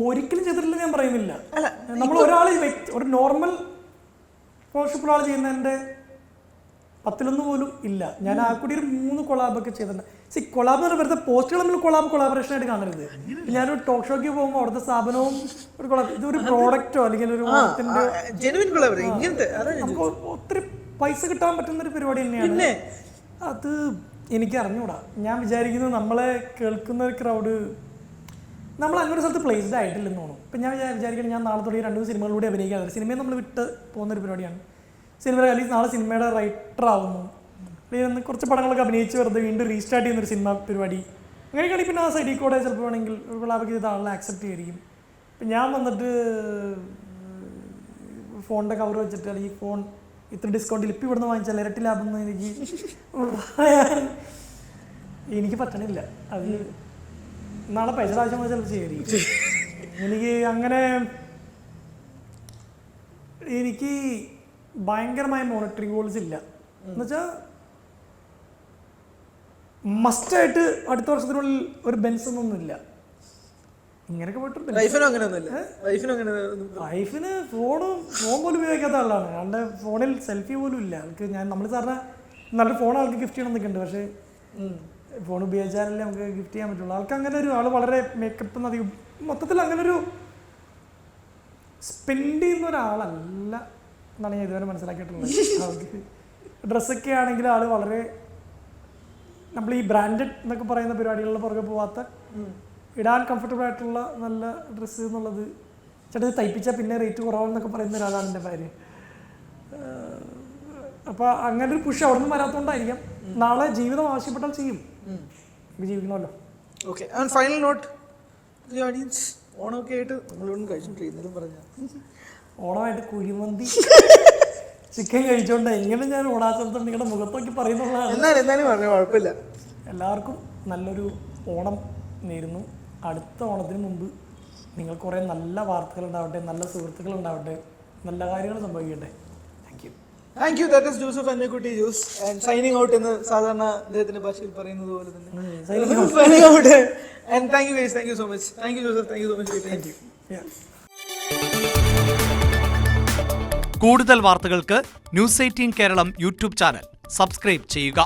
ഒരിക്കലും ചെയ്തിട്ടില്ല ഞാൻ പറയുന്നില്ല. നമ്മൾ ഒരു നോർമൽ ഫോട്ടോഷൂപ്പ് ഒരാൾ ചെയ്യുന്നതിൻ്റെ 10-1 പോലും ഇല്ല. ഞാൻ ആ കൂടി ഒരു 3 കൊളാബൊക്കെ ചെയ്തിട്ടുണ്ട്. കൊളാബ് വെറുതെ പോസ്റ്റുകൾ തമ്മിൽ കൊളാബറേഷൻ ആയിട്ട് കാണരുത്. ഞാനൊരു ടോക്ക് ഷോയ്ക്ക് പോകുമ്പോൾ അവിടുത്തെ സ്ഥാപനവും ഒരു ഇതൊരു പ്രോഡക്റ്റോ അല്ലെങ്കിൽ ഒരു നമുക്ക് ഒത്തിരി പൈസ കിട്ടാൻ പറ്റുന്നൊരു പരിപാടി തന്നെയാണ്. അത് എനിക്ക് അറിഞ്ഞൂടാ. ഞാൻ വിചാരിക്കുന്നത് നമ്മളെ കേൾക്കുന്ന ഒരു ക്രൗഡ് നമ്മൾ അങ്ങനെ ഒരു സ്ഥലത്ത് പ്ലേസ്ഡ് ആയിട്ടില്ലെന്ന് തോന്നും. ഇപ്പം ഞാൻ വിചാരിക്കുന്നത് ഞാൻ നാളെ തുടങ്ങി 2 സിനിമകളിലൂടെ അഭിനയിക്കാതെ സിനിമയെ നമ്മൾ വിട്ട് പോകുന്നൊരു പരിപാടിയാണ്. സിനിമ അല്ലെങ്കിൽ നാളെ സിനിമയുടെ റൈറ്റർ ആവുന്നു, അല്ലെങ്കിൽ കുറച്ച് പടങ്ങളൊക്കെ അഭിനയിച്ച് വെറുതെ വീണ്ടും റീസ്റ്റാർട്ട് ചെയ്യുന്നൊരു സിനിമ പരിപാടി അങ്ങനെയൊക്കെയാണെങ്കിൽ പിന്നെ ആ സൈഡിൽ കൂടെ ചിലപ്പോൾ വേണമെങ്കിൽ ഒരു കൊളാബൊക്കെ ചെയ്ത ആളെ ആക്സെപ്റ്റ് ചെയ്തിരിക്കും. ഇപ്പം ഞാൻ വന്നിട്ട് ഫോണിൻ്റെ കവർ വെച്ചിട്ട് അല്ലെങ്കിൽ ഫോൺ ഇത്ര ഡിസ്കൗണ്ടിൽ ഇപ്പം ഇവിടുന്ന് വാങ്ങിച്ചാൽ ഇരട്ടി ലാഭം എന്ന് എനിക്ക് പറ്റണില്ല. അത് നാളെ പൈസ ആവശ്യമായി ചിലപ്പോൾ ചെയ്യായിരിക്കും. എനിക്ക് ഭയങ്കരമായ മോണിറ്ററി ഗോൾസ് ഇല്ല. എന്നുവെച്ചാൽ മസ്റ്റായിട്ട് അടുത്ത വർഷത്തിനുള്ളിൽ ഒരു ബെൻസ് ഒന്നുമില്ല. ഇങ്ങനെയൊക്കെ പോയിട്ട് വൈഫിന് ഫോൺ പോലും ഉപയോഗിക്കാത്ത ആളാണ്. ആളുടെ ഫോണിൽ സെൽഫി പോലും ഇല്ല. ആൾക്ക് നമ്മൾ സാറിന് നല്ലൊരു ഫോൺ ആൾക്ക് ഗിഫ്റ്റ് ചെയ്യണം എന്നൊക്കെ ഉണ്ട്. പക്ഷേ ഫോൺ ഉപയോഗിച്ചാലല്ലേ നമുക്ക് ഗിഫ്റ്റ് ചെയ്യാൻ പറ്റുള്ളൂ. ആൾക്ക് അങ്ങനെ ഒരു ആൾ വളരെ മേക്കപ്പ് അധികം മൊത്തത്തിൽ അങ്ങനെ ഒരു സ്പെൻഡ് ചെയ്യുന്ന ഒരാളല്ല എന്നാണ് ഞാൻ ഇതുവരെ മനസ്സിലാക്കിയിട്ടുള്ളത്. ആൾക്ക് ഡ്രസ്സൊക്കെ ആണെങ്കിൽ ആൾ വളരെ നമ്മൾ ഈ ബ്രാൻഡഡ് എന്നൊക്കെ പറയുന്ന പരിപാടികളിൽ പുറകെ പോവാത്ത ഇടാൻ കംഫർട്ടബിൾ ആയിട്ടുള്ള നല്ല ഡ്രസ്സ് എന്നുള്ളത് ചേട്ടത് തയ്പ്പിച്ചാൽ പിന്നെ റേറ്റ് കുറവാണെന്നൊക്കെ പറയുന്ന ഒരാളാണ് എൻ്റെ ഭാര്യ. അപ്പോൾ അങ്ങനെ ഒരു പുഷ് അവിടെ നിന്ന് വരാത്തതുകൊണ്ടായിരിക്കാം. നാളെ ജീവിതം ആവശ്യപ്പെട്ടാൽ ചെയ്യും, ജീവിക്കണമല്ലോ. Okay, and final note audience, ഓണമൊക്കെ ആയിട്ട് നമ്മളിവിടെ കഴിച്ചോണ്ടിരിക്കുന്നതും പറഞ്ഞാൽ ഓണമായിട്ട് കുഴിമന്തി ചിക്കൻ കഴിച്ചോണ്ട് എങ്ങനെ ഞാൻ ഓണാചരണത്തിൽ നിങ്ങളുടെ മുഖത്തൊക്കെ പറയുന്നുള്ളതാണ്. എന്നാലും പറഞ്ഞു കുഴപ്പമില്ല. എല്ലാവർക്കും നല്ലൊരു ഓണം നേരുന്നു. അടുത്ത ഓണത്തിന് മുമ്പ് നിങ്ങൾ കുറേ നല്ല വാർത്തകൾ ഉണ്ടാവട്ടെ, നല്ല സുഹൃത്തുക്കൾ ഉണ്ടാവട്ടെ, നല്ല കാര്യങ്ങൾ സംഭവിക്കട്ടെ. Thank you. That is Joseph Annakutty Jose and signing out എന്ന് സാധാരണ അദ്ദേഹത്തിന്റെ ഭാഷയിൽ പറയുന്നത് പോലെ തന്നെ signing out. And thank you guys, thank you so much. Thank you Joseph, thank you so much. Thank you. കൂടുതൽ വാർത്തകൾക്ക് news 18 Keralam YouTube channel subscribe ചെയ്യുക.